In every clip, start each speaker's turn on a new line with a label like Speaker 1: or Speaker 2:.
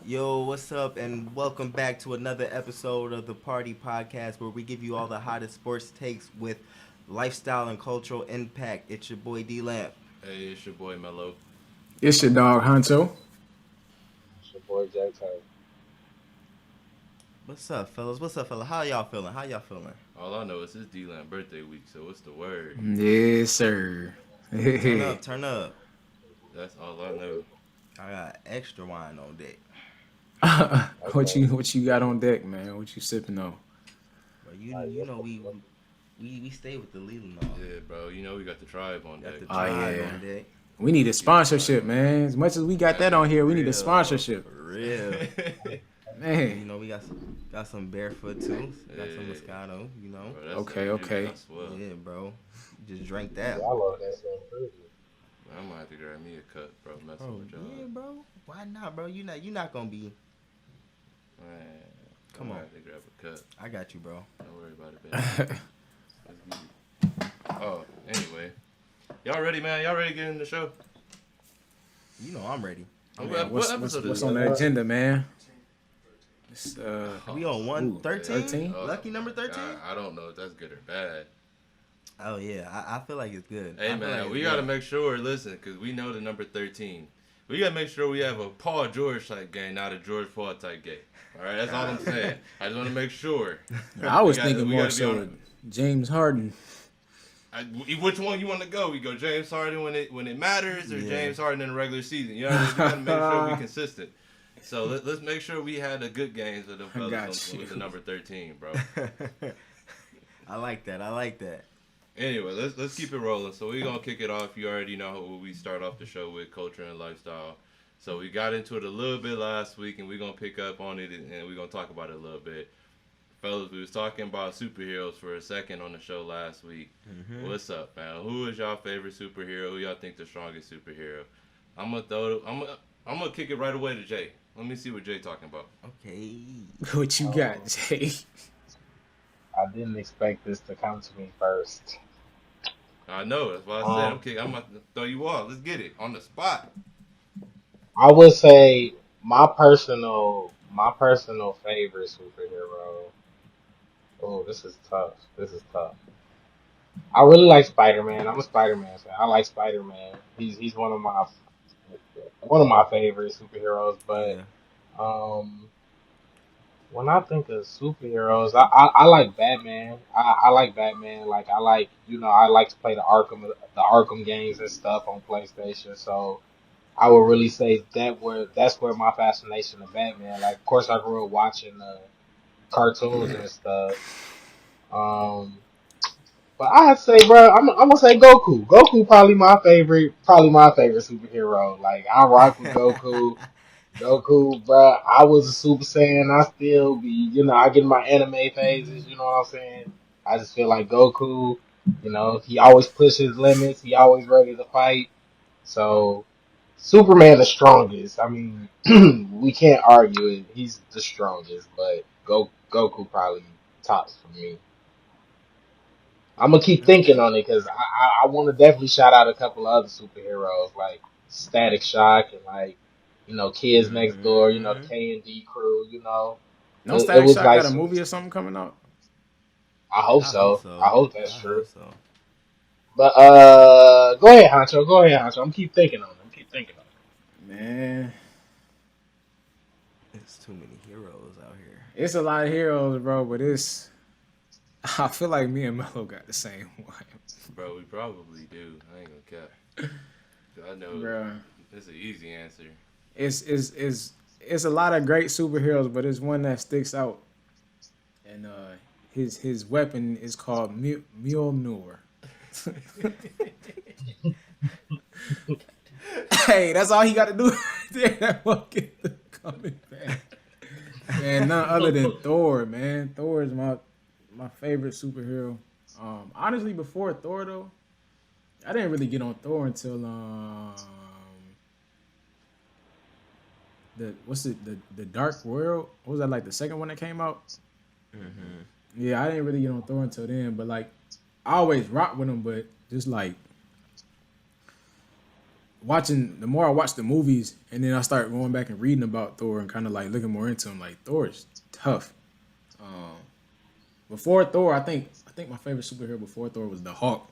Speaker 1: Yo, what's up, and welcome back to another episode of the Party Podcast where we give you all the hottest sports takes with lifestyle and cultural impact. It's your boy D Lamp.
Speaker 2: Hey, it's your boy Melo.
Speaker 3: It's your dog Huncho.
Speaker 4: It's your boy Jay-Tay.
Speaker 1: What's up, fellas? What's up, fella? How y'all feeling? How y'all feeling?
Speaker 2: All I know is it's D-Lamb birthday week, so what's the word?
Speaker 3: Yes, sir.
Speaker 1: Turn up, turn up.
Speaker 2: That's all I know.
Speaker 1: I got extra wine on deck.
Speaker 3: what you got on deck, man? What you sipping on?
Speaker 1: But you know we stay with the leading on.
Speaker 2: Yeah, bro. You know we got the tribe on
Speaker 1: Got
Speaker 2: deck.
Speaker 1: the
Speaker 3: Oh,
Speaker 1: tribe
Speaker 3: yeah.
Speaker 1: on deck.
Speaker 3: We need a sponsorship, man. As much as we got that on here, we need a
Speaker 1: Real,
Speaker 3: sponsorship,
Speaker 1: For real. You
Speaker 3: man.
Speaker 1: know we got some barefoot too. Got some
Speaker 2: Yeah.
Speaker 1: Moscato. You know.
Speaker 2: Bro,
Speaker 3: Okay.
Speaker 2: That's swell.
Speaker 1: Yeah, bro. Just drank that.
Speaker 4: I love that song too.
Speaker 2: I might have to grab me a cup, bro. Messing
Speaker 1: Bro,
Speaker 2: with y'all.
Speaker 1: yeah, bro. Why not, bro? You not gonna be.
Speaker 2: Man,
Speaker 1: Come
Speaker 2: I
Speaker 1: on.
Speaker 2: might have to grab a cup.
Speaker 1: I got you, bro.
Speaker 2: Don't worry about it, baby. Let's get it. Oh, anyway. Y'all ready, man? Y'all ready to get in the show?
Speaker 1: You know I'm ready.
Speaker 2: What
Speaker 3: what's
Speaker 2: episode
Speaker 3: what's
Speaker 2: is
Speaker 3: on
Speaker 2: it?
Speaker 3: the agenda, man? It's,
Speaker 1: We on 113?
Speaker 3: 13?
Speaker 1: Lucky number 13?
Speaker 2: I don't know if that's good or bad.
Speaker 1: Oh yeah, I feel like it's good. I
Speaker 2: Hey
Speaker 1: feel
Speaker 2: man,
Speaker 1: like
Speaker 2: we
Speaker 1: it's
Speaker 2: gotta
Speaker 1: good.
Speaker 2: make sure. Listen, because we know the number 13. We gotta make sure we have a Paul George type game, not a George Paul type game. All right, that's all I'm saying. I just want to make sure.
Speaker 3: I was
Speaker 2: We gotta-
Speaker 3: thinking
Speaker 2: we
Speaker 3: more
Speaker 2: gotta be
Speaker 3: so
Speaker 2: on-
Speaker 3: James Harden.
Speaker 2: Which one you want to go? We go James Harden when it matters, or
Speaker 1: Yeah.
Speaker 2: James Harden in the regular season. You know, what I mean? We gotta make sure we consistent. So let's make sure we had the good games with the
Speaker 3: I got
Speaker 2: fellas with the
Speaker 3: you.
Speaker 2: number 13, bro.
Speaker 1: I like that. I like that.
Speaker 2: Anyway, let's keep it rolling. So we're gonna kick it off. You already know what we start off the show with, culture and lifestyle. So we got into it a little bit last week, and we're gonna pick up on it, and we're gonna talk about it a little bit. Fellas, we was talking about superheroes for a second on the show last week.
Speaker 1: Mm-hmm.
Speaker 2: What's up, man? Who is y'all favorite superhero? Who y'all think the strongest superhero? I'm gonna kick it right away to Jay. Let me see what Jay talking about.
Speaker 1: Okay.
Speaker 3: What you got, Jay?
Speaker 4: I didn't expect this to come to me first.
Speaker 2: I know that's why I said
Speaker 4: Um,
Speaker 2: I'm about to throw you off. Let's get it on the spot.
Speaker 4: I would say my personal favorite superhero. Oh, this is tough. This is tough. I really like Spider-Man. I'm a Spider-Man fan. I like Spider-Man. He's one of my favorite superheroes. But
Speaker 1: Yeah.
Speaker 4: um, when I think of superheroes, I like Batman. I like Batman. Like I like to play the Arkham games and stuff on PlayStation. So I would really say that's where my fascination of Batman. Like, of course, I grew up watching cartoons and stuff. Um, but I'd say, bro, I'm gonna say Goku. Goku probably my favorite superhero. Like, I rock with Goku. Goku, bro. I was a Super Saiyan. I still be, I get my anime phases. You know what I'm saying? I just feel like Goku. He always pushes limits. He always ready to fight. So Superman the strongest. I mean, we can't argue it. He's the strongest, but Goku probably tops for me. I'm gonna keep thinking
Speaker 1: Okay.
Speaker 4: on it because I want to definitely shout out a couple of other superheroes like Static Shock and like Kids Next Door. The
Speaker 1: Mm-hmm.
Speaker 4: K&D crew.
Speaker 3: No
Speaker 4: It
Speaker 3: Static
Speaker 4: was
Speaker 3: Shock
Speaker 4: like
Speaker 3: got a movie or something coming out.
Speaker 4: I hope
Speaker 1: I hope
Speaker 4: so. I
Speaker 1: so.
Speaker 4: hope that's
Speaker 1: I
Speaker 4: true.
Speaker 1: hope so.
Speaker 4: But go ahead, Honcho. Go ahead, Honcho. I'm keep thinking on it. I'm keep thinking on
Speaker 3: Man,
Speaker 1: There's too many heroes out here.
Speaker 3: it's a lot of heroes, bro. But I feel like me and Melo got the same one,
Speaker 2: Bro, we probably do. I ain't gonna cap. I know
Speaker 3: bro.
Speaker 2: it's an easy answer.
Speaker 3: It's a lot of great superheroes, but it's one that sticks out, and his weapon is called Mjolnir. Hey, that's all he got to do. That fucking coming back. Man, none other than Thor. Man, Thor is my favorite superhero. Honestly, before Thor though, I didn't really get on Thor until the Dark World. What was that, like the second one that came out?
Speaker 1: Mm-hmm.
Speaker 3: Yeah, I didn't really get on Thor until then. But like, I always rock with him. But just like the more I watch the movies, and then I start going back and reading about Thor and kind of like looking more into him. Like Thor is tough. Before Thor, I think my favorite superhero before Thor was the Hawk.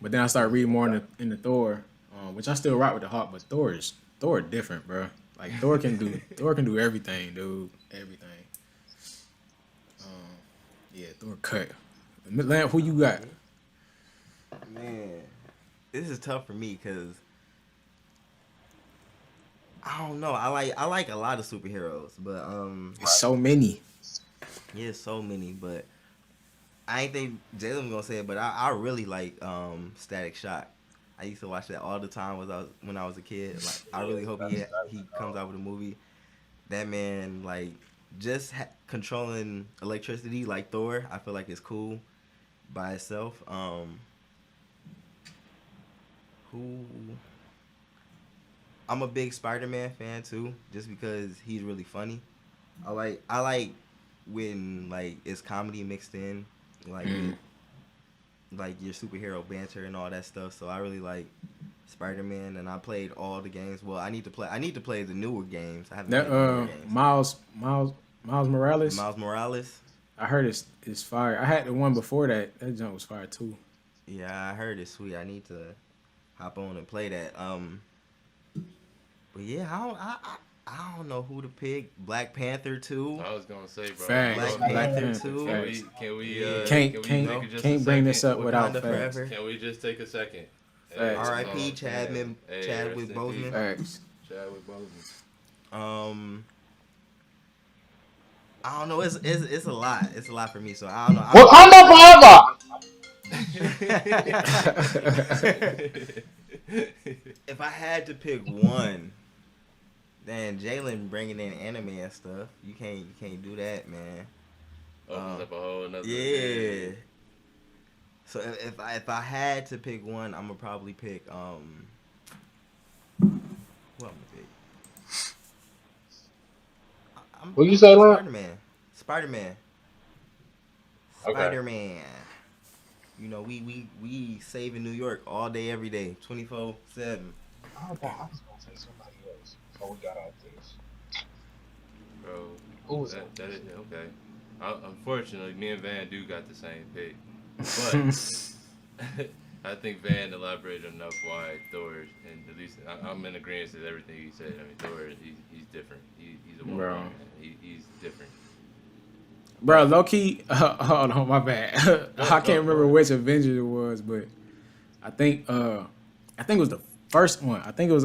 Speaker 3: But then I started reading more into Thor, which I still rock with the Hawk. But Thor is different, bro. Like Thor can do everything, dude. Everything. Yeah, Thor cut. Lamp, who you got?
Speaker 1: Man, this is tough for me because I don't know. I like a lot of superheroes, but
Speaker 3: It's so many.
Speaker 1: yeah, so many. But I ain't think Jalen was gonna say it, but I really like Static Shock. I used to watch that all the time when I was a kid. Like I really hope he comes out with a movie. That man, like just controlling electricity like Thor, I feel like it's cool by itself. Who? I'm a big Spider-Man fan too, just because he's really funny. I like when like it's comedy mixed in, like with, like your superhero banter and all that stuff. So I really like Spider-Man, and I played all the games. Well, I need to play the newer games. I haven't
Speaker 3: That
Speaker 1: played the newer games.
Speaker 3: Miles Morales.
Speaker 1: Miles Morales.
Speaker 3: I heard it's fire. I had the one before that. That jump was fire too.
Speaker 1: Yeah, I heard it's sweet. I need to hop on and play that. But yeah, I don't know who to pick. Black Panther 2.
Speaker 2: I was gonna say, bro.
Speaker 3: Facts.
Speaker 1: Black Panther
Speaker 3: Facts.
Speaker 1: 2.
Speaker 2: Can we
Speaker 3: Can't bring this up without
Speaker 1: Wakanda
Speaker 3: facts.
Speaker 1: forever.
Speaker 2: Can we just take a second?
Speaker 3: Facts.
Speaker 1: R.I.P. Chadwick Boseman.
Speaker 3: Facts.
Speaker 2: Chadwick Boseman.
Speaker 1: I don't know. It's a lot. It's a lot for me. So I don't know. If I had to pick one, then Jalen bringing in anime and stuff. You can't do that, man.
Speaker 2: Opens up a whole another.
Speaker 1: Yeah. So if I had to pick one, I'm gonna probably pick who I'm gonna pick.
Speaker 4: What you say, Lon?
Speaker 1: Spider-Man.
Speaker 4: Okay.
Speaker 1: Spider-Man. You know, we saving New York all day, every day, 24/7.
Speaker 4: I was gonna say somebody else before we got out this.
Speaker 2: Bro,
Speaker 4: Who was
Speaker 2: that is okay. Unfortunately, me and Van do got the same pick, but I think Van elaborated enough why Thor, and at least I'm in agreement with everything he said. I mean, Thor, he's different. He's a woman, man. He's different.
Speaker 3: Bro, low key, hold on, my bad. I can't remember which Avenger it was, but I think it was the first one. I think it was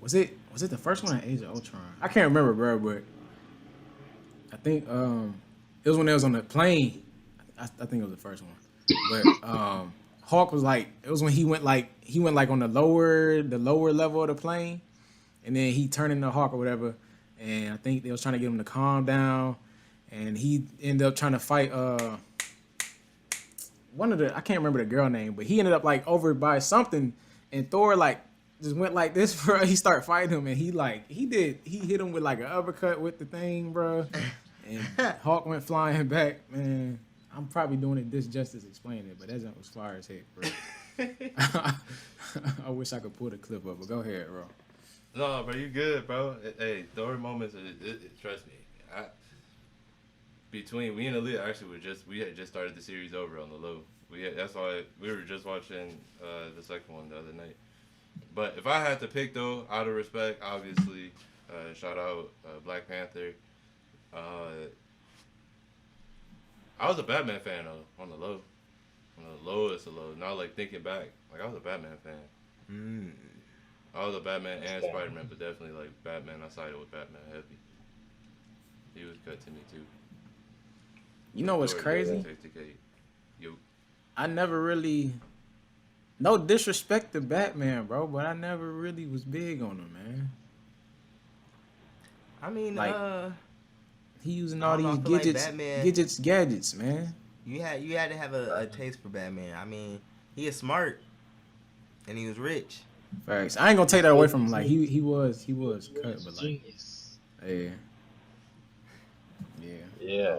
Speaker 3: was it the first one in Age of Ultron? I can't remember, bro, but I think it was when it was on the plane. I think it was the first one. But Hawk was like, it was when he went like on the lower level of the plane, and then he turned into Hawk or whatever. And I think they was trying to get him to calm down, and he ended up trying to fight one of the, I can't remember the girl name, but he ended up like over by something, and Thor like just went like this, bro. He started fighting him, and he hit him with like an uppercut with the thing, bro. And Hawk went flying back, man. I'm probably doing it disjustice explaining it, but that jump was fire as heck, bro. I wish I could pull the clip up, but go ahead, bro.
Speaker 2: No, bro, you good, bro. Hey, Thor moments. Trust me. Between me and Aaliyah, actually, we had just started the series over on the low. That's why we were just watching the second one the other night. But if I had to pick though, out of respect, obviously, shout out Black Panther. I was a Batman fan though, on the low. On the lowest of low. Now like thinking back, like I was a Batman fan. I was a Batman and Spider-Man, but definitely like Batman. I sided with Batman heavy. He was cut to me too.
Speaker 3: You know what's crazy? I never really, no disrespect to Batman, bro, but I never really was big on him, man.
Speaker 1: I mean,
Speaker 3: like, he using all these gadgets, man.
Speaker 1: You had to have a taste for Batman. I mean, he is smart, and he was rich.
Speaker 3: Facts. I ain't gonna take that away from him. Like he was cut, but like, yeah.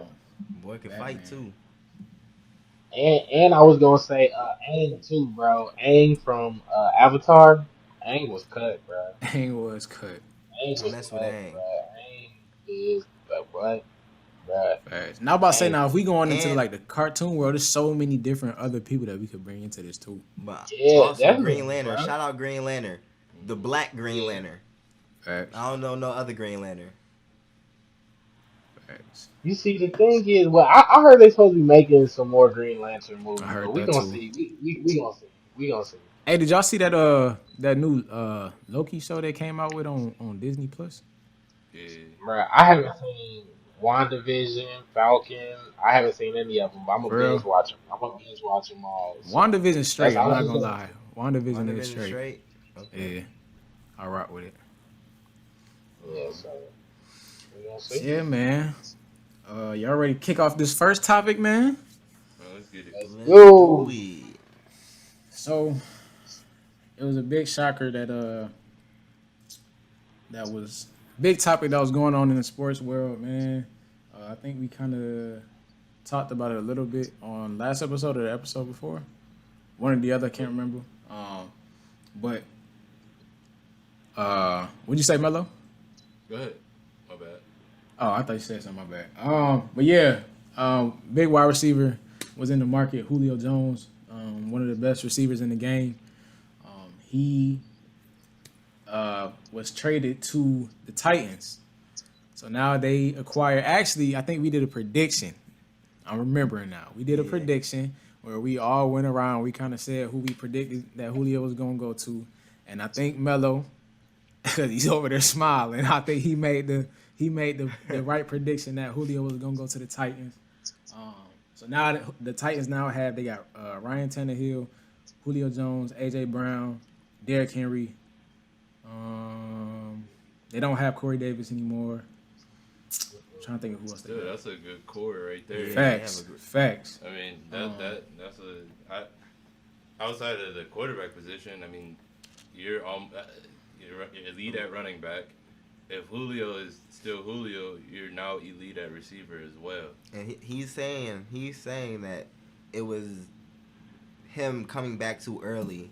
Speaker 1: Boy could fight too.
Speaker 4: And I was gonna say Aang too, bro. Aang from Avatar. Aang was cut, bro.
Speaker 3: Aang was cut.
Speaker 4: Aang
Speaker 1: I
Speaker 4: was
Speaker 1: mess with
Speaker 4: cut,
Speaker 1: Aang.
Speaker 4: bro. Aang is the what, bro?
Speaker 3: Facts. Now, I'm about to say,
Speaker 4: Aang,
Speaker 3: now if we go on into
Speaker 1: And
Speaker 3: like the cartoon world, there's so many different other people that we could bring into this too.
Speaker 1: but
Speaker 4: yeah,
Speaker 1: also Green
Speaker 4: definitely,
Speaker 1: Lantern.
Speaker 4: bro.
Speaker 1: Shout out Green Lantern, the Black Green
Speaker 4: Yeah.
Speaker 1: Lantern.
Speaker 3: Facts.
Speaker 1: I don't know no other Green Lantern.
Speaker 3: Facts.
Speaker 4: You see, the thing is, well, I heard they supposed to be making some more Green Lantern
Speaker 3: I
Speaker 4: movies, but
Speaker 3: heard
Speaker 4: we
Speaker 3: that
Speaker 4: gonna
Speaker 3: too.
Speaker 4: see. We gonna see. We gonna see.
Speaker 3: Hey, did y'all see that new Loki show they came out with on Disney Plus?
Speaker 2: Yeah.
Speaker 4: Bro, I haven't seen WandaVision, Falcon. I haven't seen any of them, but I'm gonna
Speaker 3: For real?
Speaker 4: binge watch them. I'm gonna binge watch them all. So
Speaker 3: WandaVision
Speaker 4: that's
Speaker 3: straight. I'm
Speaker 4: all
Speaker 3: not
Speaker 4: I'm
Speaker 3: gonna
Speaker 4: doing.
Speaker 3: lie. WandaVision is
Speaker 1: WandaVision
Speaker 3: straight.
Speaker 1: straight. Okay.
Speaker 3: Yeah, I rock with it.
Speaker 4: Yeah, so we gonna see.
Speaker 3: Yeah, man. Y'all ready to kick off this first topic, man?
Speaker 2: Well, let's get it.
Speaker 4: Let's
Speaker 1: Let's
Speaker 4: go.
Speaker 1: do it.
Speaker 3: So it was a big shocker that was big topic that was going on in the sports world, man. I think we kind of talked about it a little bit on last episode or the episode before. One or the other, I can't remember. But what'd you say, Melo?
Speaker 2: Go ahead. My bad.
Speaker 3: Oh, I thought you said something. My bad. But yeah, big wide receiver was in the market. Julio Jones, one of the best receivers in the game. He was traded to the Titans. So now they acquire. Actually, I think we did a prediction. I'm remembering now. We did a prediction where we all went around. We kind of said who we predicted that Julio was going to go to, and I think Melo, because he's over there smiling. I think he made the right prediction that Julio was going to go to the Titans. So now the Titans they got Ryan Tannehill, Julio Jones, AJ Brown, Derrick Henry. They don't have Corey Davis anymore. I'm trying to think of who else they
Speaker 2: Dude,
Speaker 3: got.
Speaker 2: that's a good core right there.
Speaker 1: Yeah.
Speaker 3: Facts.
Speaker 2: I mean, that's outside of the quarterback position. I mean, you're elite at running back. If Julio is still Julio, you're now elite at receiver as well.
Speaker 1: And he's saying that it was him coming back too early,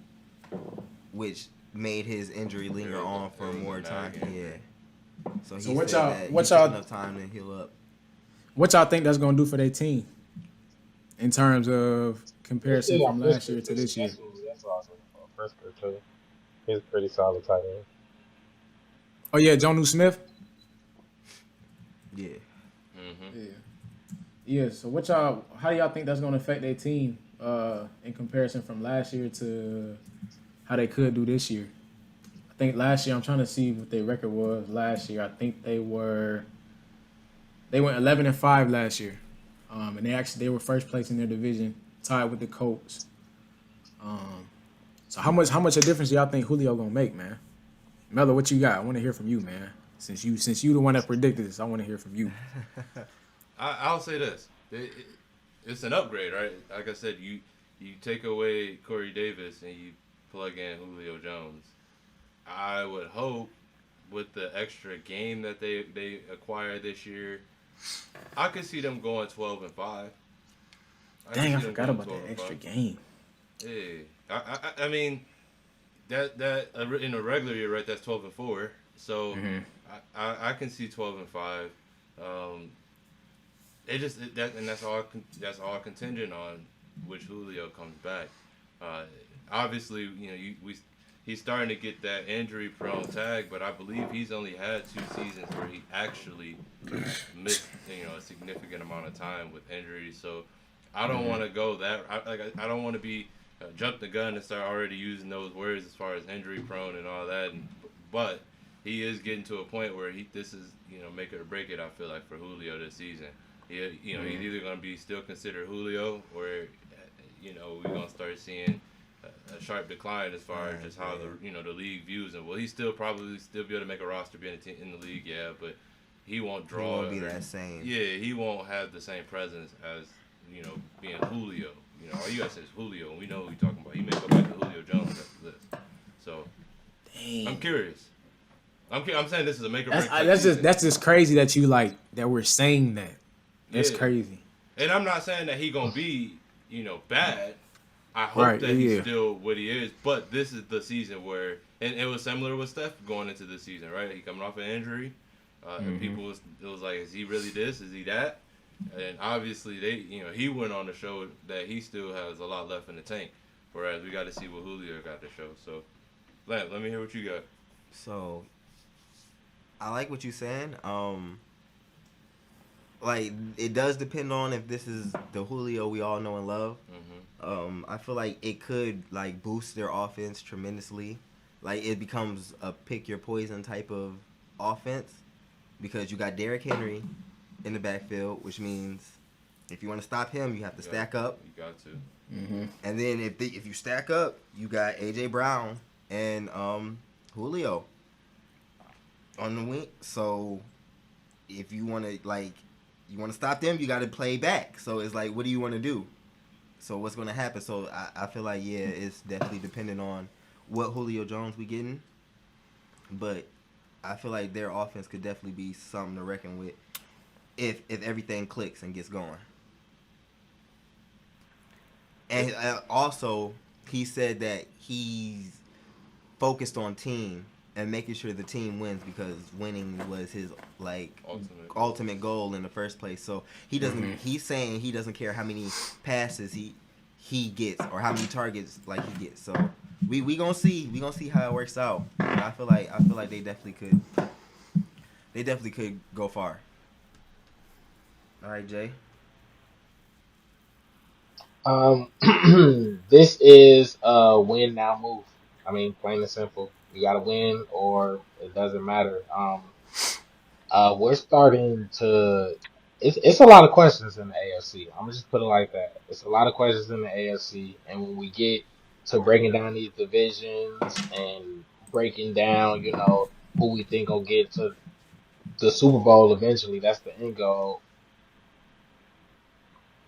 Speaker 1: which made his injury linger on for more time. Yeah. So he
Speaker 3: what
Speaker 1: said
Speaker 3: y'all-
Speaker 1: that
Speaker 3: what
Speaker 1: he took
Speaker 3: y'all-
Speaker 1: enough time to heal up.
Speaker 3: What y'all think that's going to do for their team in terms of comparison
Speaker 4: Yeah,
Speaker 3: from last year to this year?
Speaker 4: That's awesome. Frisker too. He's a pretty solid tight end.
Speaker 3: Oh yeah, Jonnu Smith.
Speaker 1: Yeah.
Speaker 2: Mm-hmm.
Speaker 3: Yeah. So how do y'all think that's going to affect their team in comparison from last year to how they could do this year? I think last year, I'm trying to see what their record was last year. I think they went 11-5 last year, and they were first place in their division, tied with the Colts. So how much a difference do y'all think Julio gonna make, man? Melo, what you got? I want to hear from you, man. Since you the one that predicted this, I want to hear from you.
Speaker 2: I'll say this: it's an upgrade, right? Like I said, you take away Corey Davis and you plug in Julio Jones. I would hope with the extra game that they acquired this year, I could see them going 12-5.
Speaker 3: Dang, I forgot about that extra game.
Speaker 2: Yeah, I mean that in a regular year, right? That's 12-4. So I can see 12-5. That's all contingent on which Julio comes back. Obviously, he's starting to get that injury-prone tag, but I believe he's only had 2 seasons where he actually missed, a significant amount of time with injuries. So I don't want to go that. I don't want to be jump the gun and start already using those words as far as injury-prone and all that. But he is getting to a point where this is make it or break it. I feel like for Julio this season, he's either going to be still considered Julio, or we're going to start seeing a sharp decline as far as just how the league views him. Will he probably still be able to make a roster, be in the league? Yeah, but he won't draw.
Speaker 1: He won't be that same.
Speaker 2: Yeah, he won't have the same presence as being Julio. All you gotta say is Julio, and we know who you're talking about. He may go back to Julio Jones after this. So I'm curious. I'm saying this is a make or break.
Speaker 3: That's just crazy that we're saying that. That's crazy.
Speaker 2: And I'm not saying that he gonna be bad. I hope
Speaker 3: Right.
Speaker 2: that he's
Speaker 3: Yeah.
Speaker 2: still what he is, but this is the season where, and it was similar with Steph going into the season, right? He coming off an injury, and it was like, is he really this? Is he that? And obviously he went on to show that he still has a lot left in the tank. Whereas we got to see what Julio got to show. So, let me hear what you got.
Speaker 1: So I like what you're saying. Like it does depend on if this is the Julio we all know and love. I feel like it could like boost their offense tremendously. Like it becomes a pick your poison type of offense because you got Derrick Henry in the backfield, which means if you want to stop him, you have to stack up.
Speaker 2: You got to.
Speaker 1: And then if you stack up, you got AJ Brown and Julio on the wing. So if you want to stop them, you got to play back. So it's like, what do you want to do? So what's going to happen? So I feel like, yeah, it's definitely dependent on what Julio Jones we getting. But I feel like their offense could definitely be something to reckon with if everything clicks and gets going. And also, he said that he's focused on team and making sure the team wins because winning was his ultimate goal in the first place. So he doesn't. He's saying he doesn't care how many passes he gets or how many targets like he gets. So we gonna see how it works out. But I feel like they definitely could go far. All right, Jay.
Speaker 4: This is a win now move. I mean, plain and simple. You got to win, or it doesn't matter. We're starting to. It's a lot of questions in the AFC. I'm gonna just put it like that. It's a lot of questions in the AFC, and when we get to breaking down these divisions and breaking down, who we think will get to the Super Bowl eventually, that's the end goal.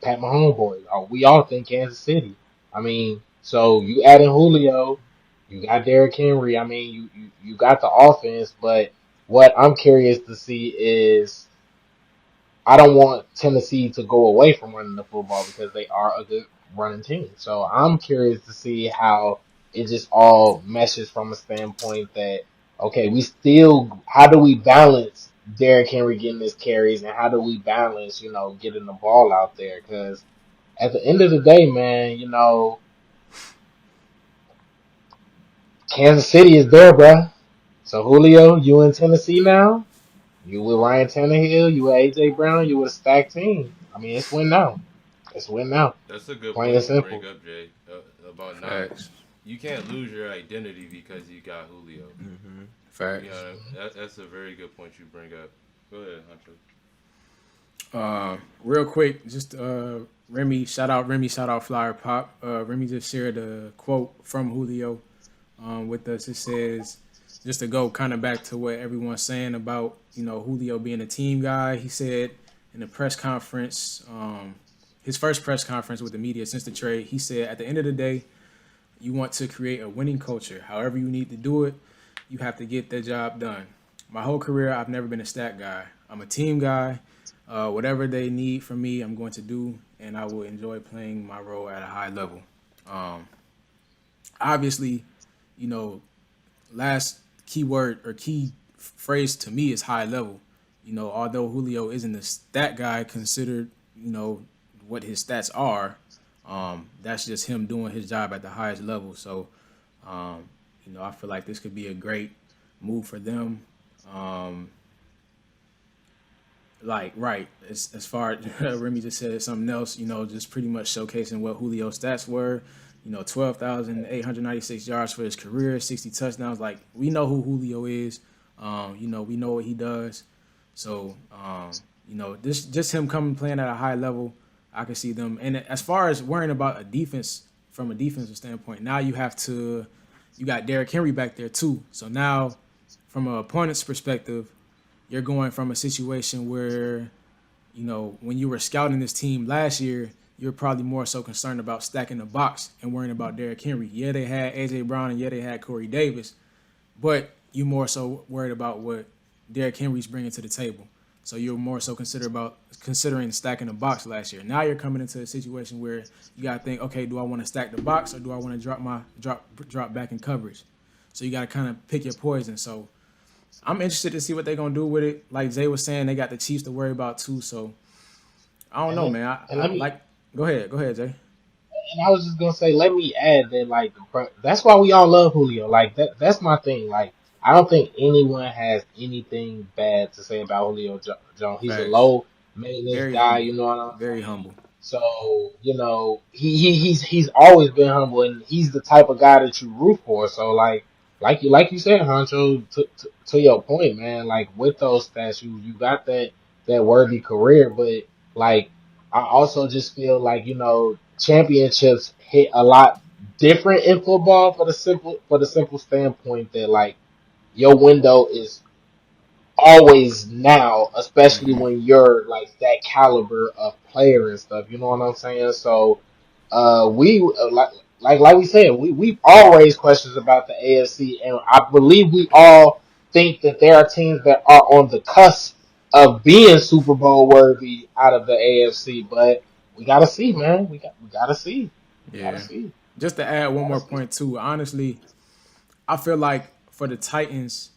Speaker 4: Pat Mahomes boys. We all think Kansas City. I mean, so you add in Julio, you got Derrick Henry. I mean, you got the offense, but what I'm curious to see is I don't want Tennessee to go away from running the football because they are a good running team. So I'm curious to see how it just all meshes from a standpoint that, okay, how do we balance Derrick Henry getting his carries and how do we balance, getting the ball out there? Because at the end of the day, man, Kansas City is there, bruh. So Julio, you in Tennessee now? You with Ryan Tannehill, you with AJ Brown, you with a stacked team. I mean, it's win now. It's win now.
Speaker 2: That's a good
Speaker 4: Plain
Speaker 2: point
Speaker 4: and
Speaker 2: you bring
Speaker 4: simple.
Speaker 2: up, Jay. About not
Speaker 3: Facts.
Speaker 2: you can't lose your identity because you got Julio.
Speaker 3: Facts.
Speaker 2: That's a very good point you bring up. Go ahead, Huncho.
Speaker 3: Real quick, just Remy, shout out Flyyr Pop. Remy just shared a quote from Julio with us. It says, just to go kind of back to what everyone's saying about, Julio being a team guy. He said in the press conference, his first press conference with the media since the trade, he said, at the end of the day, you want to create a winning culture. However you need to do it, you have to get the job done. My whole career, I've never been a stat guy. I'm a team guy. Whatever they need from me, I'm going to do, and I will enjoy playing my role at a high level. Obviously, last keyword or key phrase to me is high level. Although Julio isn't a stat guy considered, what his stats are, that's just him doing his job at the highest level. So, I feel like this could be a great move for them. As far as Remy just said something else, just pretty much showcasing what Julio's stats were. 12,896 yards for his career, 60 touchdowns. Like, we know who Julio is. We know what he does. So, this just him coming playing at a high level, I can see them. And as far as worrying about a defense, from a defensive standpoint, now you got Derrick Henry back there too. So now, from an opponent's perspective, you're going from a situation where, when you were scouting this team last year, you're probably more so concerned about stacking the box and worrying about Derrick Henry. Yeah, they had AJ Brown and yeah, they had Corey Davis, but you more so worried about what Derrick Henry's bringing to the table. So you're more so considering stacking the box last year. Now you're coming into a situation where you gotta think, okay, do I want to stack the box or do I want to drop back in coverage? So you gotta kind of pick your poison. So I'm interested to see what they're gonna do with it. Like Zay was saying, they got the Chiefs to worry about too. So I don't know, man. I like. Go ahead, Jay.
Speaker 4: And I was just gonna say, let me add that like that's why we all love Julio. Like that's my thing. Like I don't think anyone has anything bad to say about Jones. He's a
Speaker 3: Facts.
Speaker 4: low maintenance
Speaker 3: Very
Speaker 4: guy.
Speaker 3: humble.
Speaker 4: You know what I'm
Speaker 3: Very
Speaker 4: saying?
Speaker 3: humble.
Speaker 4: So he's always been humble, and he's the type of guy that you root for. So like you said, Huncho, to your point, man. Like with those stats, you got that worthy career, but like I also just feel like championships hit a lot different in football for the simple standpoint that like your window is always now, especially
Speaker 3: Mm-hmm.
Speaker 4: when you're like that caliber of player and stuff. You know what I'm saying? So, we like we said, we've all raised questions about the AFC, and I believe we all think that there are teams that are on the cusp of being Super Bowl worthy out of the AFC. But we gotta see, man. We gotta see. We gotta
Speaker 3: Yeah.
Speaker 4: see.
Speaker 3: Just to add one
Speaker 4: Gotta
Speaker 3: more
Speaker 4: see.
Speaker 3: point too. Honestly, I feel like for the Titans,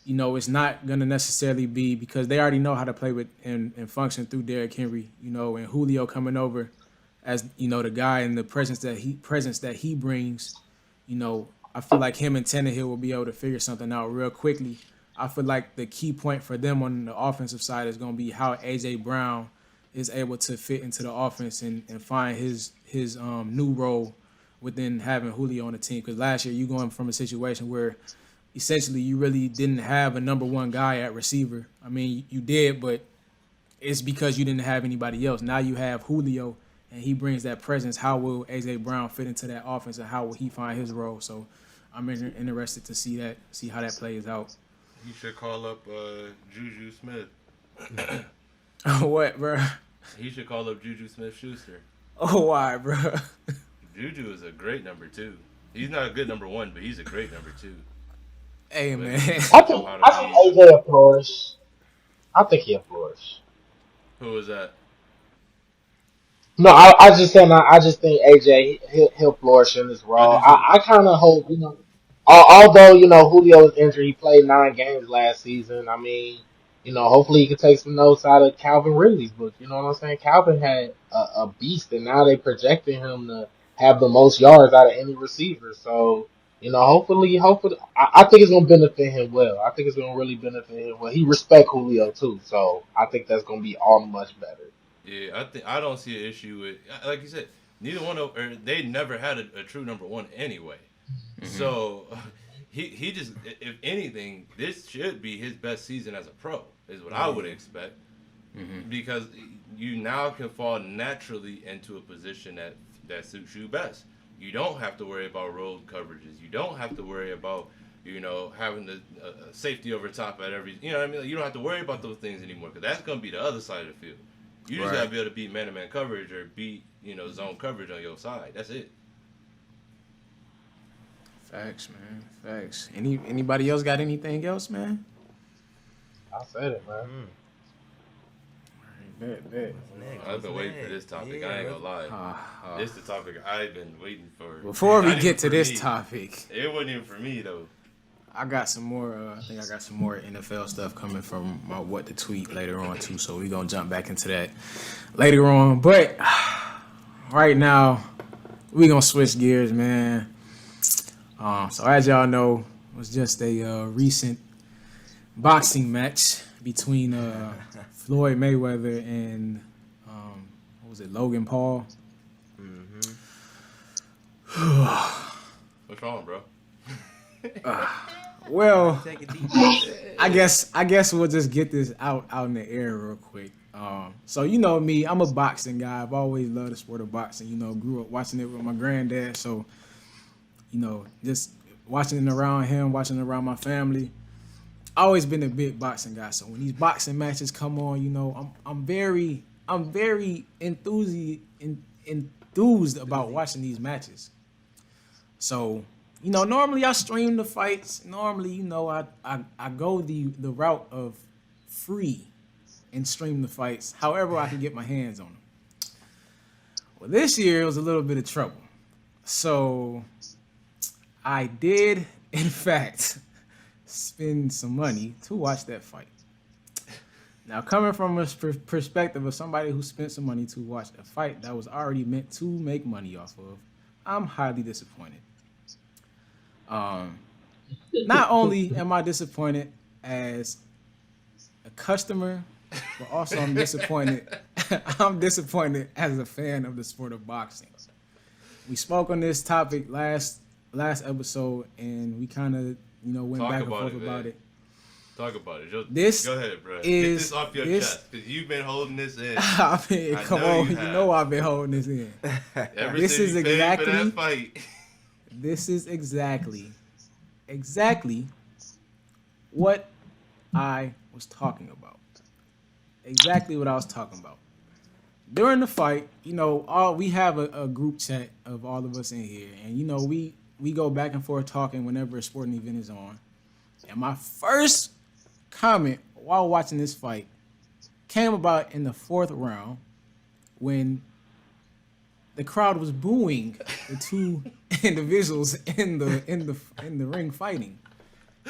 Speaker 3: it's not gonna necessarily be because they already know how to play with and function through Derrick Henry, and Julio coming over as the guy and the presence that he brings. I feel like him and Tannehill will be able to figure something out real quickly. I feel like the key point for them on the offensive side is going to be how AJ Brown is able to fit into the offense and find his new role within having Julio on the team. Because last year you going from a situation where essentially you really didn't have a number one guy at receiver. I mean, you did, but it's because you didn't have anybody else. Now you have Julio, and he brings that presence. How will AJ Brown fit into that offense, and how will he find his role? So I'm interested to see how that plays out.
Speaker 2: You should call up Juju Smith.
Speaker 3: What, bro?
Speaker 2: He should call up Juju Smith Schuster.
Speaker 3: Oh, why, bro?
Speaker 2: Juju is a great number two. He's not a good number one, but he's a great number two.
Speaker 3: Hey,
Speaker 2: But
Speaker 3: man.
Speaker 2: he
Speaker 4: I
Speaker 2: teach him
Speaker 4: think
Speaker 2: how
Speaker 4: I
Speaker 2: to
Speaker 4: think
Speaker 2: be.
Speaker 4: AJ will flourish. I think he'll flourish.
Speaker 2: Who was that?
Speaker 4: No, I just saying. I just think AJ he'll flourish in this
Speaker 2: I
Speaker 4: role.
Speaker 2: do too.
Speaker 4: I kind of hope although Julio was injured, he played 9 games last season. I mean, hopefully he can take some notes out of Calvin Ridley's book. You know what I'm saying? Calvin had a beast, and now they projecting him to have the most yards out of any receiver. So hopefully, I think it's gonna benefit him well. I think it's gonna really benefit him well. He respect Julio too, so I think that's gonna be all much better.
Speaker 2: Yeah, I don't see an issue with like you said. Neither one of or they never had a true number one anyway.
Speaker 3: Mm-hmm.
Speaker 2: So he just if anything, this should be his best season as a pro is what I would expect
Speaker 3: Mm-hmm.
Speaker 2: because you now can fall naturally into a position that suits you best. You don't have to worry about road coverages. You don't have to worry about having the safety over top at every what I mean. Like, you don't have to worry about those things anymore because that's gonna be the other side of the field. You just gotta
Speaker 3: Right.
Speaker 2: be able to beat man-to-man coverage or beat zone coverage on your side. That's it.
Speaker 3: Facts, man. Facts. Anybody else got anything else, man?
Speaker 4: I said it, man.
Speaker 1: Mm.
Speaker 3: Bet.
Speaker 1: What's next?
Speaker 2: I've been
Speaker 1: What's
Speaker 2: waiting for this
Speaker 1: next?
Speaker 2: topic.
Speaker 1: Yeah,
Speaker 2: I ain't gonna lie.
Speaker 3: Uh,
Speaker 2: This the topic I've been waiting for.
Speaker 3: Before we
Speaker 2: Not even
Speaker 3: get to
Speaker 2: for
Speaker 3: this
Speaker 2: me.
Speaker 3: topic,
Speaker 2: It wasn't even for me though.
Speaker 3: I got some more. I think I got some more NFL stuff coming from my what to tweet later on too. So we gonna jump back into that later on. But right now, we gonna switch gears, man. So as y'all know, it was just a recent boxing match between Floyd Mayweather and what was it, Logan Paul.
Speaker 1: Mm-hmm.
Speaker 2: What's wrong, bro?
Speaker 3: Well,
Speaker 1: Take a deep breath.
Speaker 3: I guess we'll just get this out in the air real quick. So you know me, I'm a boxing guy. I've always loved the sport of boxing. Grew up watching it with my granddad. So just watching it around him, watching it around my family. Always been a big boxing guy. So when these boxing matches come on, I'm very enthused about watching these matches. So normally I stream the fights. Normally, I go the route of free and stream the fights however I can get my hands on them. Well, this year it was a little bit of trouble. So I did, in fact, spend some money to watch that fight. Now, coming from a perspective of somebody who spent some money to watch a fight that was already meant to make money off of, I'm highly disappointed. Not only am I disappointed as a customer, but also I'm disappointed. I'm disappointed as a fan of the sport of boxing. We spoke on this topic last episode, and we kind of went back and forth about it.
Speaker 2: Talk about it. Go ahead, bro. Get
Speaker 3: Is
Speaker 2: this off your chest, because you've been holding this in.
Speaker 3: I mean, come on, you know I've been holding this in. This is exactly
Speaker 2: for that fight.
Speaker 3: This is exactly what I was talking about. Exactly what I was talking about. During the fight, we have a group chat of all of us in here, and we go back and forth talking whenever a sporting event is on. And my first comment while watching this fight came about in the 4th round when the crowd was booing the two individuals in the ring fighting.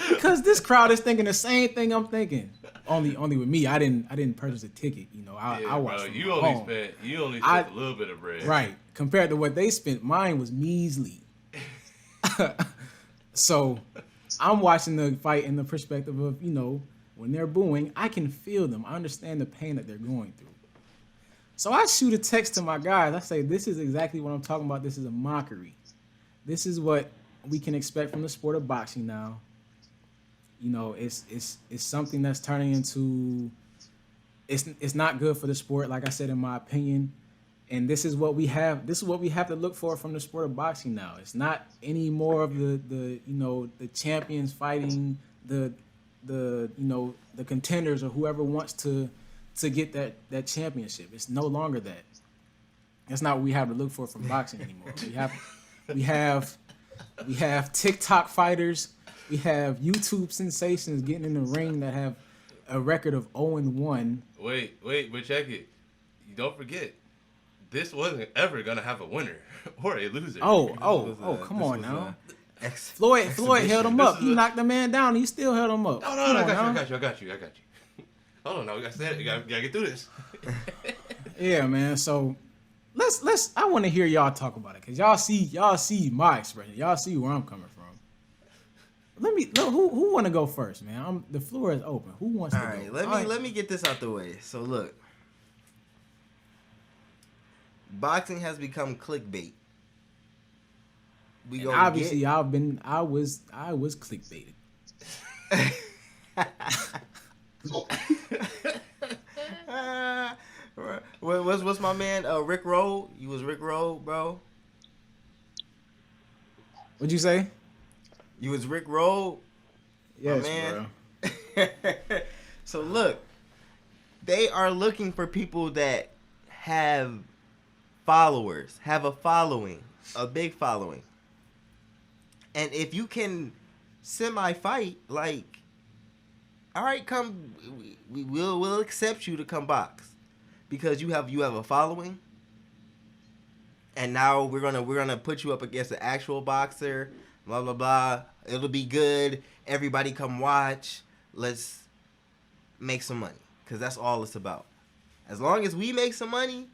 Speaker 3: Because this crowd is thinking the same thing I'm thinking. Only with me. I didn't purchase a ticket. I watched.
Speaker 2: Bro, you only spent a little bit of bread.
Speaker 3: Right. Compared to what they spent, mine was measly. So I'm watching the fight in the perspective of, when they're booing, I can feel them. I understand the pain that they're going through. So I shoot a text to my guys. I say, this is exactly what I'm talking about. This is a mockery. This is what we can expect from the sport of boxing now. It's something that's turning into, it's not good for the sport, like I said, in my opinion. And this is what we have to look for from the sport of boxing now. It's not any more of the champions fighting the contenders or whoever wants to get that championship. It's no longer that. That's not what we have to look for from boxing anymore. We have TikTok fighters. We have YouTube sensations getting in the ring that have a record of 0-1.
Speaker 2: Wait, but check it. You don't forget, this wasn't ever gonna have a winner or a loser.
Speaker 3: Come on now. Floyd held him up. He knocked the man down. He still held him up.
Speaker 2: No, I got you. Hold on, now we gotta get through this.
Speaker 3: Yeah, man. So let's. I want to hear y'all talk about it, cause y'all see my expression. Y'all see where I'm coming from. Who want to go first, man? The floor is open. Who wants to go?
Speaker 1: All right, let me get this out the way. So look, boxing has become clickbait.
Speaker 3: Obviously, I was clickbaited.
Speaker 1: What's my man Rick Roll? You was Rick Roll, bro.
Speaker 3: What'd you say?
Speaker 1: You was Rick Roll?
Speaker 3: Yes,
Speaker 1: man. Bro. So look, they are looking for people that have followers, have a following, a big following. And if you can semi-fight, like, all right, come, we'll accept you to come box because you have a following. And now we're gonna put you up against an actual boxer. Blah blah blah. It'll be good. Everybody come watch. Let's make some money, cause that's all it's about. As long as we make some money,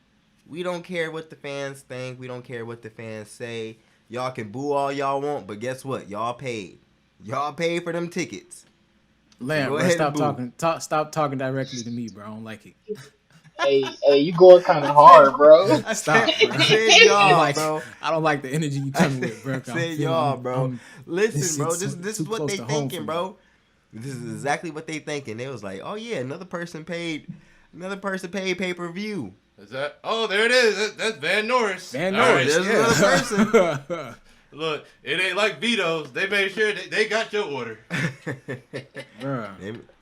Speaker 1: we don't care what the fans think. We don't care what the fans say. Y'all can boo all y'all want, but guess what? Y'all paid. Y'all paid for them tickets.
Speaker 3: Lamb, bro, stop talking directly to me, bro. I don't like it.
Speaker 4: Hey, you going kind of hard, bro.
Speaker 3: Stop, bro.
Speaker 1: I said y'all, bro.
Speaker 3: I don't like the energy you coming with, bro.
Speaker 1: I said y'all, bro. Listen, bro. This is what they thinking, bro. This is exactly what they thinking. They was like, oh yeah, another person paid pay-per-view.
Speaker 2: Is that? Oh, there it is. That's Van Norris.
Speaker 3: Van Norris.
Speaker 1: There's another person.
Speaker 2: Look, it ain't like Vito's. They made sure they got your order.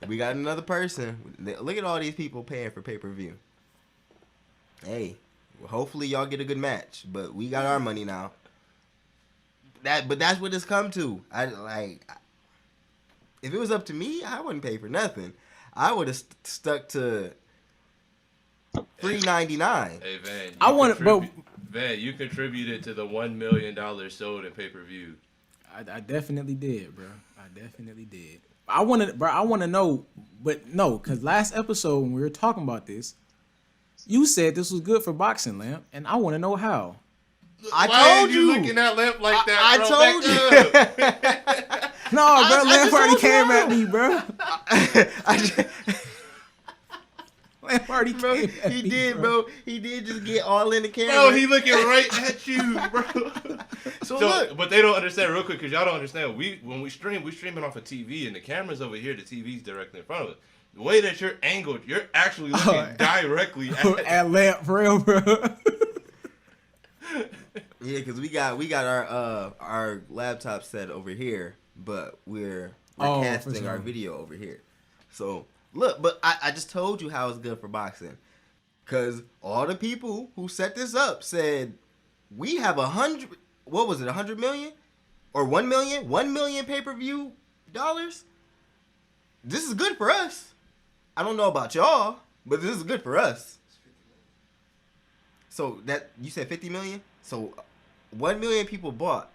Speaker 1: We got another person. Look at all these people paying for pay-per-view. Hey, hopefully y'all get a good match, but we got our money now. But that's what it's come to. If it was up to me, I wouldn't pay for nothing. I would have stuck to free 99.
Speaker 2: Hey Van,
Speaker 3: I want it,
Speaker 2: Van, you contributed to the $1 million sold in pay-per-view.
Speaker 3: I definitely did, bro. I definitely did. I want to know, but no, because last episode when we were talking about this, you said this was good for boxing, Lamp, and I want to know how.
Speaker 1: I
Speaker 2: Why
Speaker 1: told
Speaker 2: are
Speaker 1: you.
Speaker 2: looking at Lamp like that,
Speaker 1: I
Speaker 2: bro?
Speaker 1: told you.
Speaker 3: No, bro,
Speaker 1: I
Speaker 3: Lamp
Speaker 1: just
Speaker 3: already
Speaker 1: told you
Speaker 3: came
Speaker 1: how.
Speaker 3: at me, bro. Lamp already
Speaker 1: Bro,
Speaker 3: came at
Speaker 1: he
Speaker 3: me,
Speaker 1: did, bro. He did just get all in the camera.
Speaker 2: Bro, he looking right at you, bro.
Speaker 1: So look.
Speaker 2: But they don't understand real quick because y'all don't understand. When we streaming off a TV and the camera's over here, the TV's directly in front of us. The way that you're angled, you're actually looking directly
Speaker 3: at Lamp, for real, bro.
Speaker 1: Yeah, because we got our laptop set over here, but we're casting our video over here. So look, but I just told you how it's good for boxing, because all the people who set this up said we have 100. What was it? 100 million or 1 million? 1 million pay-per-view dollars. This is good for us. I don't know about y'all, but this is good for us. So that you said 50 million. So 1 million people bought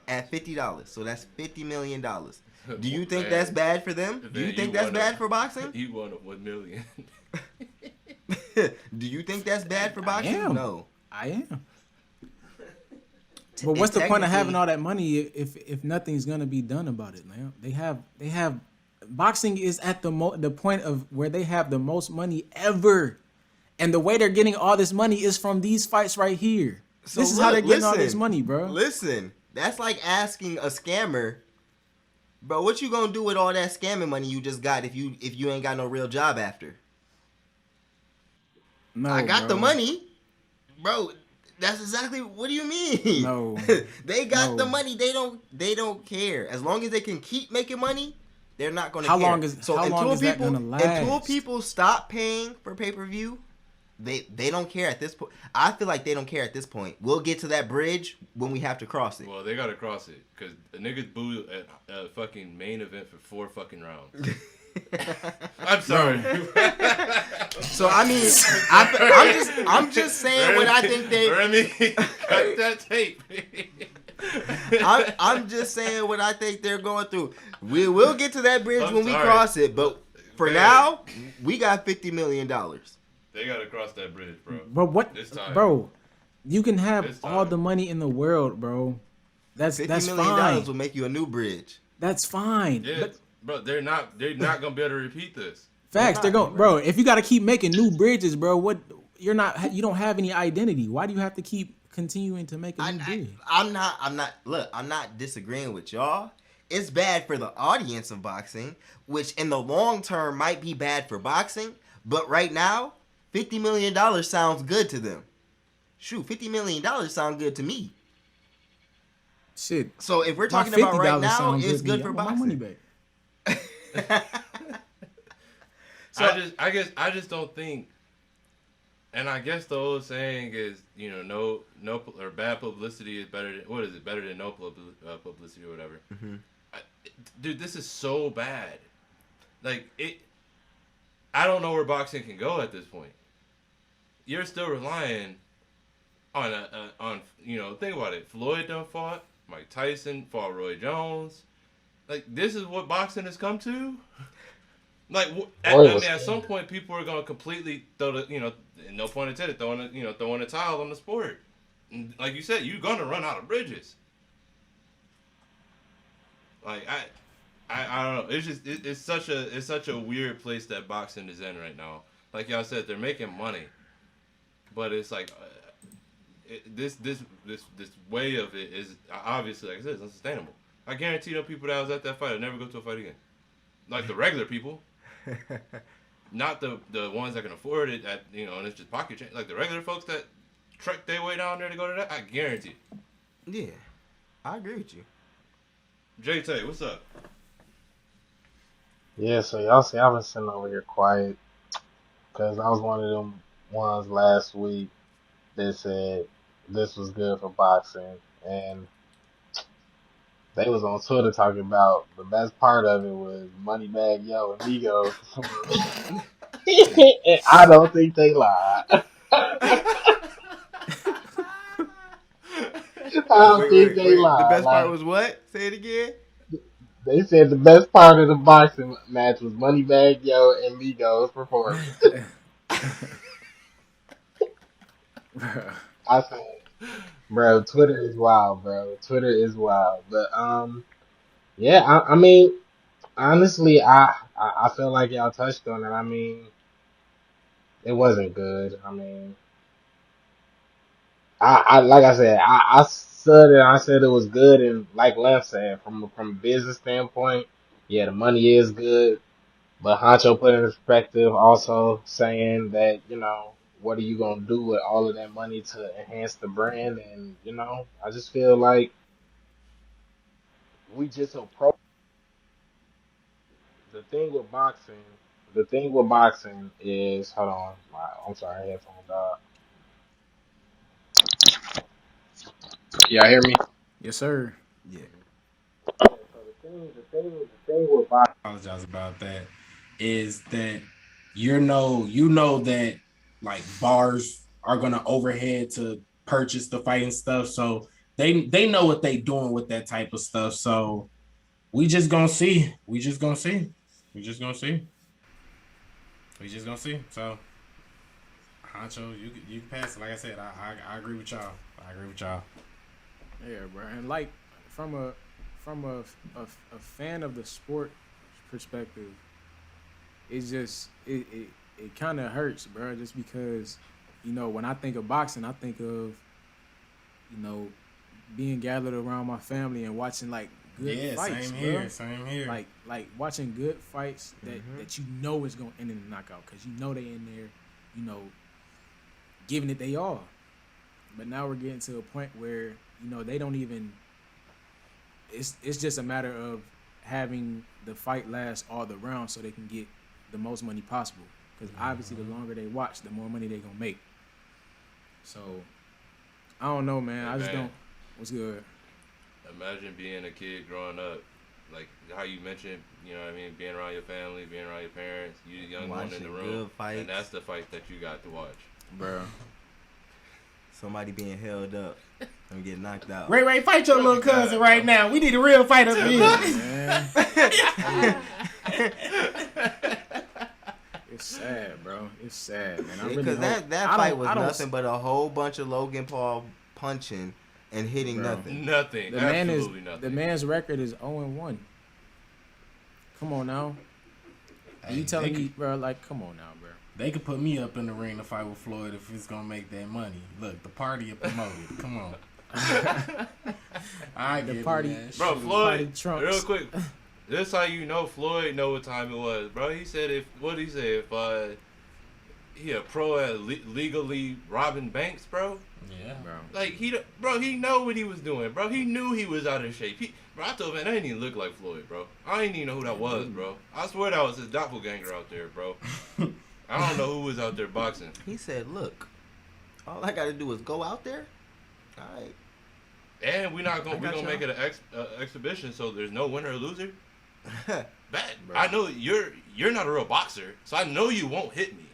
Speaker 1: at $50. So that's $50 million. Do you think that's bad for them? Do you think that's bad for boxing?
Speaker 2: You won 1 million.
Speaker 1: Do you think that's bad for boxing? No.
Speaker 3: I am. But what's the point of having all that money if nothing's gonna be done about it, man? They have boxing is at the point of where they have the most money ever, and the way they're getting all this money is from these fights right here. So this is how they're getting all this money, bro.
Speaker 1: Listen, that's like asking a scammer, bro, what you gonna do with all that scamming money you just got if you ain't got no real job after?
Speaker 3: No,
Speaker 1: I got
Speaker 3: bro.
Speaker 1: the money, bro. That's exactly. What do you mean?
Speaker 3: No,
Speaker 1: they got the money. They don't care. As long as they can keep making money, they're not gonna care.
Speaker 3: How long is that gonna last?
Speaker 1: Until people stop paying for pay-per-view, they don't care at this point. I feel like they don't care at this point. We'll get to that bridge when we have to cross it.
Speaker 2: Well, they gotta cross it because the niggas booed at a fucking main event for 4 fucking rounds. I'm sorry.
Speaker 1: So I mean, I'm just saying what I think they.
Speaker 2: Remy, cut that tape.
Speaker 1: I'm just saying what I think they're going through. We will get to that bridge when we
Speaker 2: sorry.
Speaker 1: cross it, but for now, we got $50 million.
Speaker 2: They gotta cross that bridge, bro.
Speaker 3: But what,
Speaker 2: This time.
Speaker 3: bro? You can have all the money in the world, bro. That's
Speaker 1: $50 million
Speaker 3: fine.
Speaker 1: will make you a new bridge.
Speaker 3: That's fine.
Speaker 2: Yeah,
Speaker 3: But
Speaker 2: bro, they're not gonna be able to repeat this.
Speaker 3: facts, they're going, bro. If you got to keep making new bridges, bro, you don't have any identity. Why do you have to keep continuing to make a new bridge?
Speaker 1: I'm not disagreeing with y'all. It's bad for the audience of boxing, which in the long term might be bad for boxing. But right now, $50 million sounds good to them. Shoot, $50 million sounds good to me.
Speaker 3: Shit.
Speaker 1: So if we're talking about right now, it's good for
Speaker 3: my money
Speaker 1: boxing.
Speaker 3: back.
Speaker 2: So I just don't think, and I guess the old saying is, no or bad publicity is better than better than no publicity or whatever.
Speaker 1: Mm-hmm.
Speaker 2: Dude, this is so bad. Like I don't know where boxing can go at this point. You're still relying on think about it. Floyd done fought, Mike Tyson fought Roy Jones. Like, this is what boxing has come to. Like, at some point, people are gonna completely throw the, no pun intended, throwing a towel on the sport. And like you said, you're gonna run out of bridges. Like, I don't know. It's just it's such a weird place that boxing is in right now. Like y'all said, they're making money, but it's like this way of it is obviously, like I said, it's unsustainable. I guarantee the people that was at that fight will never go to a fight again. Like the regular people, not the ones that can afford it. And it's just pocket change. Like the regular folks that trek their way down there to go to that. I guarantee.
Speaker 1: Yeah, I agree with you.
Speaker 2: Jay-Tay, what's up?
Speaker 4: Yeah, so y'all see, I've been sitting over here quiet because I was one of them ones last week that said this was good for boxing, and they was on Twitter talking about the best part of it was Moneybag Yo and Migos. I don't think they lied. I don't
Speaker 1: Wait,
Speaker 4: think
Speaker 1: wait,
Speaker 4: they
Speaker 1: wait. The
Speaker 4: lied.
Speaker 1: best part
Speaker 4: Like
Speaker 1: was what? Say it again.
Speaker 4: they said, the best part of the boxing match was Moneybag Yo and Migos performance. I said, bro, Twitter is wild, bro. Twitter is wild. But yeah. I mean, honestly, I feel like y'all touched on it. I mean, it wasn't good. I mean, I like I said, I stood and I said it was good, and like Left said, from a business standpoint, yeah, the money is good. But Huncho put in perspective, also saying that what are you gonna do with all of that money to enhance the brand? And I just feel like we just so pro. The thing with boxing, is, hold on, I'm sorry, headphone dog. Y'all hear me?
Speaker 3: Yes, sir.
Speaker 1: Yeah.
Speaker 4: So the thing with boxing. Apologize about that. Is that you know that like bars are gonna overhead to purchase the fighting stuff, so they know what they doing with that type of stuff. So we just gonna see. We just gonna see. We just gonna see. We just gonna see. So Honcho, you can pass it. Like I said, I agree with y'all. I agree with y'all.
Speaker 3: Yeah, bro. And like from a fan of the sport perspective, it's just it kind of hurts, bro. Just because when I think of boxing, I think of being gathered around my family and watching like good fights,
Speaker 4: same
Speaker 3: bro.
Speaker 4: here. Same here.
Speaker 3: Like watching good fights that is gonna end in a knockout because they in there, giving it they all. But now we're getting to a point where they don't even. It's just a matter of having the fight last all the rounds so they can get the most money possible. Because obviously, the longer they watch, the more money they gonna make. So I don't know, man. I just don't. What's good?
Speaker 2: Imagine being a kid growing up, like how you mentioned, what I mean, being around your family, being around your parents, you the young one in the room, and that's the fight that you got to watch,
Speaker 3: bro.
Speaker 1: Somebody being held up and get knocked out.
Speaker 4: Ray, fight your little cousin right now. We need a real fight up here.
Speaker 3: It's sad, bro. It's sad, man.
Speaker 1: Because that fight was nothing but a whole bunch of Logan Paul punching and hitting nothing.
Speaker 2: Nothing. Absolutely nothing.
Speaker 3: The man's record is 0-1. Come on now. Hey, you telling me, bro? Like, come on now, bro.
Speaker 4: They could put me up in the ring to fight with Floyd if it's gonna make that money. Look, the party is promoted. Come on.
Speaker 3: The party,
Speaker 2: bro. Floyd,
Speaker 3: party
Speaker 2: real quick. This how you know Floyd know what time it was, bro. He said if he a pro at legally robbing banks, bro.
Speaker 4: Yeah, bro.
Speaker 2: Like he know what he was doing, bro. He knew he was out of shape. Bro, I told him, that didn't even look like Floyd, bro. I didn't even know who that was, bro. I swear that was his doppelganger out there, bro. I don't know who was out there boxing.
Speaker 1: He said, "Look, all I got to do is go out there. All right."
Speaker 2: And we're gonna make it an exhibition, so there's no winner or loser. Bet. I know you're not a real boxer, so I know you won't hit me.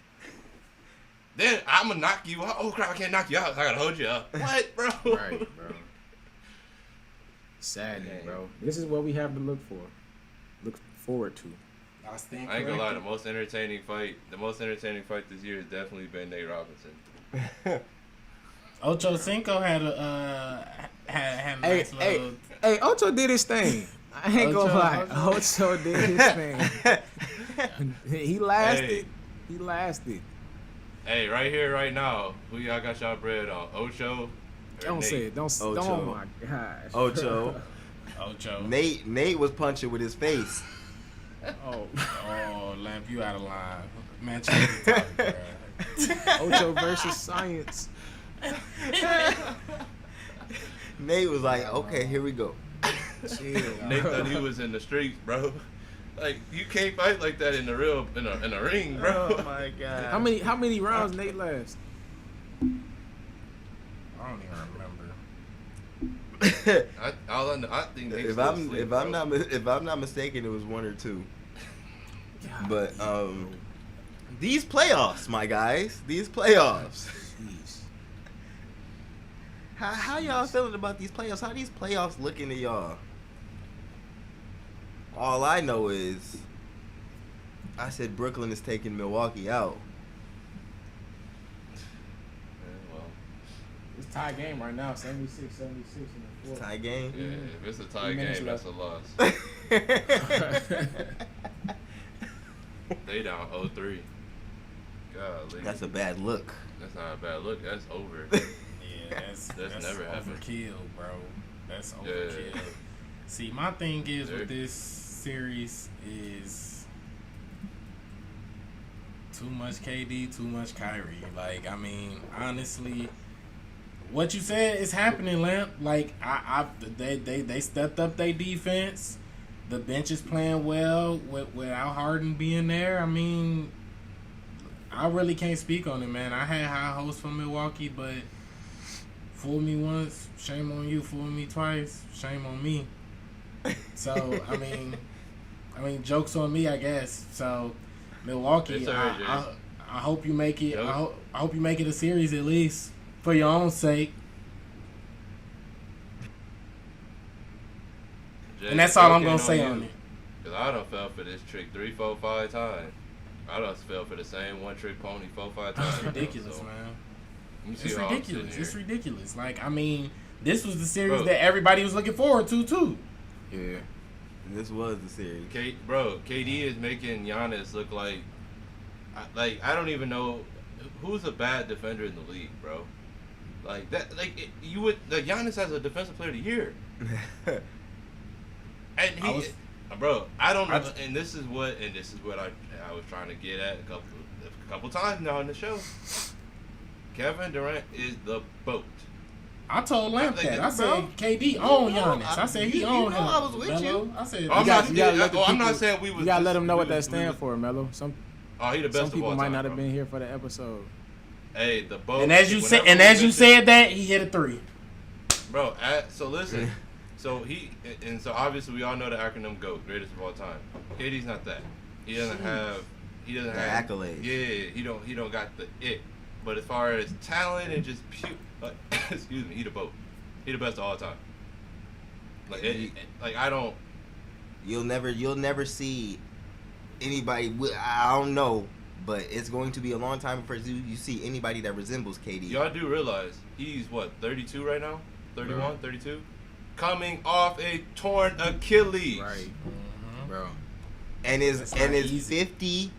Speaker 2: Then I'm gonna knock you out. Oh crap! I can't knock you out. I gotta hold you up. What, bro?
Speaker 3: Right, bro. Sad, bro. This is what we have to look forward to.
Speaker 2: I ain't gonna lie. The most entertaining fight this year has definitely been Nate Robinson.
Speaker 4: Ocho Cinco had a nice little.
Speaker 3: Hey, Ocho did his thing. I ain't gonna lie. Ocho did his thing. He lasted.
Speaker 2: Hey.
Speaker 3: He lasted.
Speaker 2: Hey, right here, right now, who y'all got y'all bread on? Ocho?
Speaker 3: Don't
Speaker 2: Nate?
Speaker 3: say it. Don't.
Speaker 1: Ocho.
Speaker 3: Oh my gosh.
Speaker 1: Ocho.
Speaker 4: Ocho.
Speaker 1: Nate was punching with his face.
Speaker 4: Oh, Lamp, you out of line. Man, change the topic, bro.
Speaker 3: Ocho versus science.
Speaker 1: Nate was like, "Okay, here we go."
Speaker 3: Chill.
Speaker 2: Nate thought he was in the streets, bro. Like, you can't fight like that in a ring, bro.
Speaker 1: Oh my god.
Speaker 3: How many rounds Nate last?
Speaker 4: I don't even remember.
Speaker 2: I think Nate's
Speaker 1: if I'm not mistaken, it was 1 or 2.
Speaker 3: God,
Speaker 1: But These playoffs, my guys. These playoffs. How y'all feeling about these playoffs? How these playoffs looking to y'all? All I know is I said Brooklyn is taking Milwaukee out.
Speaker 2: Well,
Speaker 3: It's a tie game right now, 76-76 in the fourth.
Speaker 1: Tie game?
Speaker 2: yeah, if it's a tie
Speaker 3: 3 minutes
Speaker 2: game,
Speaker 3: left.
Speaker 2: that's a loss. They down 0-3. Golly.
Speaker 1: That's a bad look.
Speaker 2: That's not a bad look. That's over.
Speaker 5: Yeah, that's
Speaker 2: never happened.
Speaker 5: overkill, bro. That's
Speaker 2: Yeah.
Speaker 5: overkill. See, my thing is
Speaker 2: There-
Speaker 5: with this series is too much KD, too much Kyrie. Like, I mean, honestly, what you said is happening, Lamp. Like, they stepped up their defense. The bench is playing well without Harden being there. I mean, I really can't speak on it, man. I had high hopes from Milwaukee, but fool me once, shame on you. Fool me twice, shame on me. So I mean, jokes on me, I guess. So Milwaukee,
Speaker 2: It's all right, Jay.
Speaker 5: I hope you make it.
Speaker 2: Joke.
Speaker 5: I hope you make it a series at least for your own sake.
Speaker 2: Jay,
Speaker 5: And that's all I'm
Speaker 2: joking
Speaker 5: gonna say
Speaker 2: you.
Speaker 5: on it.
Speaker 2: Cause I done fell for this trick 3, 4, 5 times. I done fell for the same one trick pony 4, 5 times.
Speaker 5: It's ridiculous,
Speaker 2: So,
Speaker 5: man.
Speaker 2: you see
Speaker 5: It's
Speaker 2: how I'm
Speaker 5: ridiculous.
Speaker 2: sitting
Speaker 5: It's
Speaker 2: here.
Speaker 5: ridiculous. Like, I mean, this was the series
Speaker 2: Bro.
Speaker 5: that everybody was looking forward to too.
Speaker 3: Yeah.
Speaker 1: This was the series.
Speaker 2: KD is making Giannis look like I don't even know who's a bad defender in the league, bro. Like that, Giannis has a defensive player of the year, and I don't know. And this is what I was trying to get at a couple times now in the show. Kevin Durant is the boat.
Speaker 5: I told Lamp
Speaker 2: Like,
Speaker 5: that. I said
Speaker 2: bro,
Speaker 5: KD owned
Speaker 1: know,
Speaker 5: Giannis. I said he
Speaker 1: you
Speaker 5: owned
Speaker 1: know
Speaker 5: him.
Speaker 1: I was with
Speaker 5: Melo.
Speaker 1: you.
Speaker 5: I said
Speaker 2: I'm
Speaker 3: gotta-
Speaker 2: not.
Speaker 3: you gotta let the
Speaker 2: I'm not
Speaker 3: people-
Speaker 2: saying we was.
Speaker 3: You gotta let
Speaker 2: just-
Speaker 3: them know what
Speaker 2: we
Speaker 3: that
Speaker 2: was-
Speaker 3: stands for, Melo. Some
Speaker 2: Oh, he the best
Speaker 3: some
Speaker 2: of
Speaker 3: people
Speaker 2: all
Speaker 3: might
Speaker 2: time,
Speaker 3: not have
Speaker 2: bro.
Speaker 3: been here for the episode.
Speaker 2: Hey, the boat.
Speaker 5: And as you said,
Speaker 2: whenever we
Speaker 5: said that, he hit a 3.
Speaker 2: Bro, so listen. So so obviously we all know the acronym GOAT, greatest of all time. KD's not that. He doesn't have
Speaker 1: The
Speaker 2: have
Speaker 1: accolades.
Speaker 2: Yeah, he don't got the it. But as far as talent and just excuse me, he the boat. He the best of all time. Like I don't.
Speaker 1: You'll never see anybody. I don't know, but it's going to be a long time before you see anybody that resembles KD.
Speaker 2: Y'all do realize he's what 32 right now, 31, 32, coming off a torn Achilles.
Speaker 3: Right, bro.
Speaker 1: And is
Speaker 5: That's not easy.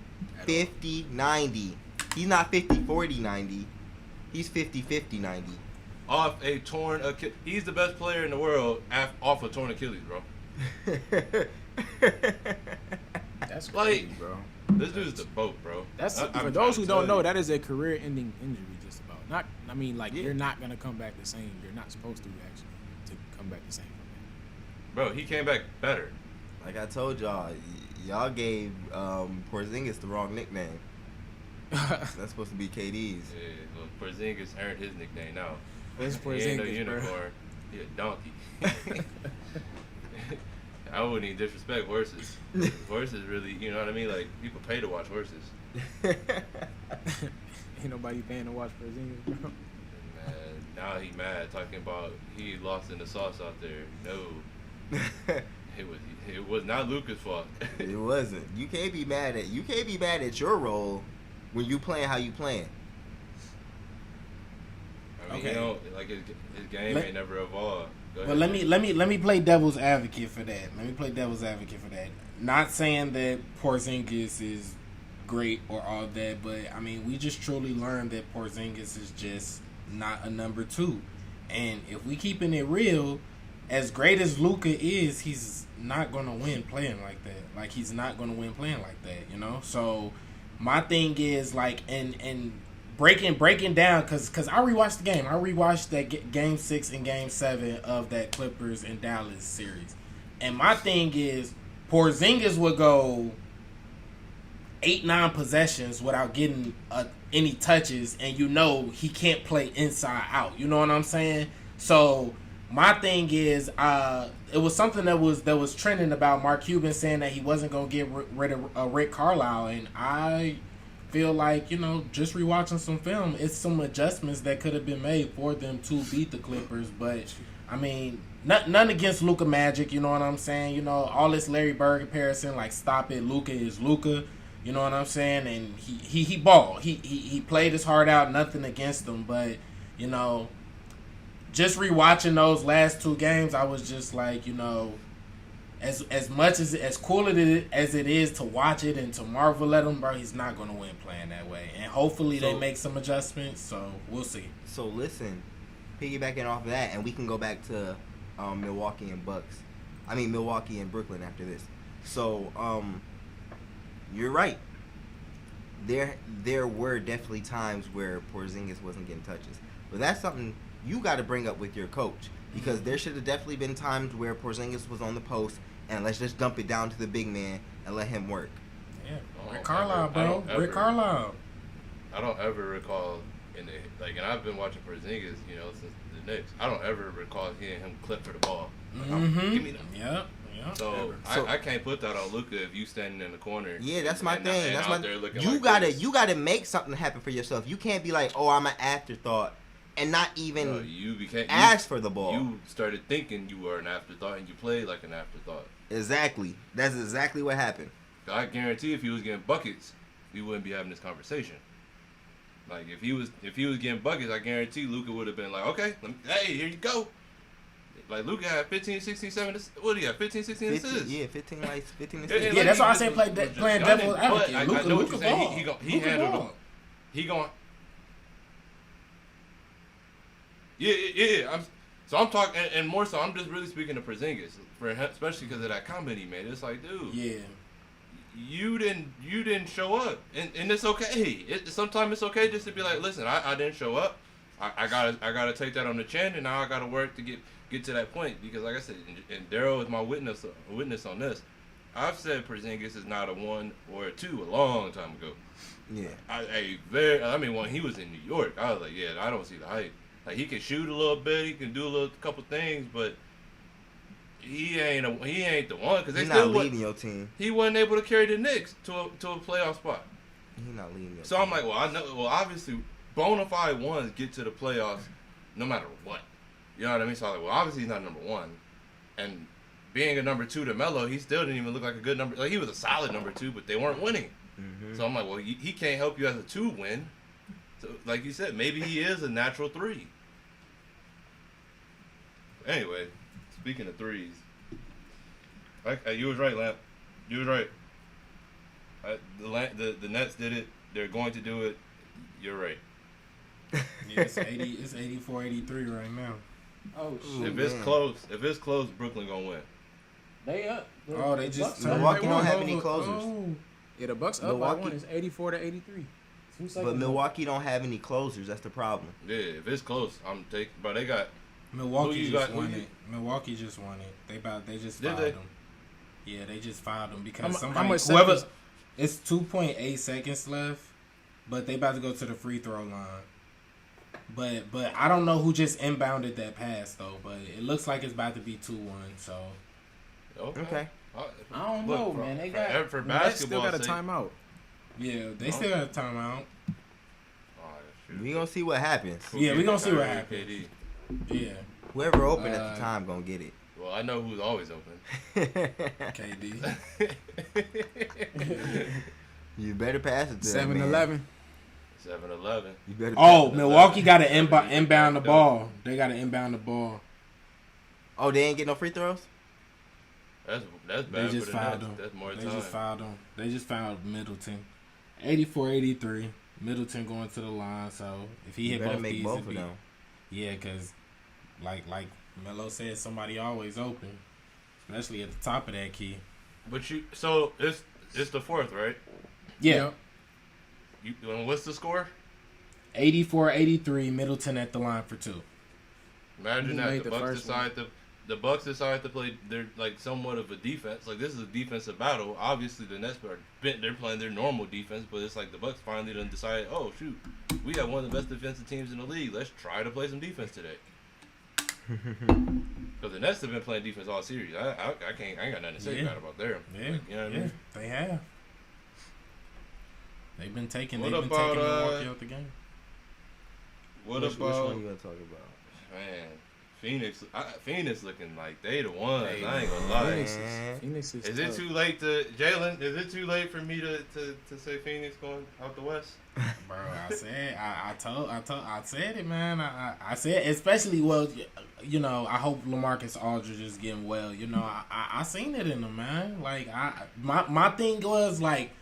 Speaker 1: 50, 90. He's not 50, 40, 90. He's 50, 50, 90.
Speaker 2: Off a torn Achilles. He's the best player in the world off a torn Achilles, bro.
Speaker 3: That's crazy,
Speaker 2: Like-
Speaker 3: bro.
Speaker 2: This dude's the boat, bro.
Speaker 3: That's
Speaker 2: I'm
Speaker 3: for
Speaker 2: trying
Speaker 3: those
Speaker 2: to
Speaker 3: who
Speaker 2: tell
Speaker 3: don't know.
Speaker 2: you.
Speaker 3: That is a career-ending injury, just about. Not, I mean, like
Speaker 1: Yeah.
Speaker 3: you're not gonna come back the same. You're not supposed to actually to come back the same from
Speaker 2: Bro, he came back better.
Speaker 1: Like I told y'all, y'all gave Porzingis the wrong nickname.
Speaker 3: that.
Speaker 1: That's supposed to be KD's.
Speaker 2: Yeah, well, Porzingis earned his nickname now.
Speaker 3: That's
Speaker 2: He ain't no
Speaker 3: Porzingis, bro.
Speaker 2: unicorn. He a donkey. I wouldn't even disrespect horses. Horses really, you know what I mean? Like, people pay to watch horses.
Speaker 3: Ain't nobody paying to watch Porzingis, bro.
Speaker 2: And now he mad talking about he lost in the sauce out there. No, it was not Luka's fault.
Speaker 1: It wasn't. You can't be mad at your role when you playing how you playing.
Speaker 2: I mean,
Speaker 5: Okay.
Speaker 2: you know, like his game
Speaker 5: Let-
Speaker 2: ain't never evolved. Go
Speaker 5: But
Speaker 2: ahead.
Speaker 5: let me play devil's advocate for that. Not saying that Porzingis is great or all that, but I mean we just truly learned that Porzingis is just not a number 2. And if we keeping it real, as great as Luka is, he's not gonna win playing like that. Like he's not gonna win playing like that, you know? So my thing is like and breaking down because I rewatched the game. I rewatched that game 6 and game 7 of that Clippers and Dallas series, and my thing is Porzingis would go 8-9 possessions without getting any touches, and you know he can't play inside out. You know what I'm saying? So my thing is, it was something that was trending about Mark Cuban saying that he wasn't gonna get rid of Rick Carlisle, and I feel like, just rewatching some film, it's some adjustments that could have been made for them to beat the Clippers. But, I mean, none against Luka Magic, you know what I'm saying? All this Larry Bird comparison, like, stop it, Luka is Luka, you know what I'm saying? And he balled. He played his heart out, nothing against him. But, just rewatching those last two games, I was just like, as much as cool as it is to watch it and to marvel at him, bro, he's not going to win playing that way. And hopefully they make some adjustments, so we'll see.
Speaker 1: So listen, piggybacking off of that, and we can go back to Milwaukee and Brooklyn after this. So you're right. There were definitely times where Porzingis wasn't getting touches, but that's something you got to bring up with your coach, because there should have definitely been times where Porzingis was on the post and let's just dump it down to the big man and let him work.
Speaker 5: Yeah, Rick Carlisle, bro. Rick Carlisle.
Speaker 2: I don't ever recall and I've been watching Porzingis, since the Knicks. I don't ever recall hearing him clip for the ball. Give me them.
Speaker 5: Yep.
Speaker 2: So I can't put that on Luka if you standing in the corner.
Speaker 1: Yeah, that's my thing.
Speaker 2: That's
Speaker 1: you gotta make something happen for yourself. You can't be like, oh, I'm an afterthought, and not even ask for the ball.
Speaker 2: You started thinking you were an afterthought, and you played like an afterthought.
Speaker 1: Exactly. That's exactly what happened.
Speaker 2: I guarantee if he was getting buckets, we wouldn't be having this conversation. Like if he was getting buckets, I guarantee Luka would have been like, okay, hey, here you go. Like Luka had 15, 16, 7. What do you have? 15, 16 assists.
Speaker 1: Yeah, 15 assists.
Speaker 5: Yeah, that's why I say playing devil's advocate.
Speaker 2: I know what you're saying. He
Speaker 5: Luka
Speaker 2: handled
Speaker 5: ball.
Speaker 2: him. He going. Yeah. I'm talking, and more so, I'm just really speaking to Porzingis, especially because of that comment he made. It's like, dude,
Speaker 5: yeah,
Speaker 2: you didn't show up, and it's okay. Sometimes it's okay just to be like, listen, I didn't show up. I gotta take that on the chin, and now I gotta work to get to that point, because like I said, and Daryl is my witness on this. I've said Porzingis is not a 1 or a 2 a long time ago.
Speaker 1: Yeah.
Speaker 2: When he was in New York, I was like, yeah, I don't see the hype. Like he can shoot a little bit, he can do couple things, but he ain't the one, because they still
Speaker 1: not leading your team.
Speaker 2: He wasn't able to carry the Knicks to a playoff spot.
Speaker 1: He's not leading your
Speaker 2: so
Speaker 1: team.
Speaker 2: I'm like, obviously bona fide ones get to the playoffs no matter what. You know what I mean? So I'm like, obviously he's not number 1, and being a number 2 to Melo, he still didn't even look like a good number. Like he was a solid number 2, but they weren't winning. Mm-hmm. So I'm like, well, he can't help you as a 2 win. So, like you said, maybe he is a natural 3. Anyway, speaking of threes, you was right, Lamp. You was right. The Nets did it. They're going to do it. You're right.
Speaker 5: Yeah, it's 84-83 right now.
Speaker 3: Oh shit!
Speaker 2: If it's close, Brooklyn gonna win.
Speaker 3: They up.
Speaker 5: They just
Speaker 1: Milwaukee don't have any closers.
Speaker 3: Yeah, the Bucks up by 1. It's 84-83.
Speaker 1: But Milwaukee don't have any closers. That's the problem.
Speaker 2: Yeah, if it's close, I'm taking. But they got
Speaker 5: Milwaukee just won it. Milwaukee just won it. They just fouled them. Yeah, they just fouled them because whoever. It's 2.8 seconds left, but they about to go to the free throw line. But I don't know who just inbounded that pass though. But it looks like it's about to be 2-1. So.
Speaker 1: Okay.
Speaker 3: I don't know, man. They got
Speaker 2: for
Speaker 3: basketball. They still got a timeout.
Speaker 5: Yeah, they still got a timeout.
Speaker 1: We gonna see what happens.
Speaker 5: Yeah, we gonna see what happens.
Speaker 2: KD.
Speaker 5: Yeah.
Speaker 1: Whoever open at the time gonna get it.
Speaker 2: Well, I know who's always open.
Speaker 5: KD.
Speaker 1: You better pass it to
Speaker 3: 7-11.
Speaker 2: 7-11.
Speaker 1: You better.
Speaker 5: Milwaukee got to inbound the ball. They got to inbound the ball.
Speaker 1: Oh, they ain't get no free throws?
Speaker 2: That's bad.
Speaker 5: They just fouled them.
Speaker 2: That's more
Speaker 5: They
Speaker 2: time.
Speaker 5: just fouled them. They just fouled Middleton. 84-83. Middleton going to the line. So if he hit both these,
Speaker 1: both of them.
Speaker 5: Yeah, because like Melo said, somebody always open, especially at the top of that key.
Speaker 2: But so it's the fourth, right?
Speaker 5: Yeah.
Speaker 2: What's the score?
Speaker 5: 84-83. Middleton at the line for 2.
Speaker 2: Imagine that the Bucks decide to play. They're like somewhat of a defense. Like this is a defensive battle. Obviously, the Nets they're playing their normal defense, but it's like the Bucks finally done decided. Oh shoot, we got one of the best defensive teams in the league. Let's try to play some defense today. Because the Nets have been playing defense all series. I ain't got nothing to say bad about them.
Speaker 5: Yeah,
Speaker 2: like, you know what I mean?
Speaker 5: They have. They've been taking
Speaker 2: What
Speaker 5: Milwaukee
Speaker 2: about
Speaker 5: out the game.
Speaker 1: Which one you gonna talk about?
Speaker 2: man? Phoenix looking like they the ones.
Speaker 3: Hey,
Speaker 2: I ain't gonna lie.
Speaker 3: Phoenix is
Speaker 2: Is it
Speaker 3: tough.
Speaker 2: too late to Jalen? Is it too late for me to say Phoenix going out the West?
Speaker 5: Bro, I said it, man. I said, especially, well, you know, I hope LaMarcus Aldridge is getting well. You know, I seen it in him, man. Like, my thing was like,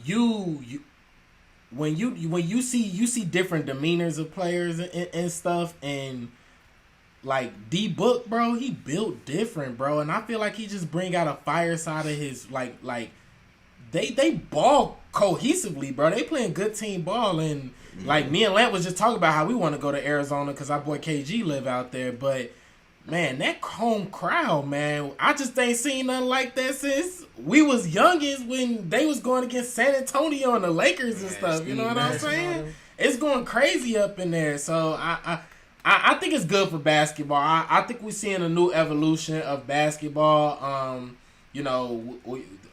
Speaker 5: you when you see different demeanors of players and stuff, and like D Book, bro, he built different, bro, and I feel like he just bring out a fire side of his like they ball cohesively, bro. They playing good team ball, and like me and Lant was just talking about how we want to go to Arizona because our boy KG live out there, but man, that home crowd, man, I just ain't seen nothing like that since we was youngins when they was going against San Antonio and the Lakers and stuff. You know what I'm saying? It's going crazy up in there. So I think it's good for basketball. I think we're seeing a new evolution of basketball. You know,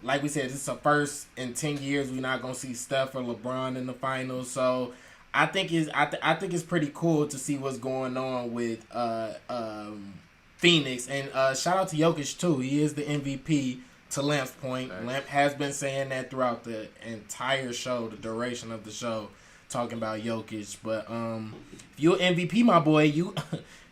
Speaker 5: like we said, this is the first in 10 years we're not gonna see Steph or LeBron in the finals. So I think it's pretty cool to see what's going on with Phoenix, and shout out to Jokic too. He is the MVP. To Lamp's point, nice. Lamp has been saying that throughout the entire show, the duration of the show, talking about Jokic. But if you're MVP, my boy,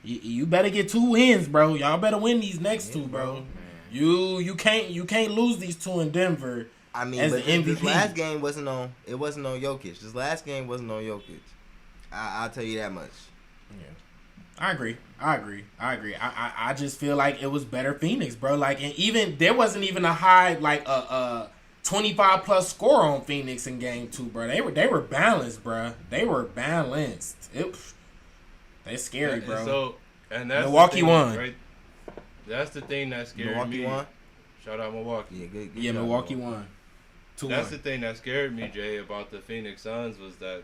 Speaker 5: you better get 2 wins, bro. Y'all better win these next 2, bro. You can't lose these 2 in Denver.
Speaker 1: I mean,
Speaker 5: as
Speaker 1: but
Speaker 5: the MVP.
Speaker 1: This last game wasn't on Jokic. This last game wasn't on Jokic. I'll tell you that much.
Speaker 5: Yeah. I agree. I just feel like it was better Phoenix, bro. Like, and even there wasn't even a high like a 25 plus score on Phoenix in game 2, bro. They were balanced, bro. They were balanced. They scary, bro.
Speaker 2: And that's
Speaker 5: Milwaukee
Speaker 2: thing,
Speaker 5: won.
Speaker 2: Right? That's the thing that scared
Speaker 1: Milwaukee
Speaker 2: me.
Speaker 1: Won?
Speaker 2: Shout out Milwaukee.
Speaker 1: Yeah, good
Speaker 5: yeah,
Speaker 1: job,
Speaker 5: Milwaukee won. 2-1.
Speaker 2: That's the thing that scared me, Jay, about the Phoenix Suns was that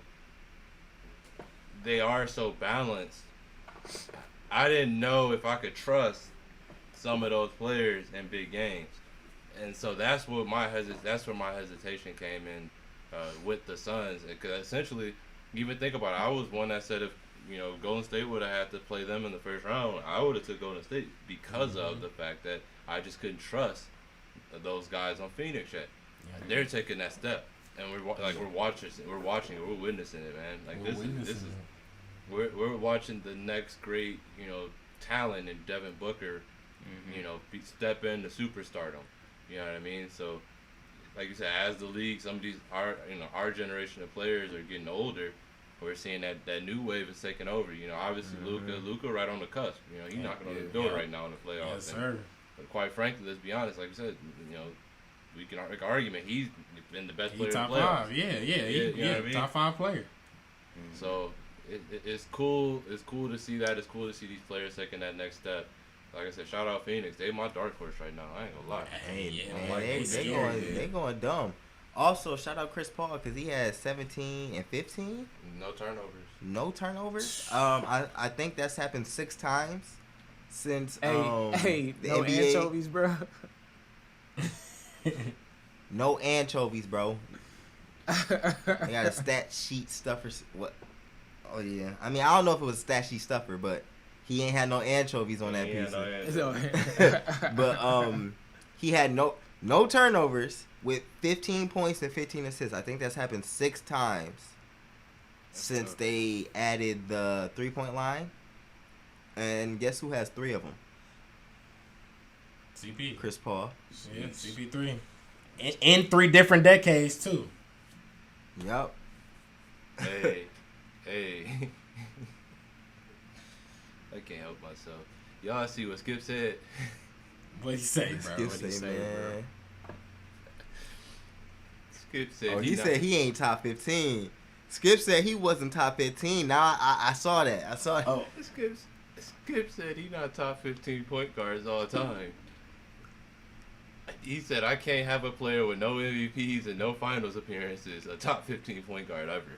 Speaker 2: they are so balanced. I didn't know if I could trust some of those players in big games, and so that's where my hesitation came in with the Suns. Because essentially, even think about it, I was one that said if Golden State would have had to play them in the first round, I would have took Golden State because of the fact that I just couldn't trust those guys on Phoenix yet. Yeah, they're taking that step, and we're watching it, we're witnessing it, man. Like this is. We're watching the next great, talent in Devin Booker, step into superstardom. You know what I mean? So, like you said, as the league, some of these our generation of players are getting older. We're seeing that new wave is taking over. Obviously Luka right on the cusp. He's knocking on the door right now in the playoffs.
Speaker 5: Yes, sir.
Speaker 2: But quite frankly, let's be honest. Like I said, we can make an argument. He's been the best player
Speaker 5: top
Speaker 2: in the playoffs.
Speaker 5: 5. Yeah.
Speaker 2: What I mean?
Speaker 5: Top 5 player.
Speaker 2: So. It's cool. It's cool to see that. It's cool to see these players taking that next step. Like I said, shout out Phoenix. They my dark horse right now. I ain't gonna lie.
Speaker 1: Hey, they going dumb. Also, shout out Chris Paul because he had 17 and 15. No turnovers. I think that's happened 6 times since
Speaker 3: no
Speaker 1: NBA.
Speaker 3: anchovies, bro.
Speaker 1: No anchovies, bro. They got a stat sheet stuffer. What? Oh yeah. I mean, I don't know if it was a stat sheet stuffer, but he ain't had no anchovies on that piece. But he had no turnovers with 15 points and 15 assists. I think that's happened 6 times since they added the 3-point line. And guess who has 3 of them?
Speaker 5: CP.
Speaker 1: Chris Paul.
Speaker 5: Yeah, CP3. In 3 different decades too.
Speaker 1: Yep.
Speaker 2: Hey. I can't help myself. Y'all see what Skip said?
Speaker 5: What'd he say, bro?
Speaker 1: Skip say, man.
Speaker 2: Skip said
Speaker 1: he said he ain't top 15. Skip said he wasn't top 15. Now I saw that.
Speaker 2: Oh. Skip said he not top 15 point guards all the time. He said I can't have a player with no MVPs and no finals appearances, a top 15 point guard ever.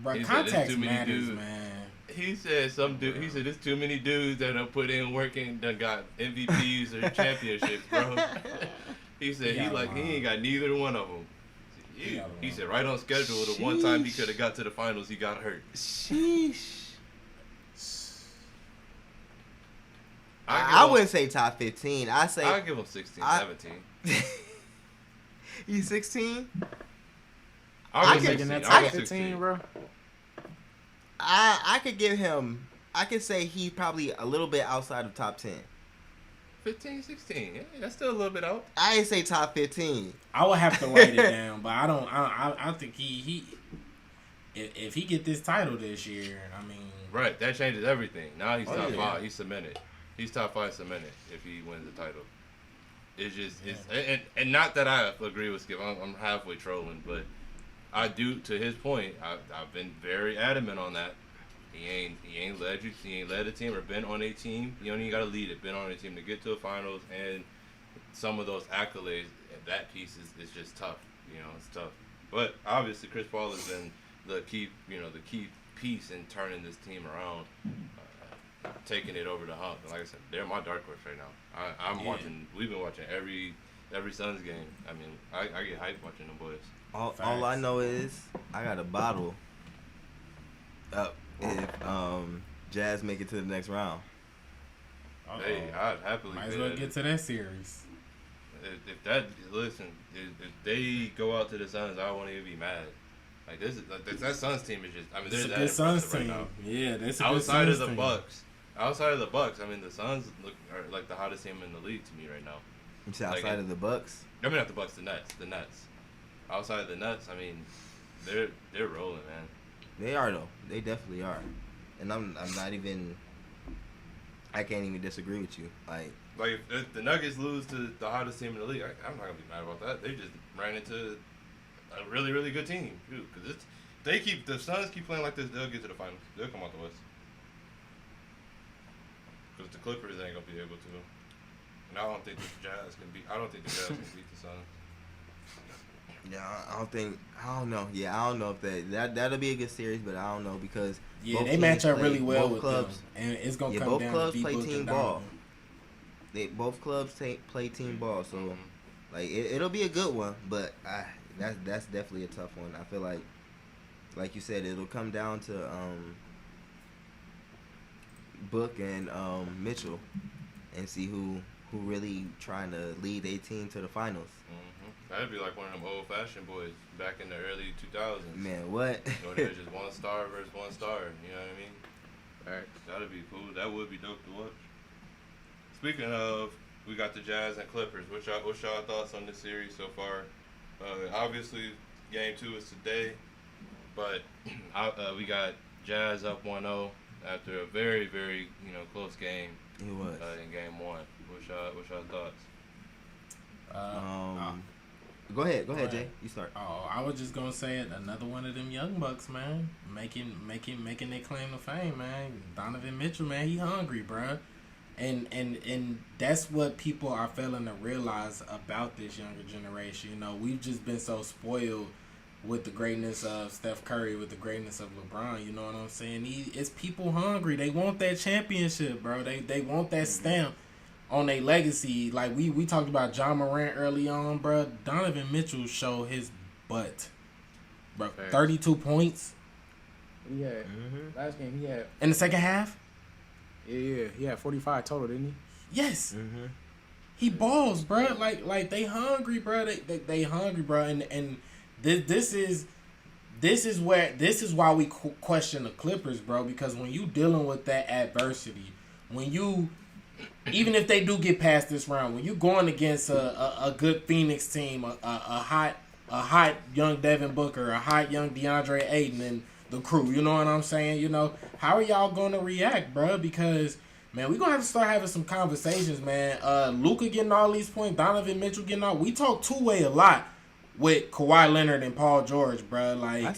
Speaker 5: Bro, context matters, man.
Speaker 2: He said he said there's too many dudes that done put in work and done got MVPs or championships, bro. He said he ain't got neither one of them. He said right on schedule. The one time he could have got to the finals, he got hurt.
Speaker 1: Sheesh. I wouldn't say top 15.
Speaker 2: I'll give him 16, 17.
Speaker 1: You 16?
Speaker 2: I
Speaker 3: Making
Speaker 2: give
Speaker 3: that
Speaker 2: that
Speaker 3: top 15, bro.
Speaker 1: I could give him. I could say he's probably a little bit outside of top 10.
Speaker 2: 15, 16. Yeah, that's still a little bit out.
Speaker 1: I ain't say top 15.
Speaker 5: I would have to write it down, but I think he if he get this title this year, I mean,
Speaker 2: Right, that changes everything. Now he's top
Speaker 1: yeah.
Speaker 2: 5. He's cemented. He's top 5 cemented if he wins the title. It's just and not that I agree with Skip. I'm halfway trolling, but I do. To his point, I've been very adamant on that. He ain't led the team or been on a team. You don't even got to lead it. Been on a team to get to the finals, and some of those accolades. That piece is just tough. You know, it's tough. But obviously, Chris Paul has been the key piece in turning this team around, taking it over the hump. And like I said, they're my dark horse right now. I'm watching. We've been watching every Suns game. I mean, I get hyped watching them boys.
Speaker 1: All I know is I got a bottle up if Jazz make it to the next round.
Speaker 2: Hey, I'd happily
Speaker 5: might as well get to that series.
Speaker 2: If they go out to the Suns, I won't even be mad. Like that Suns team is just. I mean,
Speaker 5: It's
Speaker 2: they're
Speaker 5: a good
Speaker 2: that
Speaker 5: Suns
Speaker 2: impressive right
Speaker 5: team.
Speaker 2: now.
Speaker 5: Yeah, that's a
Speaker 2: Outside
Speaker 5: good
Speaker 2: of
Speaker 5: Suns
Speaker 2: the
Speaker 5: team.
Speaker 2: Bucks, I mean, the Suns are like the hottest team in the league to me right now.
Speaker 1: You said outside of the Bucks?
Speaker 2: I mean, not the Bucks, the Nets. Outside of the Nets, I mean, they're rolling, man.
Speaker 1: They are though. They definitely are. And I'm not even. I can't even disagree with you. Like
Speaker 2: if the Nuggets lose to the hottest team in the league, I'm not gonna be mad about that. They just ran into a really, really good team, too. Because the Suns keep playing like this, they'll get to the finals. They'll come out the West. Because the Clippers ain't gonna be able to. And I don't think the Jazz can beat the Suns.
Speaker 1: Yeah, I don't know. Yeah, I don't know if that'll be a good series, but I don't know because both
Speaker 5: they match up really well
Speaker 1: both
Speaker 5: with
Speaker 1: clubs,
Speaker 5: them, and it's gonna come
Speaker 1: both
Speaker 5: down
Speaker 1: clubs
Speaker 5: to
Speaker 1: play
Speaker 5: D-Book
Speaker 1: team
Speaker 5: and
Speaker 1: ball.
Speaker 5: Donovan.
Speaker 1: Both clubs play team ball, so like it'll be a good one, but that's definitely a tough one. I feel like you said, it'll come down to Book and Mitchell, and see who really trying to lead a team to the finals.
Speaker 2: That'd be like one of them old-fashioned boys back in the early 2000s.
Speaker 1: Man, what?
Speaker 2: There's just one star versus one star. You know what I mean?
Speaker 3: Right.
Speaker 2: That'd be cool. That would be dope to watch. Speaking of, we got the Jazz and Clippers. What's y'all thoughts on this series so far? Obviously, Game 2 is today, but we got Jazz up 1-0 after a very, very close game.
Speaker 1: It was
Speaker 2: in Game 1. What's y'all thoughts?
Speaker 1: Go ahead, Jay. You start.
Speaker 5: Oh, I was just gonna say it. Another one of them young bucks, man, making their claim to fame, man. Donovan Mitchell, man, he hungry, bruh. And that's what people are failing to realize about this younger generation. We've just been so spoiled with the greatness of Steph Curry, with the greatness of LeBron. You know what I'm saying? It's people hungry. They want that championship, bro. They want that stamp on their legacy. Like we talked about John Morant early on, bro. Donovan Mitchell showed his butt, bro. 32 points.
Speaker 3: He had last game. He had
Speaker 5: in the second half.
Speaker 3: Yeah. He had 45 total, didn't he?
Speaker 5: Yes. He balls, bro. Like they hungry, bro. They hungry, bro. And this is why we question the Clippers, bro. Because when you dealing with that adversity, even if they do get past this round, when you going against a good Phoenix team, a hot young Devin Booker, a hot young DeAndre Ayton, and the crew, you know what I'm saying? How are y'all going to react, bro? Because, man, we're going to have to start having some conversations, man. Luka getting all these points, Donovan Mitchell getting all. We talk two-way a lot with Kawhi Leonard and Paul George, bro. Like
Speaker 1: I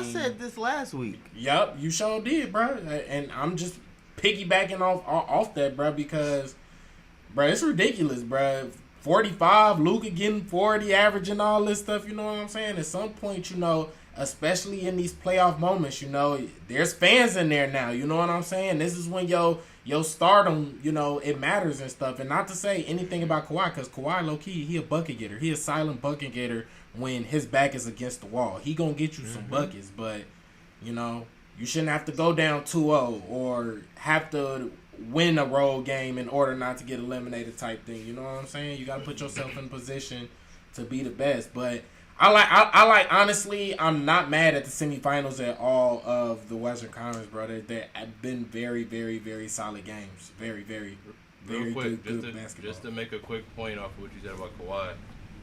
Speaker 1: said this last week.
Speaker 5: Yup, you sure did, bro. And I'm just piggybacking off that, bro, because, bro, it's ridiculous, bro. 45, Luka getting 40, averaging all this stuff, you know what I'm saying? At some point, especially in these playoff moments, there's fans in there now, you know what I'm saying? This is when your stardom, it matters and stuff. And not to say anything about Kawhi, because Kawhi, low-key, he a bucket getter. He a silent bucket getter when his back is against the wall. He gonna get you some buckets, but you know, you shouldn't have to go down 2-0 or have to win a road game in order not to get eliminated type thing. You know what I'm saying? You gotta put yourself in position to be the best. But I like honestly, I'm not mad at the semifinals at all of the Western Conference, brother. They have been very, very, very solid games. Very, very, very
Speaker 2: Real quick,
Speaker 5: good basketball.
Speaker 2: just to make a quick point off of what you said about Kawhi.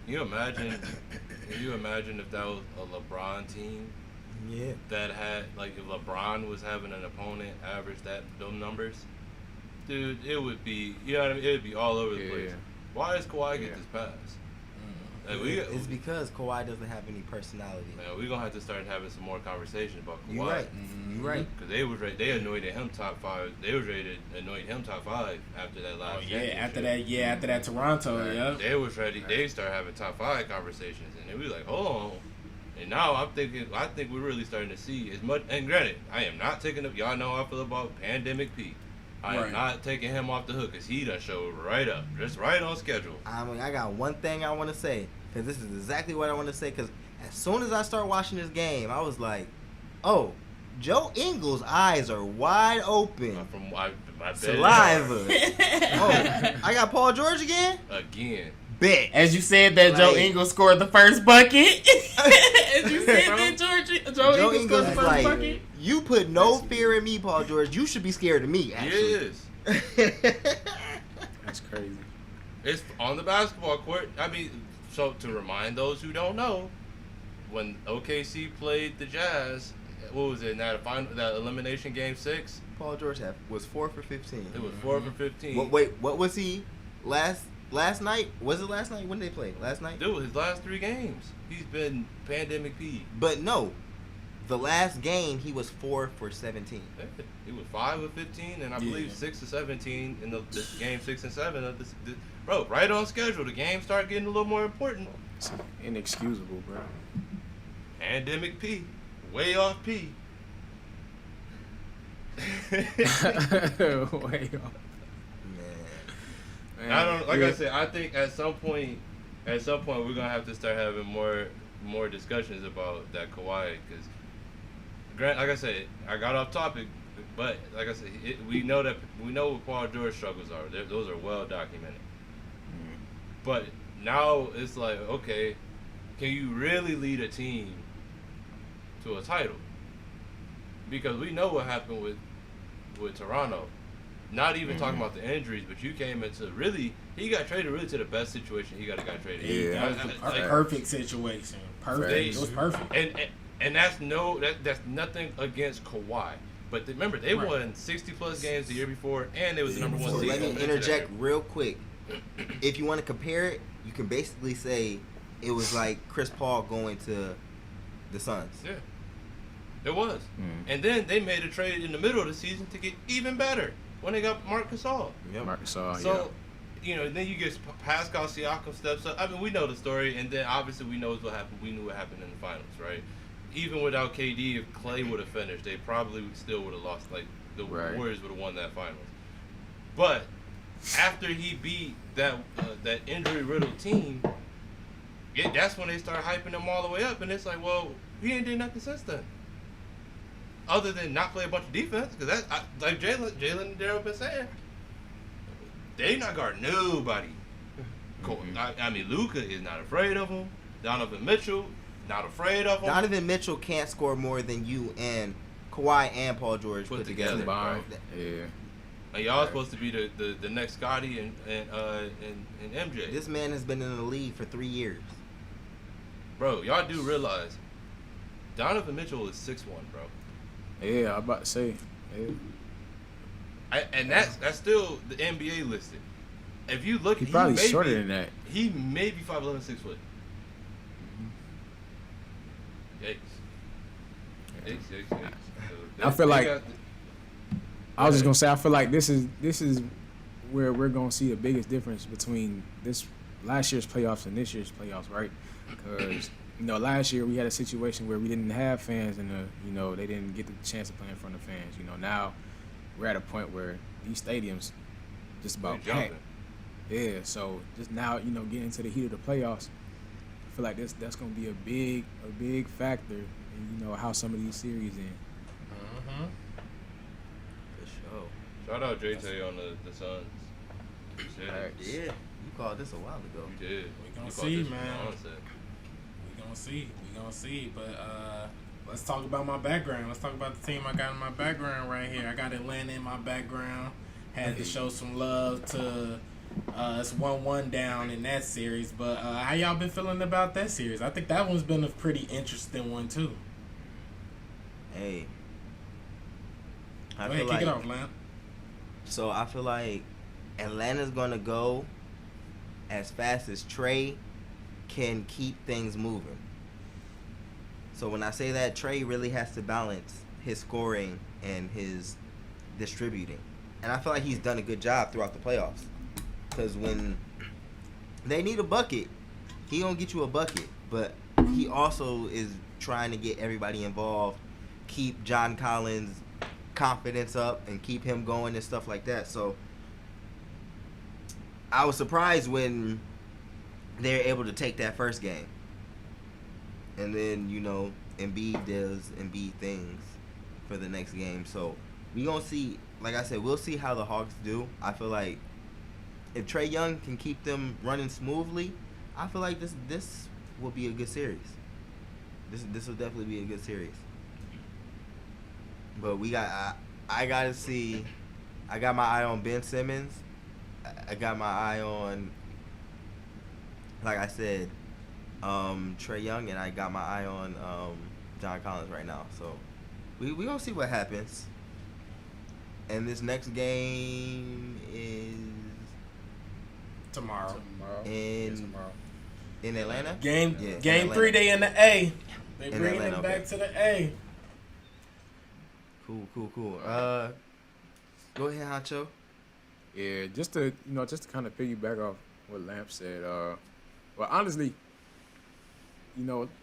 Speaker 2: Can you imagine if that was a LeBron team?
Speaker 1: Yeah.
Speaker 2: That had, like, if LeBron was having an opponent average those numbers, dude, it would be, you know what I mean? It would be all over the place. Why does Kawhi get this pass? Like,
Speaker 1: It's because Kawhi doesn't have any personality.
Speaker 2: Man, we're gonna have to start having some more conversations about Kawhi.
Speaker 1: You right. You right.
Speaker 2: Because they anointed him top 5. They was ready to anoint him top 5 after that last.
Speaker 5: After that Toronto,
Speaker 2: right. They was ready. Right. They started having top 5 conversations, and they was like, hold on. And now I think we're really starting to see as much. And granted, I am not taking up. Y'all know how I feel about Pandemic P. I am not taking him off the hook because he done showed right up, just right on schedule.
Speaker 1: I mean, I got one thing I want to say because this is exactly what I want to say. Because as soon as I start watching this game, I was like, "Oh, Joe Ingles' eyes are wide open."
Speaker 2: From my
Speaker 1: saliva. Oh, I got Paul George again. Bet.
Speaker 5: As you said that Joe Ingles scored the first bucket. As you said that Joe Ingles scored the first bucket.
Speaker 1: You put no fear in me, Paul George. You should be scared of me, actually.
Speaker 2: Yes.
Speaker 3: That's crazy.
Speaker 2: It's on the basketball court. I mean, so to remind those who don't know, when OKC played the Jazz, what was it, in that elimination game 6?
Speaker 1: Paul George was 4 for 15.
Speaker 2: It was 4 for 15.
Speaker 1: Wait, what was he last night? Was it last night? When did they play? Last night?
Speaker 2: Dude, his last 3 games. He's been Pandemic P.
Speaker 1: But no. The last game, he was 4 for 17.
Speaker 2: He was 5 of 15, and I believe 6 of 17 in the game 6 and 7 of this. Bro, right on schedule. The game started getting a little more important.
Speaker 3: It's inexcusable, bro.
Speaker 2: Pandemic P. Way off P.
Speaker 3: Way off.
Speaker 2: Man. I don't. Like I said, I think at some point, we're gonna have to start having more discussions about that Kawhi because. Like I said, I got off topic, but like I said, we know what Paul George struggles are. Those are well documented. But now it's like, okay, can you really lead a team to a title? Because we know what happened with Toronto. Not even talking about the injuries, but you came into he got traded really to the best situation he got traded.
Speaker 5: Yeah, that was a perfect situation. Perfect. It was perfect.
Speaker 2: And that's nothing against Kawhi. But remember, they won 60-plus games the year before, and they was the number 1 seed.
Speaker 1: Let me interject real quick. If you want to compare it, you can basically say it was like Chris Paul going to the Suns.
Speaker 2: Yeah, it was. And then they made a trade in the middle of the season to get even better when they got Marc Gasol.
Speaker 3: Yeah, Marc Gasol,
Speaker 2: So, then you get Pascal Siakam steps up. I mean, we know the story, and then obviously we know what happened. We knew what happened in the finals, right? Even without KD, if Clay would have finished, they probably still would have lost. Like, the Warriors would have won that finals. But after he beat that injury-riddled team, that's when they start hyping him all the way up. And it's like, well, he ain't did nothing since then. Other than not play a bunch of defense. Because like Jalen and Daryl been saying, they not guarding nobody. I mean, Luka is not afraid of him. Donovan Mitchell, not afraid of him.
Speaker 1: Donovan Mitchell can't score more than you and Kawhi and Paul George put together.
Speaker 3: Yeah.
Speaker 2: And y'all supposed to be the next Scotty and MJ.
Speaker 1: This man has been in the league for 3 years.
Speaker 2: Bro, y'all do realize Donovan Mitchell is 6'1", bro.
Speaker 3: Yeah, I'm about to say. Yeah.
Speaker 2: And that's still the NBA listed. If you look,
Speaker 3: he's probably shorter than that.
Speaker 2: He may be 5'11", 6 foot. Yikes.
Speaker 3: I feel like I was just gonna say I feel like this is where we're gonna see the biggest difference between this last year's playoffs and this year's playoffs, right? Because last year we had a situation where we didn't have fans and they didn't get the chance to play in front of fans. Now we're at a point where these stadiums just about packed. Yeah, so just now getting into the heat of the playoffs, feel like that's gonna be a big factor in how some of these series end.
Speaker 5: Mm-hmm.
Speaker 1: For sure.
Speaker 2: Shout out Jay-Tay on the Suns.
Speaker 3: Facts.
Speaker 1: Yeah, you called this a while ago.
Speaker 2: You did.
Speaker 5: We gonna
Speaker 2: You called
Speaker 5: see,
Speaker 2: this from
Speaker 5: man.
Speaker 2: the onset.
Speaker 5: We gonna see. But let's talk about my background. Let's talk about the team I got in my background right here. I got Atlanta in my background. Had to show some love to it's 1-1 down in that series. But how y'all been feeling about that series? I think that one's been a pretty interesting one too.
Speaker 1: Hey.
Speaker 5: Go ahead, kick it off, Lamp.
Speaker 1: So I feel like Atlanta's gonna go as fast as Trey can keep things moving. So when I say that, Trey really has to balance his scoring and his distributing. And I feel like he's done a good job throughout the playoffs. Because when they need a bucket, he gonna get you a bucket. But he also is trying to get everybody involved, keep John Collins' confidence up, and keep him going and stuff like that. So I was surprised when they're able to take that first game. And then, Embiid does Embiid things for the next game. So we gonna see, like I said, we'll see how the Hawks do. I feel like if Trae Young can keep them running smoothly, I feel like this will be a good series. This will definitely be a good series. But I gotta see. I got my eye on Ben Simmons. I got my eye on, like I said, Trae Young, and I got my eye on John Collins right now. So we gonna see what happens. And this next game is
Speaker 5: Tomorrow.
Speaker 1: in Atlanta.
Speaker 5: Game
Speaker 1: Atlanta.
Speaker 5: 3, they in the A. They
Speaker 1: In
Speaker 5: bringing
Speaker 1: Atlanta,
Speaker 5: it back
Speaker 1: okay.
Speaker 5: to the A.
Speaker 1: Cool. Go ahead, Huncho.
Speaker 3: Yeah, just to kind of piggyback off what Lamp said. Well, honestly,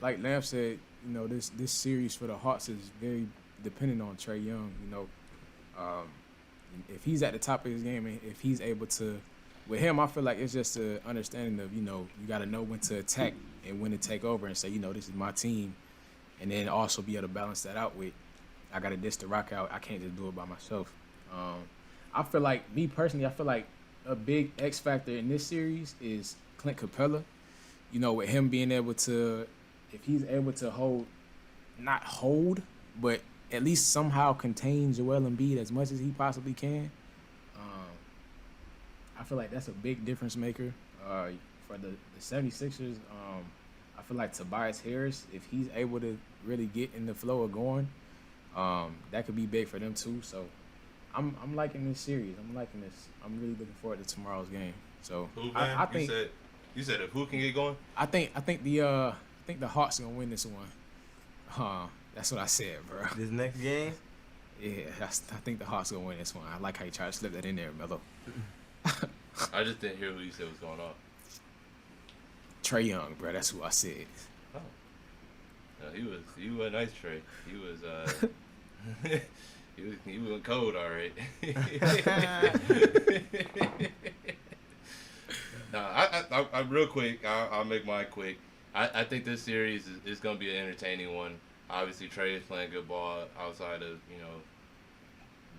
Speaker 3: like Lamp said, this series for the Hawks is very dependent on Trae Young. If he's at the top of his game and if he's able to, with him, I feel like it's just an understanding of you got to know when to attack and when to take over and say this is my team, and then also be able to balance that out with I got to dish the rock out. I can't just do it by myself. I feel like, me personally, a big X factor in this series is Clint Capella. With him being able to, if he's able to not hold, but at least somehow contain Joel Embiid as much as he possibly can. I feel like that's a big difference maker. For the 76ers, I feel like Tobias Harris, if he's able to really get in the flow of going, that could be big for them too. So I'm liking this series. I'm liking this. I'm really looking forward to tomorrow's game. So I think
Speaker 2: you said if who can get going?
Speaker 3: I think the Hawks are gonna win this one. That's what I said, bro.
Speaker 1: This next game.
Speaker 3: Yeah, I think the Hawks gonna win this one. I like how you try to slip that in there, Melo.
Speaker 2: I just didn't hear who you said was going on.
Speaker 3: Trae Young, bro. That's who I said.
Speaker 2: Oh. No, he was a nice Trey. He was he was cold, all right. No, I real quick. I'll make mine quick. I think this series is going to be an entertaining one. Obviously, Trey is playing good ball outside of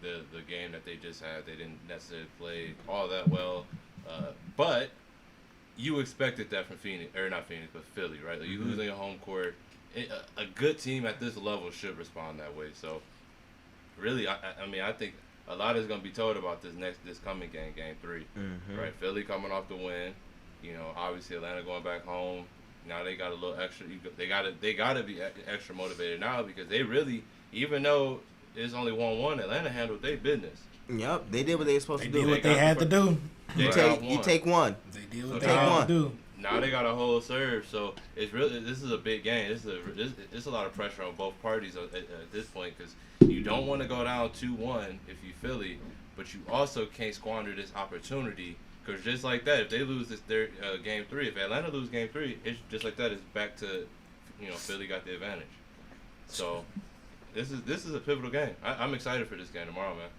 Speaker 2: the game that they just had. They didn't necessarily play all that well, but you expected that from Phoenix, or not Phoenix, but Philly, right? Like, you losing a home court. A good team at this level should respond that way. So, really, I think a lot is going to be told about this coming game, Game 3, right? Philly coming off the win. Obviously Atlanta going back home. Now they got a little extra. They got to be extra motivated now because they really, even though it's only 1-1, Atlanta handled their business.
Speaker 1: Yep, they did what they were supposed to
Speaker 5: They
Speaker 1: do.
Speaker 5: did what they had to do.
Speaker 1: You take one.
Speaker 5: They did what
Speaker 2: So
Speaker 5: they had
Speaker 1: one.
Speaker 5: to do.
Speaker 2: Now they got a whole serve, so this is a big game. It's a lot of pressure on both parties at this point because you don't want to go down 2-1 if you Philly, but you also can't squander this opportunity because just like that, if they lose their Game 3, if Atlanta lose Game 3, it's just like that. It's back to Philly got the advantage. So this is a pivotal game. I'm excited for this game tomorrow, man.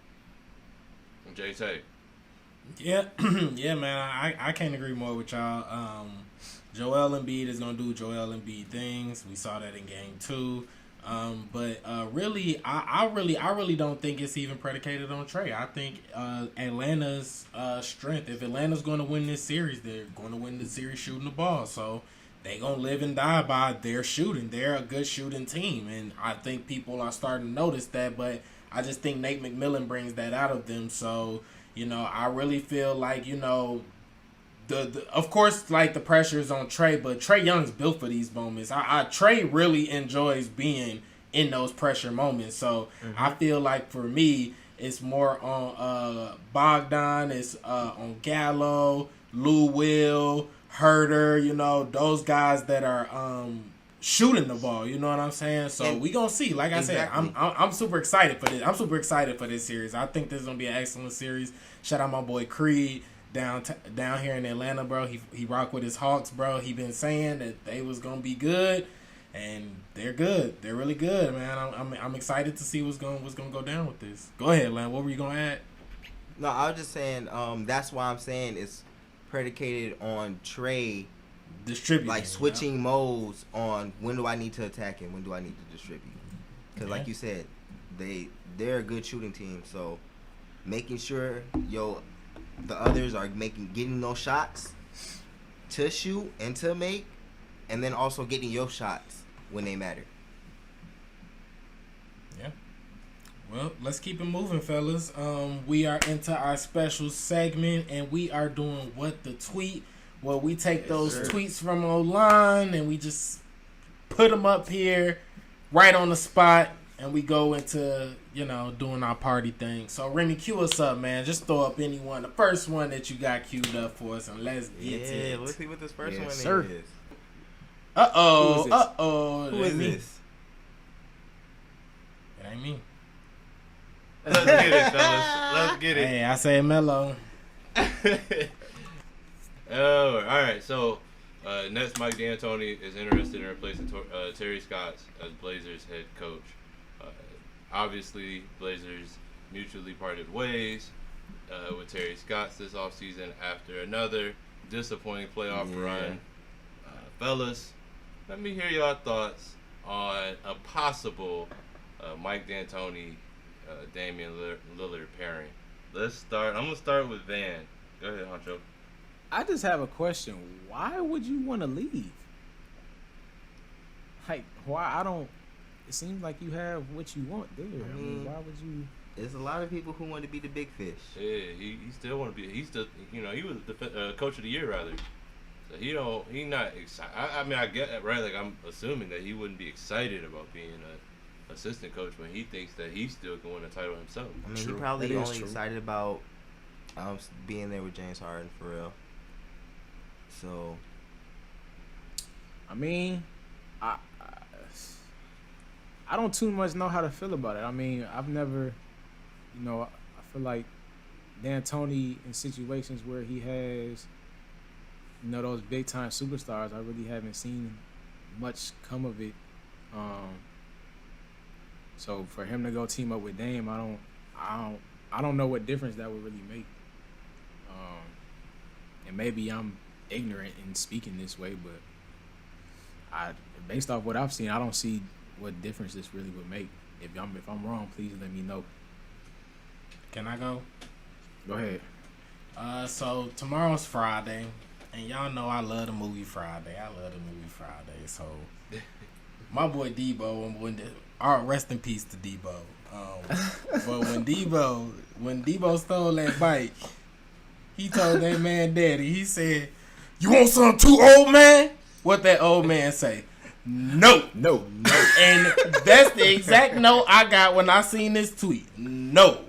Speaker 2: And Jay-Tay.
Speaker 5: Yeah, yeah, man. I can't agree more with y'all. Joel Embiid is gonna do Joel Embiid things. We saw that in game 2. But really, I really don't think it's even predicated on Trey. I think Atlanta's strength. If Atlanta's going to win this series, they're going to win the series shooting the ball. So they gonna live and die by their shooting. They're a good shooting team, and I think people are starting to notice that. But I just think Nate McMillan brings that out of them. So I really feel like The of course, like, the pressure is on Trey, but Trey Young's built for these moments. Trey really enjoys being in those pressure moments. So I feel like for me, it's more on Bogdan, it's on Gallo, Lou Will, Herter. Those guys that are shooting the ball. You know what I'm saying? So we gonna see. Like I said, I'm super excited for this. I'm super excited for this series. I think this is gonna be an excellent series. Shout out my boy Creed. Down here in Atlanta, bro. He rock with his Hawks, bro. He been saying that they was gonna be good, and they're good. They're really good, man. I'm excited to see what's gonna go down with this. Go ahead, Len. What were you gonna add?
Speaker 1: No, I was just saying. That's why I'm saying it's predicated on Trey
Speaker 5: Distributing,
Speaker 1: like switching modes on when do I need to attack and when do I need to distribute. Because like you said, they're a good shooting team. So making sure the others are getting those shots to shoot and to make, and then also getting your shots when they matter.
Speaker 5: Yeah. Well, let's keep it moving, fellas. We are into our special segment, and we are doing What the Tweet, where we take those tweets from online and we just put them up here right on the spot, and we go into doing our party thing. So Remy, cue us up, man. Just throw up anyone, the first one that you got queued up for us, and let's get it.
Speaker 1: Yeah, let's see what this first one
Speaker 3: sir.
Speaker 1: is.
Speaker 5: Who
Speaker 1: is this?
Speaker 5: It ain't me.
Speaker 2: Let's get it, fellas. Let's get it.
Speaker 5: Hey, I say Melo.
Speaker 2: Oh, all right. So, Nets Mike D'Antoni is interested in replacing Terry Stotts as Blazers head coach. Obviously, Blazers mutually parted ways with Terry Stotts this offseason after another disappointing playoff run. Fellas, let me hear your thoughts on a possible Mike D'Antoni, Damian Lillard pairing. Let's start. I'm going to start with Van. Go ahead, Huncho.
Speaker 3: I just have a question. Why would you want to leave? Like, why? It seems like you have what you want there. I mean, why would you?
Speaker 1: There's a lot of people who want to be the big fish.
Speaker 2: Yeah, he still want to be. He's still, he was the coach of the year rather. So he not excited. I mean, I get that, right? Like, I'm assuming that he wouldn't be excited about being a assistant coach when he thinks that he still can win a title himself.
Speaker 1: I mean, he probably only excited about being there with James Harden for real. So,
Speaker 3: I mean, I don't too much know how to feel about it. I mean, I've never, I feel like D'Antoni in situations where he has, those big time superstars, I really haven't seen much come of it. So for him to go team up with Dame, I don't know what difference that would really make. And maybe I'm ignorant in speaking this way, but based off what I've seen, I don't see what difference this really would make. If I'm wrong, please let me know.
Speaker 5: Can I go?
Speaker 3: Go ahead.
Speaker 5: So tomorrow's Friday, and y'all know I love the movie Friday. So my boy Debo, rest in peace to Debo. But when Debo stole that bike, he told that man daddy, he said, "You want something too, old man?" What that old man say? No. And that's the exact note I got when I seen this tweet. No.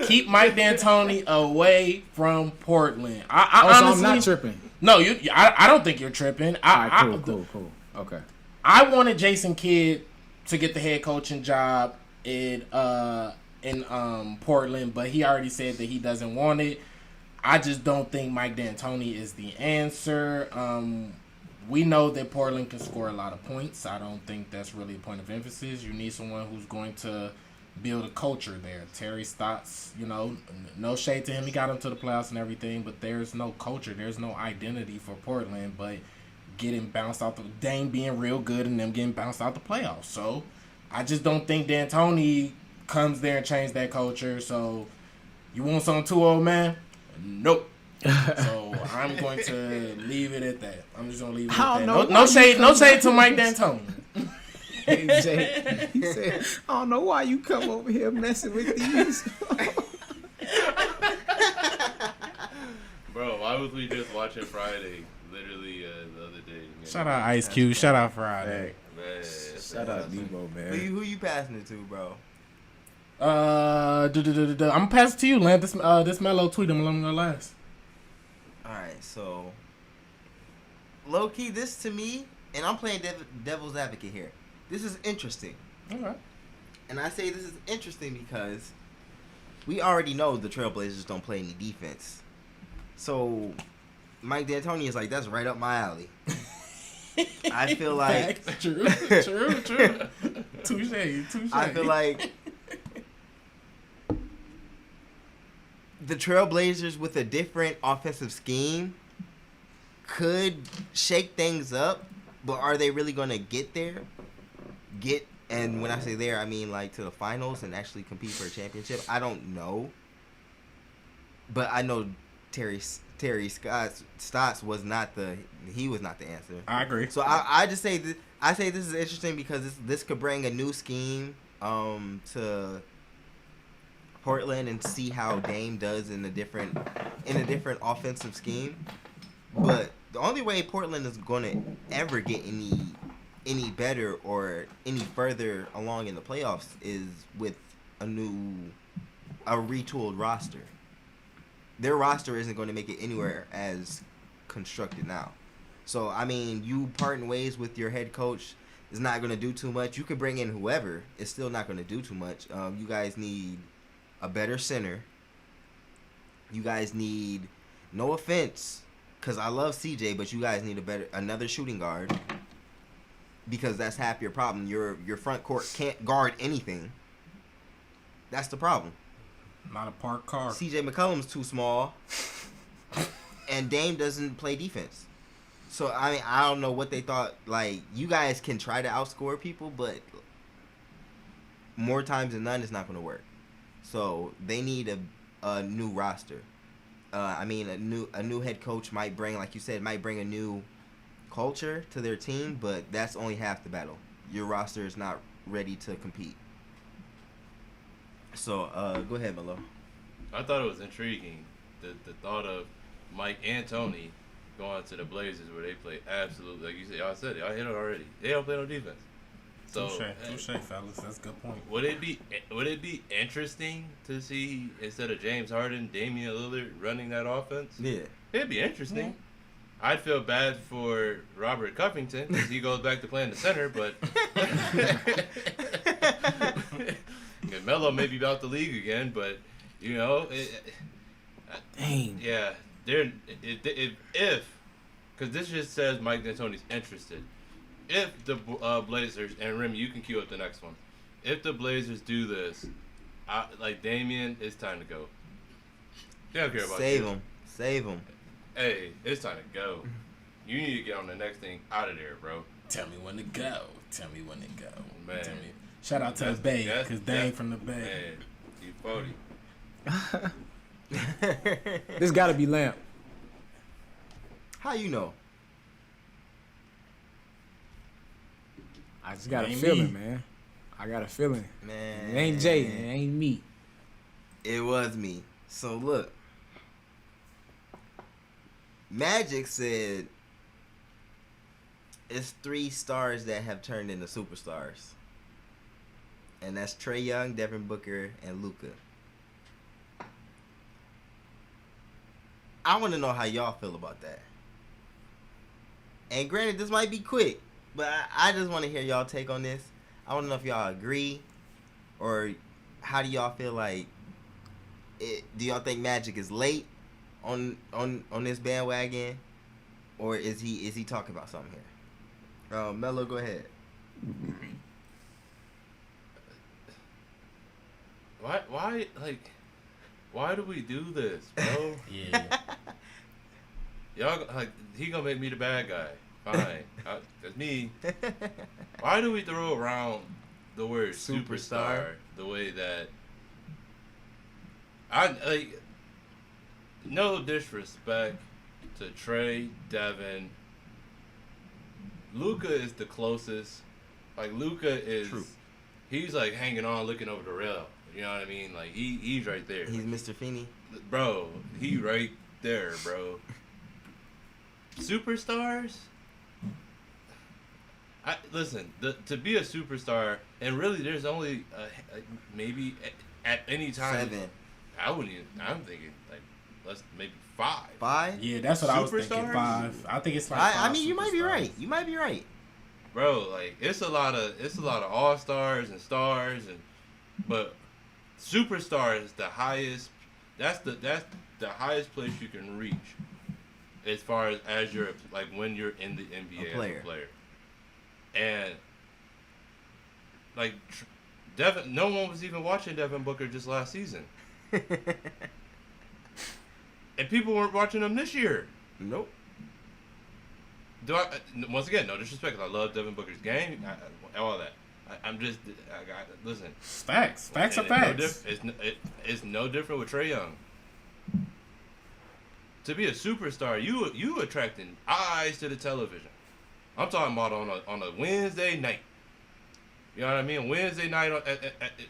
Speaker 5: Keep Mike D'Antoni away from Portland. I honestly,
Speaker 3: so I'm not tripping.
Speaker 5: No, I don't think you're tripping.
Speaker 3: All right, cool. Okay.
Speaker 5: I wanted Jason Kidd to get the head coaching job in Portland, but he already said that he doesn't want it. I just don't think Mike D'Antoni is the answer. We know that Portland can score a lot of points. I don't think that's really a point of emphasis. You need someone who's going to build a culture there. Terry Stotts, no shade to him. He got him to the playoffs and everything, but there's no culture. There's no identity for Portland. But getting bounced out Dame being real good and them getting bounced out the playoffs. So I just don't think D'Antoni comes there and change that culture. So you want something too old, man? Nope. So I'm going to leave it at that. I'm just gonna leave it at that. No shade to Mike D'Antoni.
Speaker 3: Hey, Jay, he said, I don't know why you come over here messing with these.
Speaker 2: Bro, why was we just watching Friday? Literally the other day. Man.
Speaker 5: Shout out Ice Cube. Shout out Friday.
Speaker 2: Man,
Speaker 3: Shout out Debo, man.
Speaker 1: Who you passing it to, bro?
Speaker 5: I'm gonna pass it to you, Lamp. This Melo tweet I'm gonna last.
Speaker 1: Alright, so low key, this to me, and I'm playing devil's advocate here. This is interesting.
Speaker 5: Alright.
Speaker 1: And I say this is interesting because we already know the Trailblazers don't play any defense. So Mike D'Antoni is like, that's right up my alley. I feel like
Speaker 5: True. Touche.
Speaker 1: I feel like the Trailblazers with a different offensive scheme could shake things up, but are they really going to get there? And when I say there, I mean like to the finals and actually compete for a championship. I don't know, but I know Terry Stotts was not the answer.
Speaker 5: I agree.
Speaker 1: So I just say this is interesting because this could bring a new scheme to Portland and see how Dame does in a different offensive scheme. But the only way Portland is going to ever get any better or any further along in the playoffs is with a retooled roster. Their roster isn't going to make it anywhere as constructed now. So, I mean, you parting ways with your head coach is not going to do too much. You could bring in whoever. It's still not going to do too much. You guys need a better center. You guys need, no offense, because I love CJ, but you guys need another shooting guard because that's half your problem. Your front court can't guard anything. That's the problem.
Speaker 5: Not a parked car.
Speaker 1: CJ McCollum's too small, and Dame doesn't play defense. So, I mean, I don't know what they thought. Like, you guys can try to outscore people, but more times than none, it's not going to work. So, they need a new roster. I mean, a new head coach might bring, like you said, a new culture to their team, but that's only half the battle. Your roster is not ready to compete. So, go ahead, Melo.
Speaker 2: I thought it was intriguing, the thought of Mike and Tony going to the Blazers where they play absolutely, like you said, y'all said it, y'all hit it already. They don't play no defense. So,
Speaker 5: touche, fellas. That's a good point.
Speaker 2: Would it be interesting to see, instead of James Harden, Damian Lillard running that offense?
Speaker 1: Yeah.
Speaker 2: It'd be interesting. Yeah. I'd feel bad for Robert Covington because he goes back to playing the center, but Melo may be out the league again, but you know,
Speaker 3: Dang.
Speaker 2: yeah, if because this just says Mike D'Antoni's interested. If the Blazers, and Remy, you can cue up the next one. If the Blazers do this, like Damian, it's time to go. They don't care about you.
Speaker 1: Save him.
Speaker 2: Hey, it's time to go. You need to get on the next thing out of there, bro.
Speaker 5: Tell me when to go.
Speaker 2: Man.
Speaker 5: Shout out to the Bay, because Dame from the Bay.
Speaker 2: Man, E40.
Speaker 3: This got to be Lamp.
Speaker 1: How you know?
Speaker 3: I just got a
Speaker 5: Ain't
Speaker 3: feeling,
Speaker 5: me.
Speaker 3: man. I got a feeling.
Speaker 1: Man.
Speaker 3: It ain't Jay. It ain't me.
Speaker 1: It was me. So look. Magic said it's 3 stars that have turned into superstars. And that's Trae Young, Devin Booker, and Luka. I want to know how y'all feel about that. And granted, this might be quick, but I just want to hear y'all take on this. I want to know if y'all agree, or how do y'all feel like it? Do y'all think Magic is late on this bandwagon, or is he talking about something here? Melo, go ahead.
Speaker 2: Why do we do this, bro?
Speaker 5: Yeah.
Speaker 2: Y'all, like, he gonna make me the bad guy. Fine. That's me. Why do we throw around the word superstar the way that I like? No disrespect to Trey, Devin. Luka is the closest. Like Luka is,
Speaker 1: True.
Speaker 2: He's like hanging on, looking over the rail. You know what I mean? Like he's right there.
Speaker 1: He's Mr. Feeney.
Speaker 2: Bro, he right there, bro. Superstars? Listen, to be a superstar, and really there's only maybe at any time.
Speaker 1: 7.
Speaker 2: I wouldn't even, I'm thinking like, maybe 5.
Speaker 1: 5?
Speaker 5: Yeah, that's what I was thinking.
Speaker 2: Superstars?
Speaker 5: 5. I think it's like.
Speaker 1: I
Speaker 5: 5
Speaker 1: mean, you might be
Speaker 5: superstars.
Speaker 1: right. You might be right.
Speaker 2: Bro, like it's a lot of all stars and stars, but superstar is the highest. That's the highest place you can reach, as far as you're like when you're in the NBA
Speaker 1: A player.
Speaker 2: as a player, and like Devin, no one was even watching Devin Booker just last season, and people weren't watching him this year.
Speaker 1: Nope.
Speaker 2: Once again, no disrespect. I love Devin Booker's game, all that. Listen.
Speaker 5: Facts. Facts are
Speaker 2: And
Speaker 5: facts.
Speaker 2: It's no different with Trae Young. To be a superstar, you attracting eyes to the television. I'm talking about on a Wednesday night. You know what I mean? Wednesday night,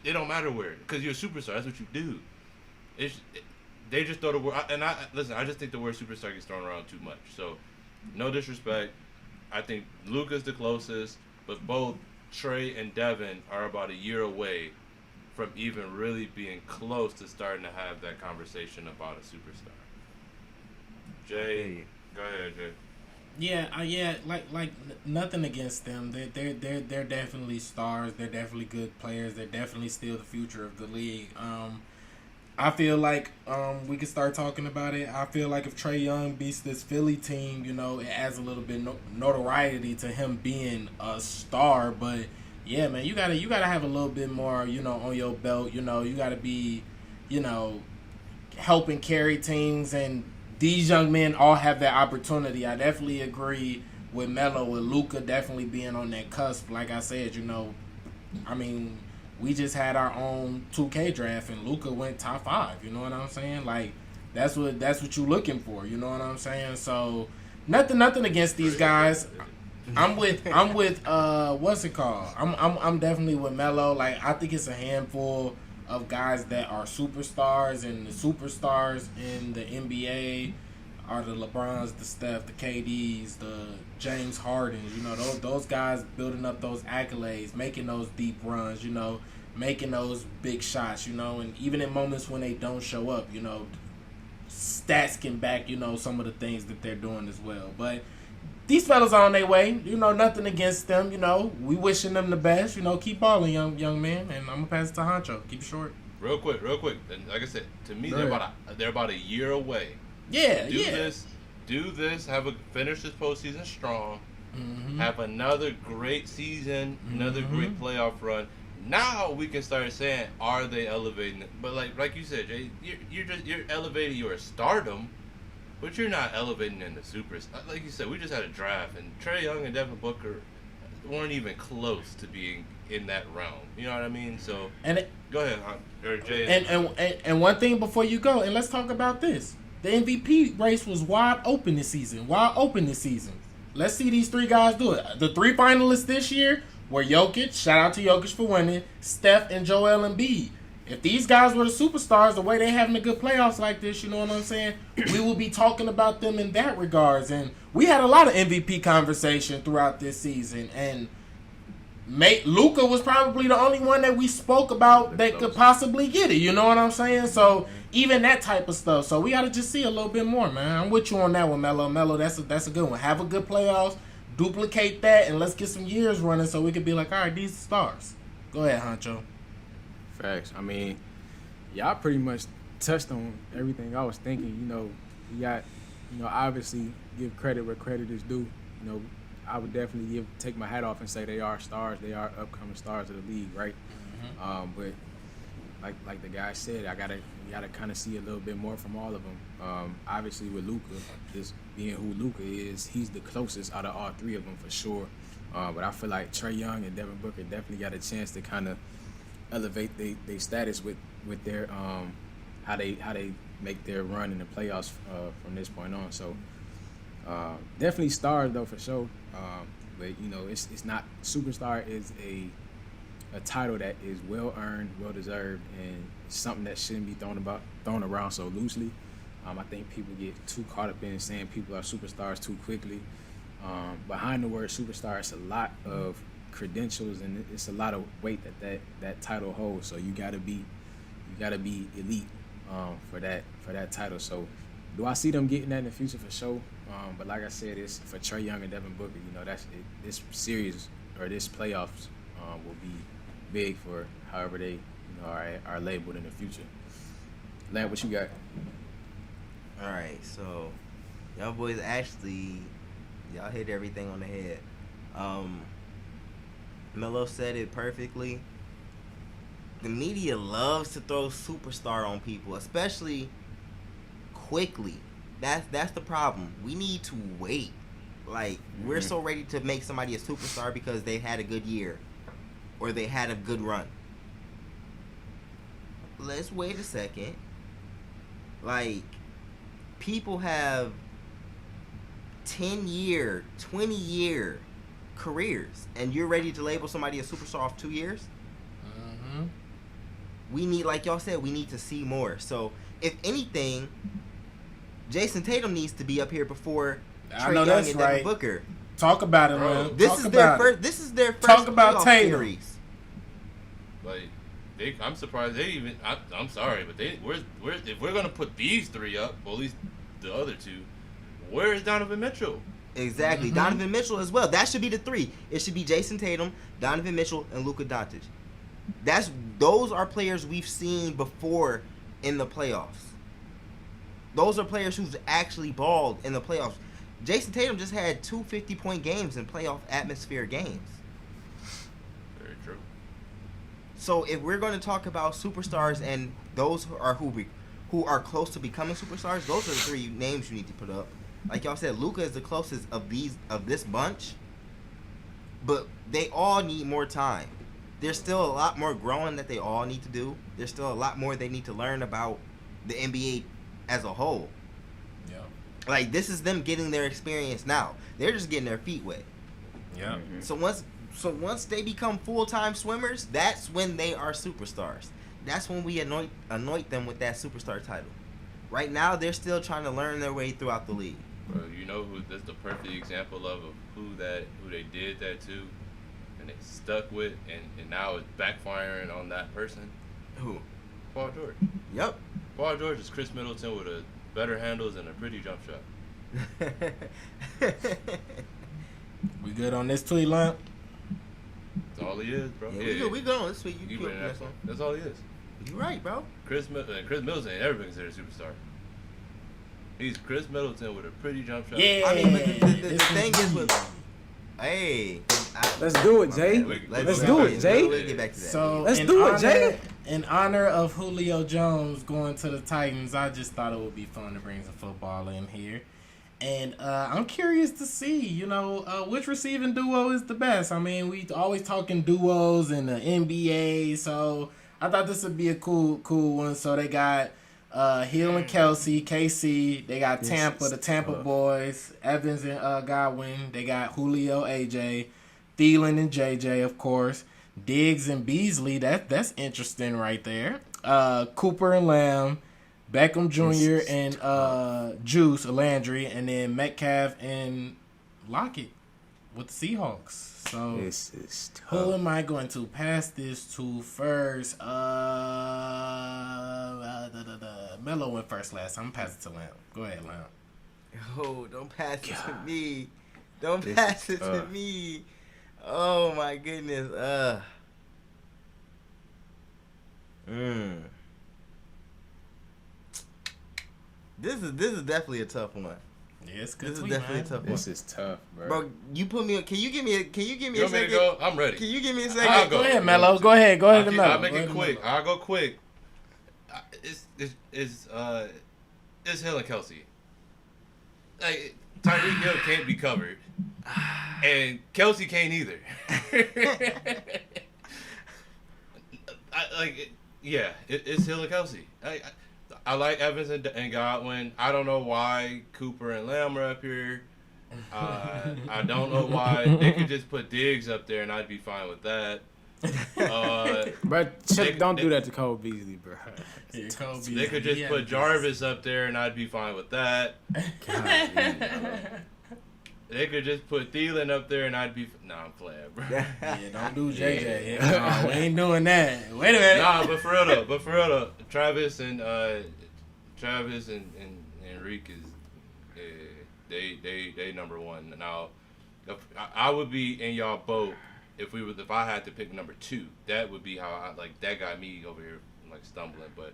Speaker 2: it don't matter where, because you're a superstar. That's what you do. They just throw the word, and listen. I just think the word superstar gets thrown around too much. So, no disrespect. I think Luka's the closest, but both Trey and Devin are about a year away from even really being close to starting to have that conversation about a superstar. Jay, go ahead, Jay.
Speaker 5: Yeah, like nothing against them. They're definitely stars. They're definitely good players. They're definitely still the future of the league. I feel like we can start talking about it. I feel like if Trae Young beats this Philly team, it adds a little bit notoriety to him being a star. But yeah, man, you gotta have a little bit more, on your belt. You gotta be, helping carry teams, and these young men all have that opportunity. I definitely agree with Melo, with Luka definitely being on that cusp. Like I said, we just had our own 2K draft, and Luka went top 5. You know what I'm saying? Like that's what you're looking for. You know what I'm saying? So nothing against these guys. I'm with what's it called? I'm definitely with Melo. Like I think it's a handful of guys that are superstars, and the superstars in the NBA are the LeBrons, the Steph, the KDs, the James Hardens. Those guys building up those accolades, making those deep runs, making those big shots, and even in moments when they don't show up, stats can back, some of the things that they're doing as well. But these fellas are on their way, nothing against them, we wishing them the best, keep balling, young men, and I'm gonna pass it to Huncho. Keep it short.
Speaker 2: Real quick, and like I said, to me they're about a year away.
Speaker 5: Yeah,
Speaker 2: Do this. Finish this postseason strong.
Speaker 5: Mm-hmm.
Speaker 2: Have another great season, another great playoff run. Now we can start saying, are they elevating it? But like you said, Jay, you're elevating your stardom, but you're not elevating in the supers. Like you said, we just had a draft, and Trae Young and Devin Booker weren't even close to being in that realm. You know what I mean? So go ahead, or Jay.
Speaker 5: And one thing before you go, and let's talk about this. The MVP race was wide open this season. Let's see these 3 guys do it. The 3 finalists this year were Jokic. Shout out to Jokic for winning. Steph and Joel Embiid. If these guys were the superstars, the way they having a good playoffs like this, you know what I'm saying? We will be talking about them in that regards. And we had a lot of MVP conversation throughout this season. And Luka was probably the only one that we spoke about that could possibly get it. You know what I'm saying? So even that type of stuff. So we got to just see a little bit more, man. I'm with you on that one, Melo. Melo, that's a good one. Have a good playoffs, duplicate that, and let's get some years running so we could be like, all right, these are stars. Go ahead, Huncho.
Speaker 3: Facts. I mean, y'all pretty much touched on everything I was thinking. We got, obviously give credit where credit is due. I would definitely take my hat off and say they are stars. They are upcoming stars of the league, right?
Speaker 5: Mm-hmm.
Speaker 3: But like the guy said, you gotta kind of see a little bit more from all of them. Obviously with Luka, just being who Luka is, he's the closest out of all three of them for sure. But I feel like Trae Young and Devin Booker definitely got a chance to kind of elevate their status with their how they make their run in the playoffs from this point on. So definitely stars though for sure. But you know, it's not superstar is a title that is well earned, well deserved, and something that shouldn't be thrown around so loosely. I think people get too caught up in saying people are superstars too quickly. Behind the word superstar, it's a lot of credentials and it's a lot of weight that title holds. So you gotta be elite for that title. So do I see them getting that in the future for sure? But like I said, it's for Trae Young and Devin Booker. You know, this series or this playoffs will be big for however they are labeled in the future. Lamp, what you got?
Speaker 1: All right, so y'all boys actually y'all hit everything on the head. Melo said it perfectly. The media loves to throw superstar on people, especially quickly. That's the problem. We need to wait. Like, we're so ready to make somebody a superstar because they had a good year or they had a good run. Let's wait a second. Like, people have 10-year, 20-year careers, and you're ready to label somebody a superstar off 2 years? We need, like y'all said, we need to see more. So, if anything, Jason Tatum needs to be up here before Trae Young and Devin Booker.
Speaker 5: Talk about it, man.
Speaker 1: This is their first
Speaker 5: Talk about Tatum.
Speaker 1: series.
Speaker 2: Like, I'm surprised they even. I'm sorry, but if we're gonna put these three up, well, at least the other two, where is Donovan Mitchell?
Speaker 1: Exactly, Donovan Mitchell as well. That should be the three. It should be Jason Tatum, Donovan Mitchell, and Luka Doncic. Those are players we've seen before in the playoffs. Those are players who've actually balled in the playoffs. Jason Tatum just had 2 50-point games in playoff atmosphere games.
Speaker 2: Very true.
Speaker 1: So if we're going to talk about superstars and those who are close to becoming superstars, those are the three names you need to put up. Like y'all said, Luka is the closest of this bunch, but they all need more time. There's still a lot more growing that they all need to do. There's still a lot more they need to learn about the NBA as a whole.
Speaker 5: Yeah.
Speaker 1: Like, this is them getting their experience now. They're just getting their feet wet.
Speaker 5: Yeah.
Speaker 1: So once they become full-time swimmers, that's when they are superstars. That's when we anoint them with that superstar title. Right now, they're still trying to learn their way throughout the league.
Speaker 2: Bro, you know who? That's the perfect example of who they did that to, and they stuck with, and now it's backfiring on that person.
Speaker 1: Who?
Speaker 2: Paul George.
Speaker 1: Yep.
Speaker 2: Paul George is Chris Middleton with a better handles and a pretty jump shot.
Speaker 5: We good on this tweet, Lamp?
Speaker 2: That's all he is, bro.
Speaker 1: Yeah, we good on this week. You good
Speaker 2: that's, that's all he is.
Speaker 1: You right, bro.
Speaker 2: Chris Middleton ain't ever been considered a superstar. He's Chris Middleton with a pretty jump shot.
Speaker 5: Yeah.
Speaker 1: I mean, but the thing is with... Hey.
Speaker 3: Let's do it, Jay. Let's do it, Jay.
Speaker 1: We'll get back to that.
Speaker 5: So
Speaker 3: let's do it, Jay.
Speaker 5: In honor of Julio Jones going to the Titans, I just thought it would be fun to bring some football in here. And I'm curious to see, which receiving duo is the best. I mean, we always talking duos in the NBA, so I thought this would be a cool one. So they got Hill and Kelsey, KC. They got Tampa, the Tampa boys, Evans and Godwin. They got Julio, AJ, Thielen and JJ, of course. Diggs and Beasley. That's interesting right there. Cooper and Lamb, Beckham Jr. and Juice Landry, and then Metcalf and Lockett with the Seahawks. So
Speaker 3: this is tough.
Speaker 5: Who am I going to pass this to first? Melo went first last time. I'm passing it to Lamp. Go ahead, Lamp.
Speaker 1: Oh, don't pass it to me. Don't pass it to me. Oh my goodness. This is definitely a tough one.
Speaker 5: Yeah, it's good.
Speaker 1: This is definitely a tough one.
Speaker 3: This is tough, bro.
Speaker 1: Bro, you put me. Can you give me a
Speaker 2: You want me
Speaker 1: second?
Speaker 2: to go? I'm ready.
Speaker 1: Can you give me a
Speaker 2: I'll
Speaker 1: second?
Speaker 2: go.
Speaker 5: Go ahead, Melo. Go ahead, Melo.
Speaker 2: I'll make it quick. I'll go quick. it's Hill and Kelsey. Like Tyreek Hill can't be covered, and Kelsey can't either. It's Hill and Kelsey. I like Evans and Godwin. I don't know why Cooper and Lamb are up here. I don't know why they could just put Diggs up there and I'd be fine with that.
Speaker 3: But don't do that to Cole Beasley, bro.
Speaker 5: Yeah, Cole Beasley,
Speaker 2: They could just put Jarvis up there and I'd be fine with that. They could just put Thielen up there and I'd be... Nah, I'm playing, bro.
Speaker 5: Yeah, don't do Jay-Tay. Yeah. No, we ain't doing that. Wait a minute.
Speaker 2: Nah, but for real though. Travis and Reek is... They number one. Now, I would be in y'all boat if I had to pick number two. That would be how that got me over here stumbling. But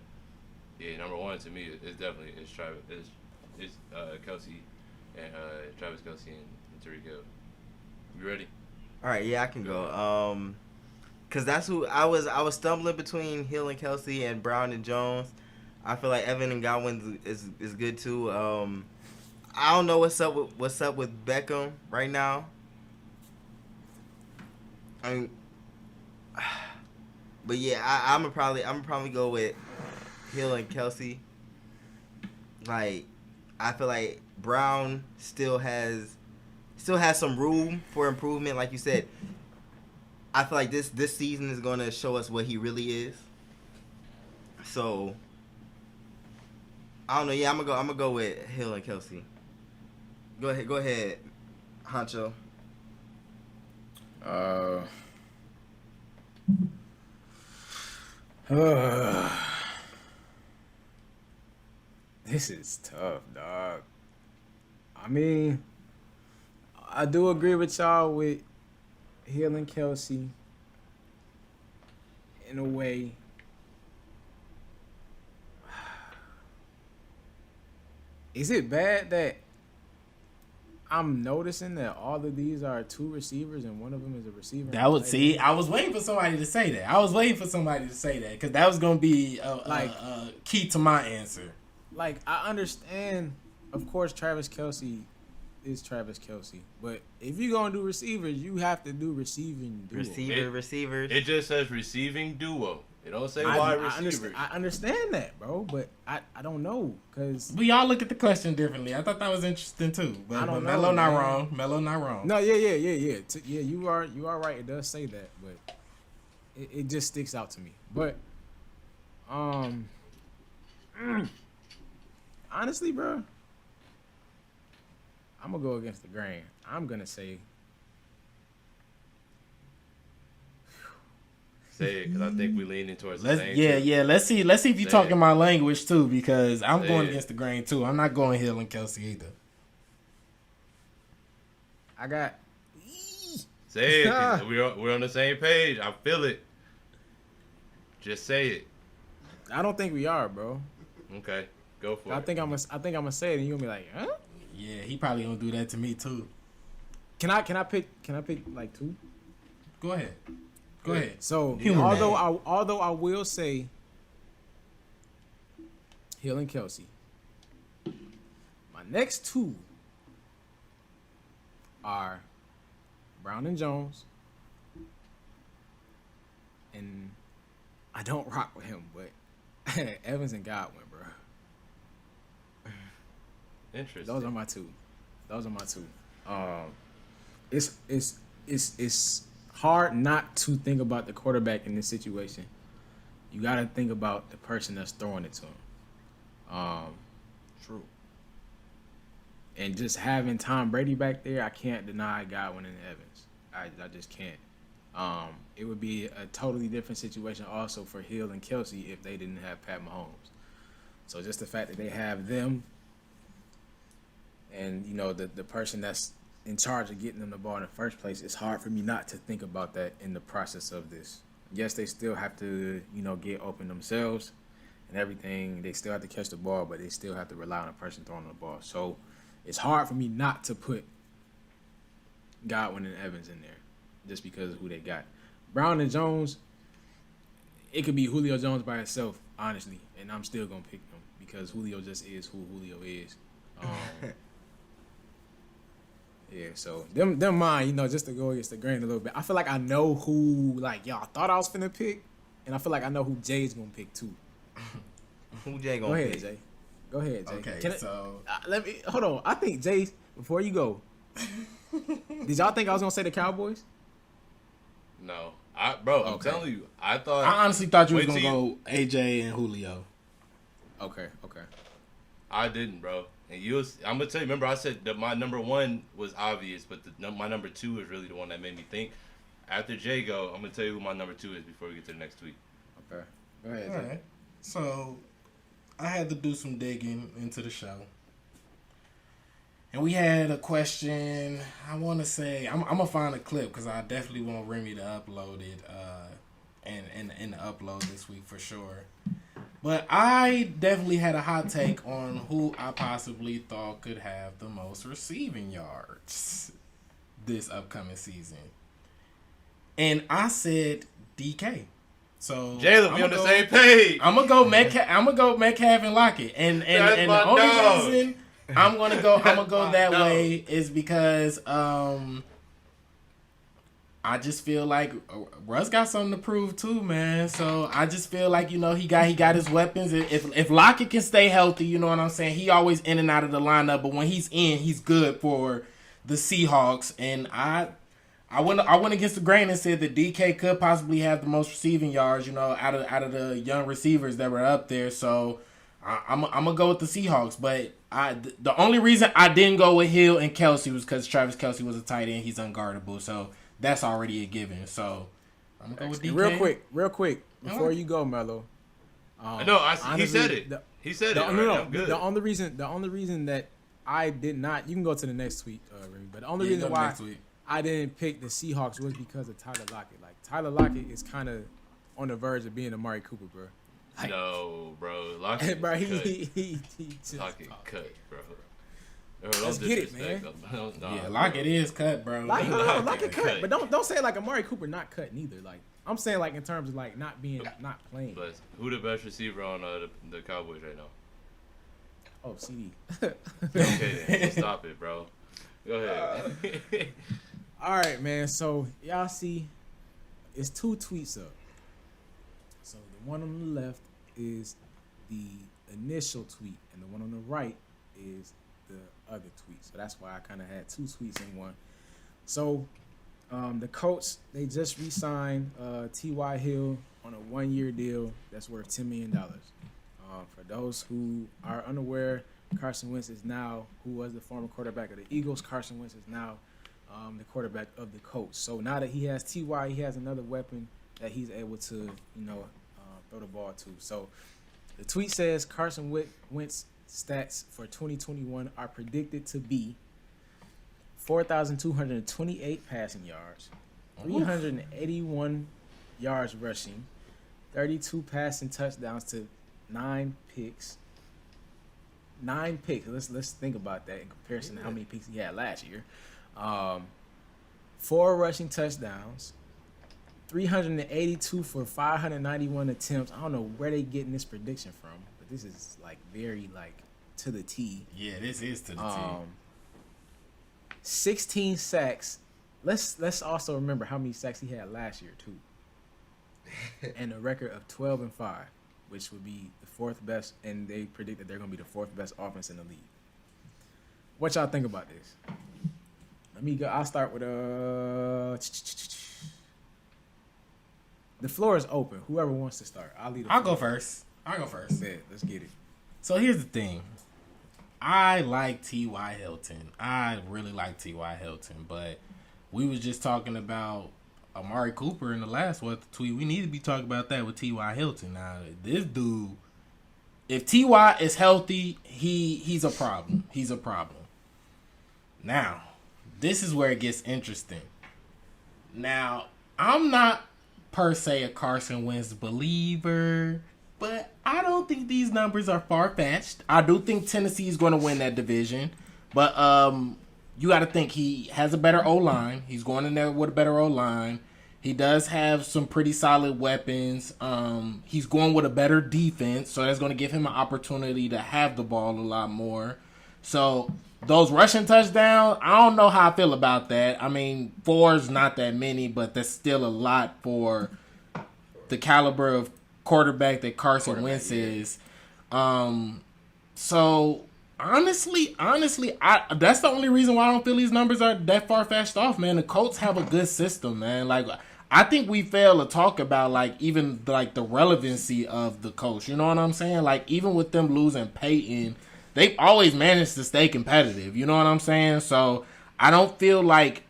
Speaker 2: yeah, number one to me is definitely Travis. It's Kelsey and Travis Kelsey and Tyreek Hill. You ready?
Speaker 1: All right, yeah, I can go. Cause that's who I was stumbling between Hill and Kelsey and Brown and Jones. I feel like Evan and Godwin is good too. I don't know what's up with Beckham right now. I mean, but yeah, I'm probably go with Hill and Kelsey. Like, I feel like Brown still has some room for improvement. Like you said, I feel like this season is gonna show us what he really is. So I don't know. Yeah, I'm gonna go with Hill and Kelsey. Go ahead, Huncho.
Speaker 3: This is tough, dog. I mean, I do agree with y'all with Hill and Kelsey in a way. Is it bad that I'm noticing that all of these are two receivers and one of them is a receiver?
Speaker 5: I was waiting for somebody to say that. Because that was going to be a key to my answer.
Speaker 3: Like, I understand, of course, Travis Kelsey is Travis Kelsey. But if you're going to do receivers, you have to do receiving duo.
Speaker 1: Receivers.
Speaker 2: It just says receiving duo. It don't say wide receivers.
Speaker 3: I understand that, bro, but I don't know, because
Speaker 5: we all look at the question differently. I thought that was interesting too. But Melo not wrong. Melo not wrong.
Speaker 3: No, yeah. Yeah, you are right. It does say that, but it just sticks out to me. But honestly, bro, I'm gonna go against the grain. I'm gonna say.
Speaker 2: Say it, because I think we leaning towards the same.
Speaker 5: Yeah. Let's see if you're talking my language too, because I'm going against the grain too. I'm not going Hill and Kelsey either.
Speaker 3: I got.
Speaker 2: Say it. 'Cause we're on the same page. I feel it. Just say it.
Speaker 3: I don't think we are, bro.
Speaker 2: Okay, go for it.
Speaker 3: I think I'm gonna say it, and you're gonna be like, huh?
Speaker 5: Yeah, he probably gonna do that to me too.
Speaker 3: Can I pick like two?
Speaker 5: Go ahead. Go ahead.
Speaker 3: So although I will say Hill and Kelsey, my next two are Brown and Jones, and I don't rock with him, but Evans and Godwin, bro.
Speaker 2: Interesting.
Speaker 3: Those are my two. It's hard not to think about the quarterback in this situation. You got to think about the person that's throwing it to him.
Speaker 1: True.
Speaker 3: And just having Tom Brady back there, I can't deny Godwin and Evans. I just can't. It would be a totally different situation also for Hill and Kelsey if they didn't have Pat Mahomes. So just the fact that they have them and, you know, the person that's in charge of getting them the ball in the first place, it's hard for me not to think about that in the process of this. Yes, they still have to, you know, get open themselves and everything. They still have to catch the ball, but they still have to rely on a person throwing the ball. So it's hard for me not to put Godwin and Evans in there just because of who they got. Brown and Jones, it could be Julio Jones by himself, honestly, and I'm still gonna pick him because Julio just is who Julio is. Yeah, so them mine, you know, just to go against the grain a little bit. I feel like I know who like y'all thought I was finna pick, and I feel like I know who Jay's gonna pick too.
Speaker 1: Who Jay gonna
Speaker 3: Go ahead,
Speaker 1: pick?
Speaker 3: Jay. Go ahead, Jay.
Speaker 5: Okay, so
Speaker 3: Let me hold on. I think Jay, before you go, did y'all think I was gonna say the Cowboys?
Speaker 2: No, bro, I'm telling you, I thought.
Speaker 5: I honestly thought you was
Speaker 2: Wait
Speaker 5: gonna
Speaker 2: till
Speaker 5: go AJ and Julio.
Speaker 3: Okay.
Speaker 2: I didn't, bro. And I'm gonna tell you. Remember, I said that my number one was obvious, but my number two is really the one that made me think. After Jay go, I'm gonna tell you who my number two is before we get to the next tweet.
Speaker 3: Okay. Go ahead,
Speaker 5: All
Speaker 3: Jay.
Speaker 5: right. So I had to do some digging into the show. And we had a question. I want to say I'm gonna find a clip because I definitely want Remy to upload it in the upload this week for sure. But I definitely had a hot take on who I possibly thought could have the most receiving yards this upcoming season, and I said DK. So
Speaker 2: Jalen, we on the same page.
Speaker 5: I'm gonna go Metcalf and Lockett, and the only reason I'm gonna go that way is because I just feel like Russ got something to prove too, man. So I just feel like, you know, he got his weapons. If Lockett can stay healthy, you know what I'm saying? He always in and out of the lineup, but when he's in, he's good for the Seahawks. And I went against the grain and said that DK could possibly have the most receiving yards, you know, out of the young receivers that were up there. So I'm gonna go with the Seahawks. But the only reason I didn't go with Hill and Kelsey was because Travis Kelsey was a tight end. He's unguardable. So that's already a given. So I'm gonna go with DK.
Speaker 3: Real quick, before you go, Melo.
Speaker 2: He said it. He said it.
Speaker 3: No.
Speaker 2: I'm good.
Speaker 3: The only reason that I did not, you can go to the next tweet, Remy, but the only reason why I didn't pick the Seahawks was because of Tyler Lockett. Like Tyler Lockett is kind of on the verge of being Amari Cooper, bro. Like,
Speaker 2: no, bro. Lockett
Speaker 3: bro,
Speaker 2: he
Speaker 3: just
Speaker 2: Lockett cut, bro.
Speaker 3: Let's get it, man.
Speaker 5: Yeah, Lockett is cut, bro.
Speaker 3: Lockett cut, but don't say like Amari Cooper not cut neither. Like I'm saying, like in terms of like not playing.
Speaker 2: But who the best receiver on the Cowboys right now?
Speaker 3: Oh, CD.
Speaker 2: Okay, then stop it, bro. Go ahead.
Speaker 3: All right, man. So y'all see, it's two tweets up. So the one on the left is the initial tweet, and the one on the right is the other tweet. So that's why I kind of had two tweets in one. So the Colts, they just re-signed T.Y. Hill on a 1-year deal that's worth $10 million. For those who are unaware, Carson Wentz is now, who was the former quarterback of the Eagles, Carson Wentz is now the quarterback of the Colts. So now that he has T.Y., he has another weapon that he's able to, throw the ball to. So the tweet says Carson Wentz stats for 2021 are predicted to be 4,228 passing yards, 381 yards rushing, 32 passing touchdowns to 9 picks. 9 picks. Let's think about that in comparison to how many picks he had last year. 4 rushing touchdowns, 382 for 591 attempts. I don't know where they getting this prediction from, but this is like very like to the T.
Speaker 5: Yeah, this is to the T.
Speaker 3: 16 sacks. Let's also remember how many sacks he had last year too, and a record of 12-5, which would be the 4th best. And they predict that they're gonna be the 4th best offense in the league. What y'all think about this? Let me go. I'll start with the floor is open. Whoever wants to start,
Speaker 5: I'll go first.
Speaker 3: Yeah, let's get it.
Speaker 5: So here's the thing. I like T.Y. Hilton. I really like T.Y. Hilton, but we was just talking about Amari Cooper in the last tweet. We need to be talking about that with T.Y. Hilton. Now, this dude, if T.Y. is healthy, he's a problem. He's a problem. Now, this is where it gets interesting. Now, I'm not per se a Carson Wentz believer, but I don't think these numbers are far-fetched. I do think Tennessee is going to win that division, but you got to think he has a better O-line. He's going in there with a better O-line. He does have some pretty solid weapons. He's going with a better defense, so that's going to give him an opportunity to have the ball a lot more. So those rushing touchdowns, I don't know how I feel about that. I mean, 4 is not that many, but that's still a lot for the caliber of quarterback that Carson Wentz is. So honestly, that's the only reason why I don't feel these numbers are that far fetched off, man. The Colts have a good system, man. Like, I think we fail to talk about like even like the relevancy of the coach. You know what I'm saying? Like, even with them losing Peyton, they've always managed to stay competitive. You know what I'm saying? So I don't feel like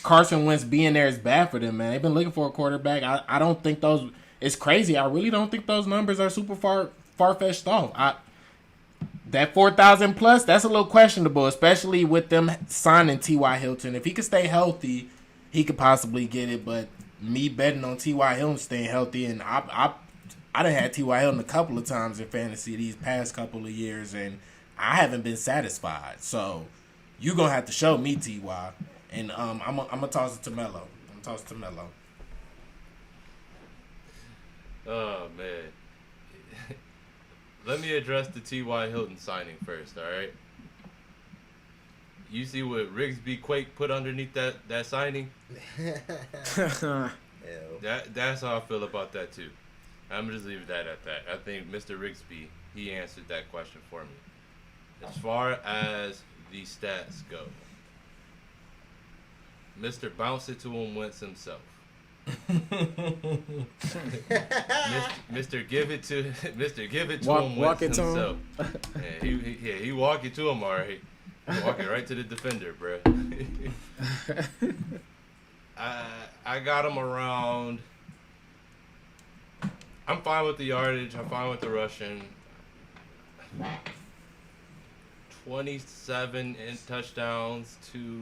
Speaker 5: Carson Wentz being there is bad for them, man. They've been looking for a quarterback. I don't think those. It's crazy. I really don't think those numbers are super far fetched off. That 4,000 plus, that's a little questionable, especially with them signing T.Y. Hilton. If he could stay healthy, he could possibly get it. But me betting on T.Y. Hilton staying healthy, and I done had T.Y. Hilton a couple of times in fantasy these past couple of years, and I haven't been satisfied. So you gonna have to show me T.Y. And I'm gonna toss it to Melo.
Speaker 2: Oh man. Let me address the T.Y. Hilton signing first, all right? You see what Rigsby Quake put underneath that signing? That's how I feel about that, too. I'm going to just leave that at that. I think Mr. Rigsby, he answered that question for me. As far as the stats go, Mr. Bounce It to him Wentz himself. Mr. Give it to him
Speaker 3: walk it to
Speaker 2: himself. He walk it to him, all right. He walk it right to the defender, bro. I got him around. I'm fine with the yardage. I'm fine with the rushing. 27 touchdowns to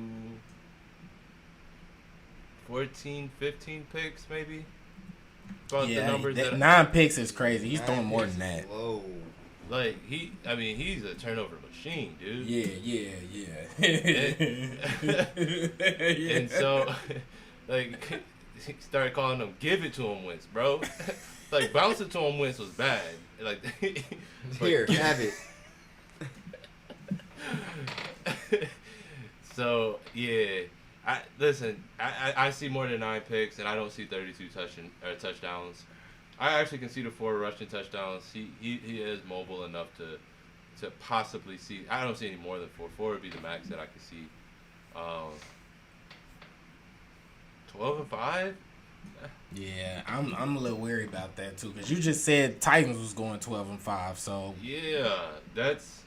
Speaker 2: 14, 15 picks, maybe. About the numbers that
Speaker 5: 9 picks is crazy. He's throwing more than that.
Speaker 1: Whoa.
Speaker 2: Like, he's a turnover machine, dude.
Speaker 5: Yeah.
Speaker 2: And so, like, he started calling him, give it to him Wentz, bro. Like, bounce it to him Wentz was bad. Like,
Speaker 1: Here, have it.
Speaker 2: So, yeah. I see more than 9 picks, and I don't see 32 touchdowns. I actually can see the 4 rushing touchdowns. He is mobile enough to possibly see. I don't see any more than 4. 4 would be the max that I could see. 12-5.
Speaker 5: Yeah, I'm a little wary about that too, because you just said Titans was going 12-5. So
Speaker 2: yeah, that's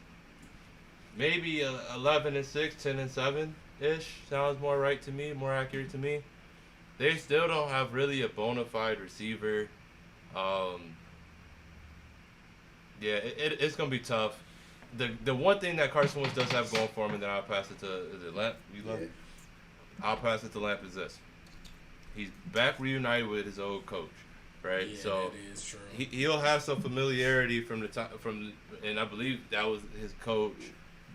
Speaker 2: maybe 11-6, 10-7 ish. Sounds more right to me, more accurate to me. They still don't have really a bona fide receiver. It's gonna be tough. The one thing that Carson Wentz does have going for him, and then I'll pass it to Lamp. You love it. I'll pass it to Lamp. Is this? He's back reunited with his old coach, right?
Speaker 5: yeah,
Speaker 2: So
Speaker 5: that is true.
Speaker 2: he'll have some familiarity from the time and I believe that was his coach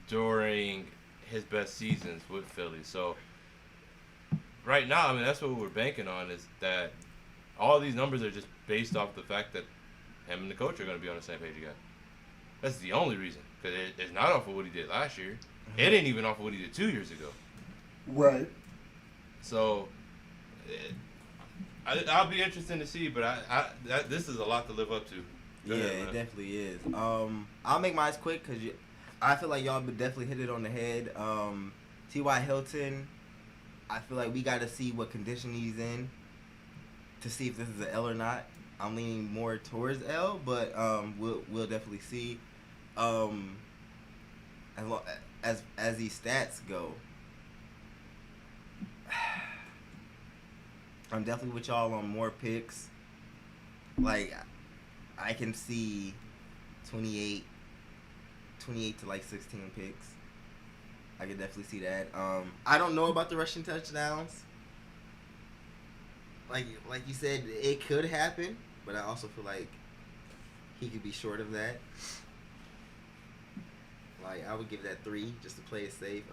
Speaker 2: during his best seasons with Philly. So right now, I mean, that's what we're banking on, is that all these numbers are just based off the fact that him and the coach are going to be on the same page again. That's the only reason, because it's not off of what he did last year. Mm-hmm. It ain't even off of what he did 2 years ago.
Speaker 5: Right.
Speaker 2: So I'll be interested to see, but this is a lot to live up to.
Speaker 1: Yeah, it definitely is. I'll make mine quick because I feel like y'all definitely hit it on the head. T.Y. Hilton, I feel like we got to see what condition he's in to see if this is an L or not. I'm leaning more towards L, but we'll definitely see. As these stats go, I'm definitely with y'all on more picks. Like, I can see 28 to like 16 picks. I could definitely see that. I don't know about the rushing touchdowns. Like you said, it could happen, but I also feel like he could be short of that. Like, I would give that 3 just to play it safe.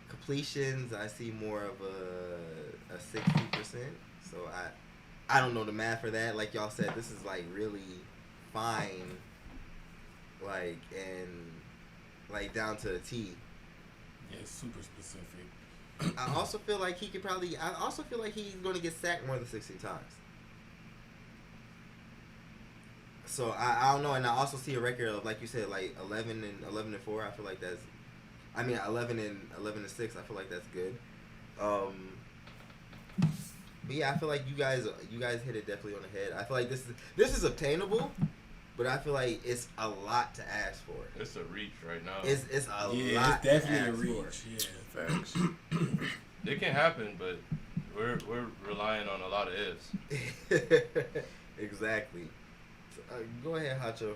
Speaker 1: completions, I see more of a 60%. So I don't know the math for that. Like y'all said, this is like really fine, like and like down to the T.
Speaker 5: Yeah, it's super specific.
Speaker 1: I also feel like he could probably. I also feel like he's going to get sacked more than 60 times. So I don't know, and I also see a record of, like you said, like 11-4. I feel like that's. I mean, 11-6. I feel like that's good. But yeah, I feel like you guys hit it definitely on the head. I feel like this is obtainable, but I feel like it's a lot to ask for.
Speaker 2: It's a reach right now.
Speaker 1: It's a lot.
Speaker 5: It's definitely a
Speaker 1: to ask
Speaker 5: reach.
Speaker 1: for.
Speaker 5: Yeah, facts.
Speaker 2: It can happen, but we're relying on a lot of ifs.
Speaker 1: Exactly. So, go ahead, Huncho.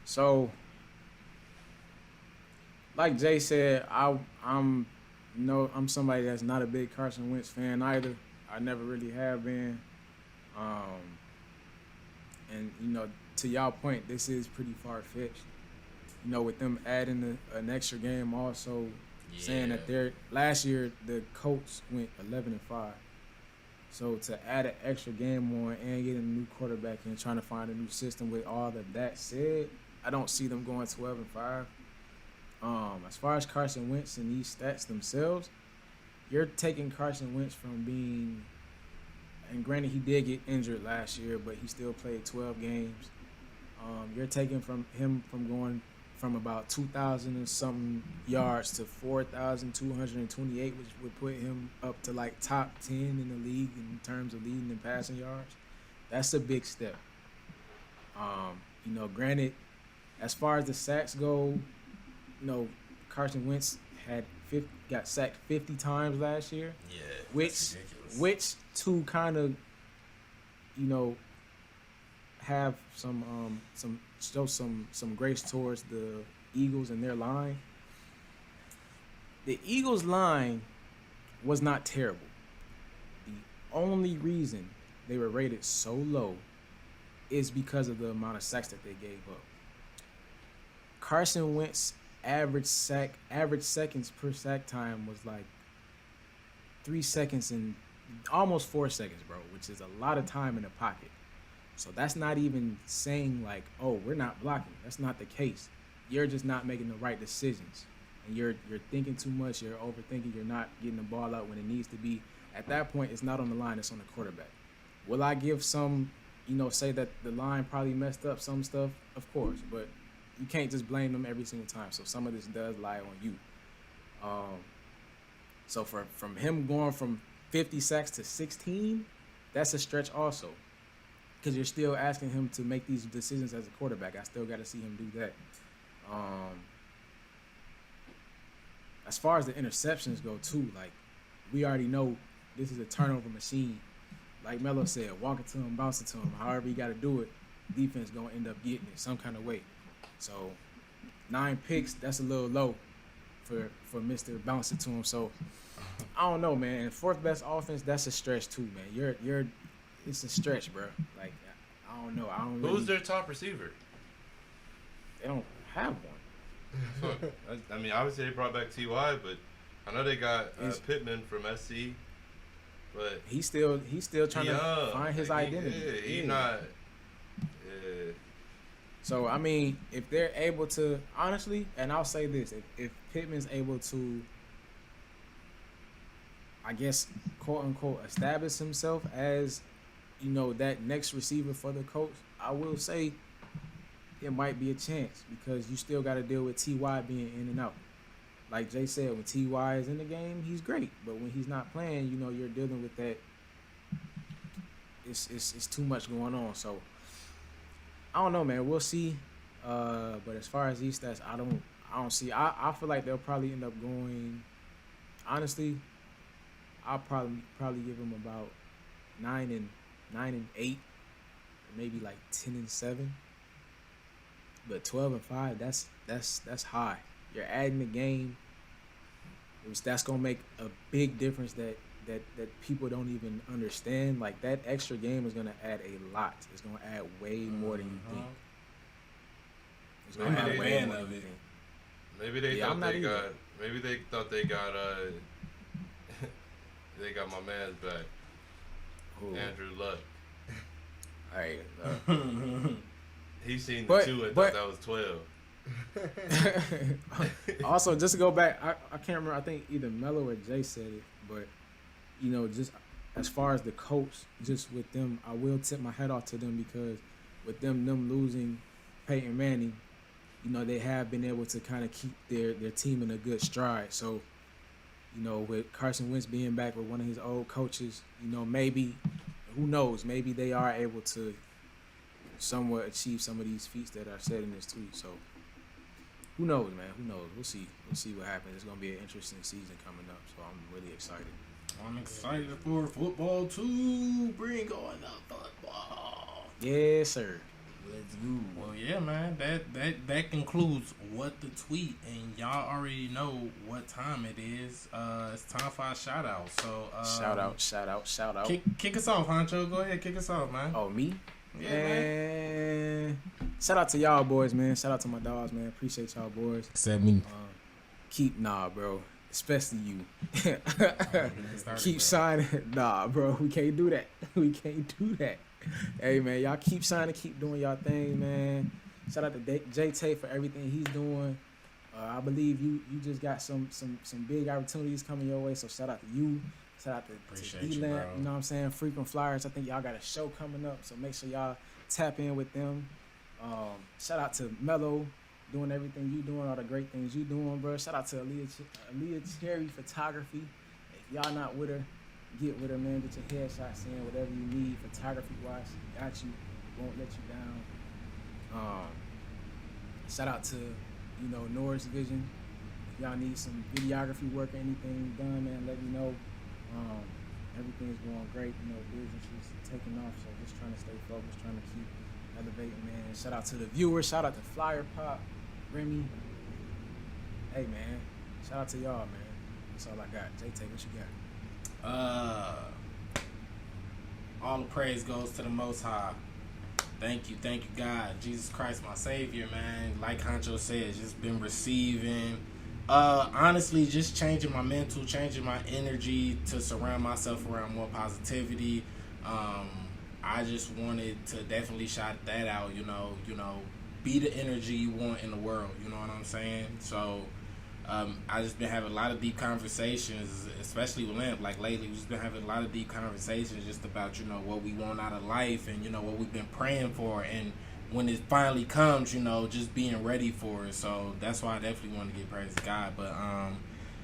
Speaker 3: So, like Jay said, I'm somebody that's not a big Carson Wentz fan either. I never really have been. And to y'all point, this is pretty far fetched. With them adding an extra game, also saying that last year the Colts went 11-5. So to add an extra game on and get a new quarterback and trying to find a new system with all of that said, I don't see them going 12-5. As far as Carson Wentz and these stats themselves, you're taking Carson Wentz from being, and granted he did get injured last year, but he still played 12 games. You're taking from him from going from about 2,000 and something yards to 4,228, which would put him up to like top 10 in the league in terms of leading in passing yards. That's a big step. Granted, as far as the sacks go, Carson Wentz got sacked 50 times last year.
Speaker 5: Yeah,
Speaker 3: which to kind of, have show some grace towards the Eagles and their line. The Eagles' line was not terrible. The only reason they were rated so low is because of the amount of sacks that they gave up. Carson Wentz average seconds per sack time was like 3 seconds and almost 4 seconds, bro, which is a lot of time in the pocket. So that's not even saying like, oh, we're not blocking. That's not the case. You're just not making the right decisions. And you're thinking too much, you're overthinking, you're not getting the ball out when it needs to be. At that point, it's not on the line, it's on the quarterback. Will I give some, say that the line probably messed up some stuff? Of course, but you can't just blame them every single time. So some of this does lie on you. So from him going from 50 sacks to 16, that's a stretch also. Because you're still asking him to make these decisions as a quarterback. I still got to see him do that. As far as the interceptions go, too, like, we already know this is a turnover machine. Like Melo said, walk it to him, bounce it to him. However you got to do it, defense going to end up getting it some kind of way. So 9 picks, that's a little low for Mr. Bounce it to him. So I don't know, man. And fourth best offense, that's a stretch too, man. It's a stretch, bro. Like, I don't know.
Speaker 2: Who's their top receiver?
Speaker 3: They don't have one.
Speaker 2: I mean, obviously they brought back Ty, but I know they got Pittman from SC. But
Speaker 3: he's still trying to find his identity.
Speaker 2: He's not.
Speaker 3: So I mean, if they're able to, honestly, and I'll say this: if Pittman's able to, I guess, quote unquote, establish himself as, that next receiver for the Colts, I will say it might be a chance because you still got to deal with Ty being in and out. Like Jay said, when Ty is in the game, he's great, but when he's not playing, you're dealing with that. It's too much going on. So I don't know, man. We'll see. But as far as these stats, I don't see. I feel like they'll probably end up going. Honestly, I'll probably give them about 9-8, or maybe like 10-7. But 12-5, that's high. You're adding the game, which that's gonna make a big difference that people don't even understand. Like, that extra game is gonna add a lot. It's gonna add way more than you think. It's
Speaker 5: I'm
Speaker 3: gonna
Speaker 5: not a
Speaker 3: have way
Speaker 5: fan
Speaker 3: more
Speaker 5: of it.
Speaker 3: than-
Speaker 2: Maybe they
Speaker 3: Yeah, I'm
Speaker 2: thought
Speaker 3: not
Speaker 2: they
Speaker 3: either.
Speaker 2: got. Maybe they thought they got. They got my man's back,
Speaker 3: Ooh.
Speaker 2: Andrew Luck.
Speaker 3: Hey,
Speaker 2: He seen the
Speaker 3: But-
Speaker 2: 2 and
Speaker 3: but-
Speaker 2: thought that was 12.
Speaker 3: also, just to go back, I can't remember. I think either Melo or Jay said it, but you know, just as far as the Colts, just with them, I will tip my hat off to them because with them losing Peyton Manning, you know, they have been able to kind of keep their team in a good stride. So, you know, with Carson Wentz being back with one of his old coaches, you know, maybe, who knows, maybe they are able to somewhat achieve some of these feats that are said in this tweet. So, who knows, man? Who knows? We'll see. We'll see what happens. It's gonna be an interesting season coming up. So I'm really excited.
Speaker 5: I'm excited for football too. Bring on the football.
Speaker 3: Yes, sir.
Speaker 5: Let's go. Well, yeah, man. That concludes what the tweet, and y'all already know what time it is. It's time for our shout out. So
Speaker 3: Shout out.
Speaker 5: Kick us off, Huncho. Go ahead, kick us off, man.
Speaker 3: Oh, me?
Speaker 5: Yeah, man.
Speaker 3: Man. Shout out to y'all boys, man. Shout out to my dogs, man. Appreciate y'all boys.
Speaker 5: Except me.
Speaker 3: Bro. Especially you.
Speaker 5: Started,
Speaker 3: Keep
Speaker 5: bro.
Speaker 3: signing. Nah, bro. We can't do that. We can't do that. Hey, man. Y'all keep signing. Keep doing y'all thing, man. Shout out to Jay-Tay for everything he's doing. I believe you just got some big opportunities coming your way. So shout out to you. Shout out to
Speaker 5: Appreciate you,
Speaker 3: D-Lamp,
Speaker 5: bro.
Speaker 3: you know what I'm saying? Frequent Flyers. I think y'all got a show coming up. So make sure y'all tap in with them. Shout out to Melo. Doing everything you doing, all the great things you doing, bro. Shout out to Aaliyah Cherry Photography. If y'all not with her, get with her, man. Get your headshots in, whatever you need, photography-wise. She got you. Won't let you down. Shout out to, you know, Norris Vision. If y'all need some videography work or anything done, man, let me know. Everything's going great. You know, business is taking off, so just trying to stay focused, trying to keep elevating, man. Shout out to the viewers. Shout out to Flyyr Pop, Remy. Hey, man. Shout out to y'all, man. That's all I got. Jay-Tay, what you got?
Speaker 5: All the praise goes to the Most High. Thank you, God. Jesus Christ, my Savior, man. Like Huncho said, just been receiving. Honestly, just changing my mental, changing my energy to surround myself around more positivity. I just wanted to definitely shout that out, you know, be the energy you want in the world, you know what I'm saying? So, I just been having a lot of deep conversations, especially with Lamp. Like lately, we've just been having a lot of deep conversations just about, you know, what we want out of life and, you know, what we've been praying for. And when it finally comes, you know, just being ready for it. So that's why I definitely want to give praise to God. But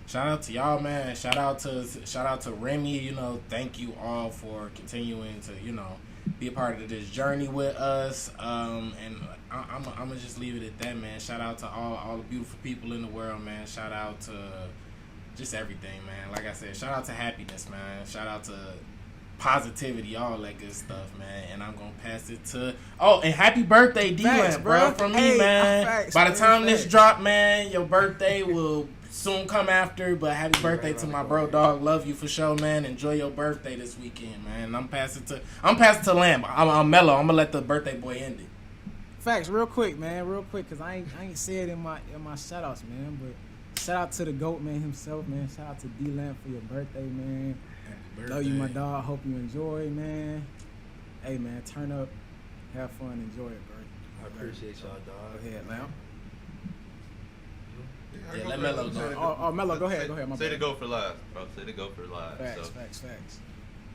Speaker 5: shout out to y'all, man. Shout out to Remy. You know, thank you all for continuing to, you know, be a part of this journey with us. And I'm gonna just leave it at that, man. Shout out to all the beautiful people in the world, man. Shout out to just everything, man. Like I said, shout out to happiness, man. Shout out to positivity, all that good stuff, man. And I'm gonna pass it to and happy birthday, D-Lamp, bro, from me,
Speaker 3: Hey,
Speaker 5: man.
Speaker 3: facts,
Speaker 5: By the
Speaker 3: man,
Speaker 5: time this
Speaker 3: facts.
Speaker 5: drop, man, your birthday will soon come after. But happy birthday to my bro, dog. Love you for sure, man. Enjoy your birthday this weekend, man. I'm passing to Lamb. I'm Melo. I'm gonna let the birthday boy end it.
Speaker 3: Facts, real quick, man, because I ain't said in my shout outs, man, but shout out to the GOAT, man, himself, man. Shout out to D-Lamp for your birthday, man. Love you, my dog. Hope you enjoy, man. Hey, man, turn up, have fun, enjoy it, bro.
Speaker 1: I appreciate y'all, dog.
Speaker 3: Go ahead, Lamp.
Speaker 5: Yeah, let Melo go.
Speaker 3: Oh, Melo, go ahead, my
Speaker 2: Say
Speaker 3: bad.
Speaker 2: to go for live, bro. Say to go for live.
Speaker 3: Facts.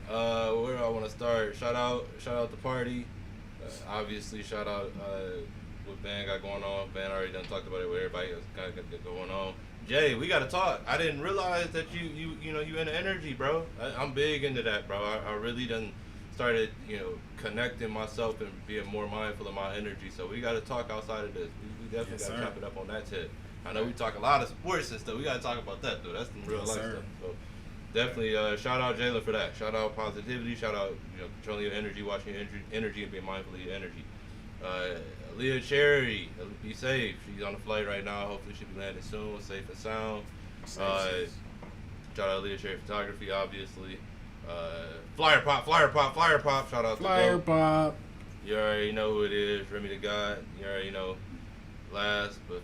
Speaker 2: Where do I want to start? Shout out the party. Obviously, shout out what Ben got going on. Ben already done talked about it with everybody else got going on. Jay, we gotta talk. I didn't realize that you into energy, bro. I'm big into that, bro. I really done started, connecting myself and being more mindful of my energy. So we gotta talk outside of this. We definitely
Speaker 5: Yes,
Speaker 2: gotta
Speaker 5: sir.
Speaker 2: chop it up on that tip. I know we talk a lot of sports and stuff. We gotta talk about that though. That's some real
Speaker 5: Yes,
Speaker 2: life
Speaker 5: sir.
Speaker 2: stuff. So definitely shout out Jayla for that. Shout out positivity. Shout out controlling your energy, watching your energy, and being mindful of your energy. Aaliyah Cherry, be safe. She's on the flight right now. Hopefully she'll be landing soon, safe and sound. Shout out Aaliyah Cherry Photography, obviously. Flyyr Pop. Shout out to
Speaker 5: Flyer
Speaker 2: Dope.
Speaker 5: Pop.
Speaker 2: You already know who it is. Remy the God. You already know. last but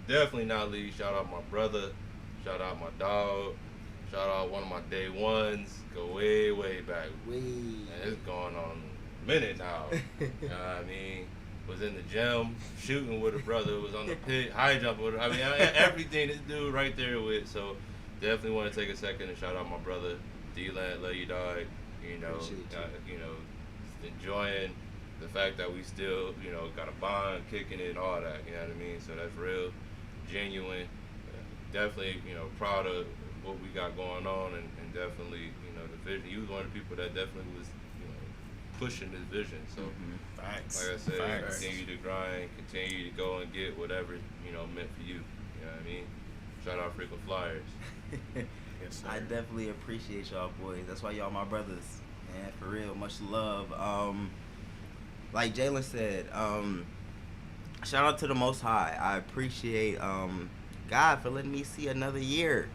Speaker 2: definitely not least, shout out my brother, shout out my dog, shout out one of my day ones. Go way, way back. And it's going on a minute now. You know what I mean? Was in the gym, shooting with a brother, was on the pit, high jump with I mean, everything this dude right there with. So definitely want to take a second and shout out my brother, D-Land, love you, dog. You know, enjoying the fact that we still, got a bond, kicking it and all that. You know what I mean? So that's real, genuine. Definitely, proud of what we got going on, and definitely, the vision. You was one of the people that definitely was, pushing this vision. So,
Speaker 5: Facts.
Speaker 2: like I said,
Speaker 5: Facts.
Speaker 2: continue to grind, continue to go and get whatever, meant for you. You know what I mean? Shout out frequent Flyers.
Speaker 5: Yes, sir.
Speaker 1: I definitely appreciate y'all boys. That's why y'all my brothers, man. For real, much love. Like Jalen said, shout out to the Most High. I appreciate God for letting me see another year.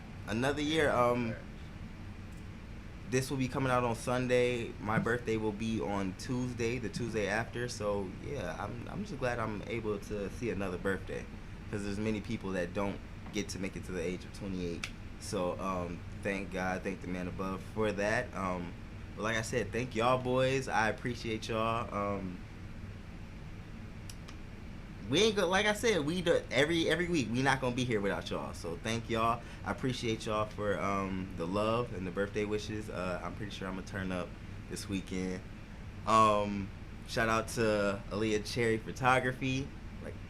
Speaker 1: This will be coming out on Sunday. My birthday will be on Tuesday, the Tuesday after. So yeah, I'm just glad I'm able to see another birthday, because there's many people that don't get to make it to the age of 28. So thank God, thank the man above for that. But like I said, thank y'all boys. I appreciate y'all. We ain't like I said, we do every week. We not gonna be here without y'all. So thank y'all. I appreciate y'all for the love and the birthday wishes. I'm pretty sure I'm gonna turn up this weekend. Shout out to Aaliyah Cherry Photography.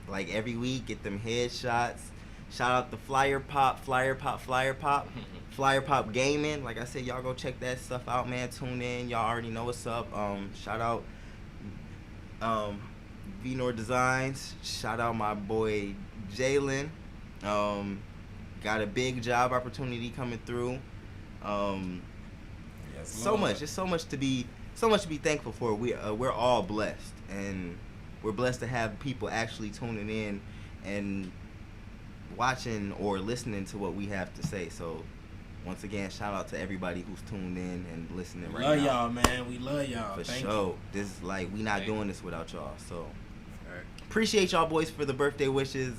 Speaker 1: Like every week, get them headshots. Shout out to Flyyr Pop Gaming. Like I said, y'all go check that stuff out, man. Tune in. Y'all already know what's up. Shout out Venor Designs. Shout out my boy Jalen. Got a big job opportunity coming through.
Speaker 5: Yes,
Speaker 1: So
Speaker 5: Lord.
Speaker 1: much. It's so much to be thankful for. We're all blessed, and we're blessed to have people actually tuning in and watching or listening to what we have to say. So once again, shout out to everybody who's tuned in and listening right
Speaker 5: Love
Speaker 1: now.
Speaker 5: y'all, man. We love y'all.
Speaker 1: For
Speaker 5: Thank
Speaker 1: sure. This is like, we not
Speaker 2: Thank you.
Speaker 1: doing this without y'all. So
Speaker 5: Right.
Speaker 1: appreciate y'all boys for the birthday wishes.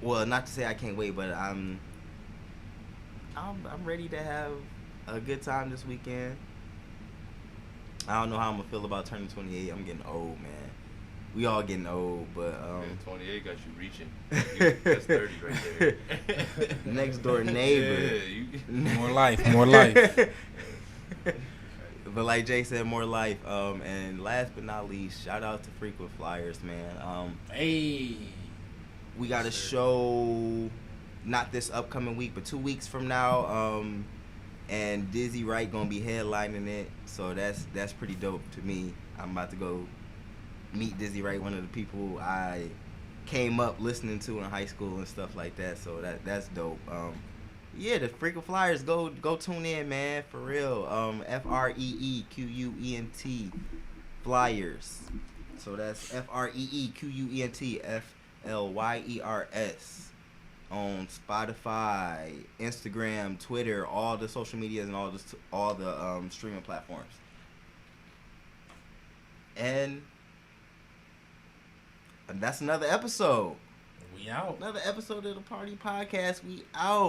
Speaker 1: Well, not to say I can't wait, but I'm ready to have a good time this weekend. I don't know how I'm gonna feel about turning 28. I'm getting old, man. We all getting old, but
Speaker 2: 28 got you reaching. That's 30 right there.
Speaker 1: next door neighbor.
Speaker 2: Yeah,
Speaker 5: More life. More life.
Speaker 1: But like Jay said, more life. And last but not least, shout out to Frequent Flyers, man.
Speaker 5: Hey.
Speaker 1: We got a
Speaker 2: Yes, sir.
Speaker 1: show, not this upcoming week, but 2 weeks from now. And Dizzy Wright gonna be headlining it, so that's pretty dope to me. I'm about to go meet Dizzy Wright, one of the people I came up listening to in high school and stuff like that. So that's dope. Yeah, the Frequent Flyers, go tune in, man, for real. FREEQUENT Flyers. So that's FREEQUENT FLYERS on Spotify, Instagram, Twitter, all the social medias and all the streaming platforms. And that's another episode.
Speaker 5: We out.
Speaker 1: Another episode of the Party Podcast. We out.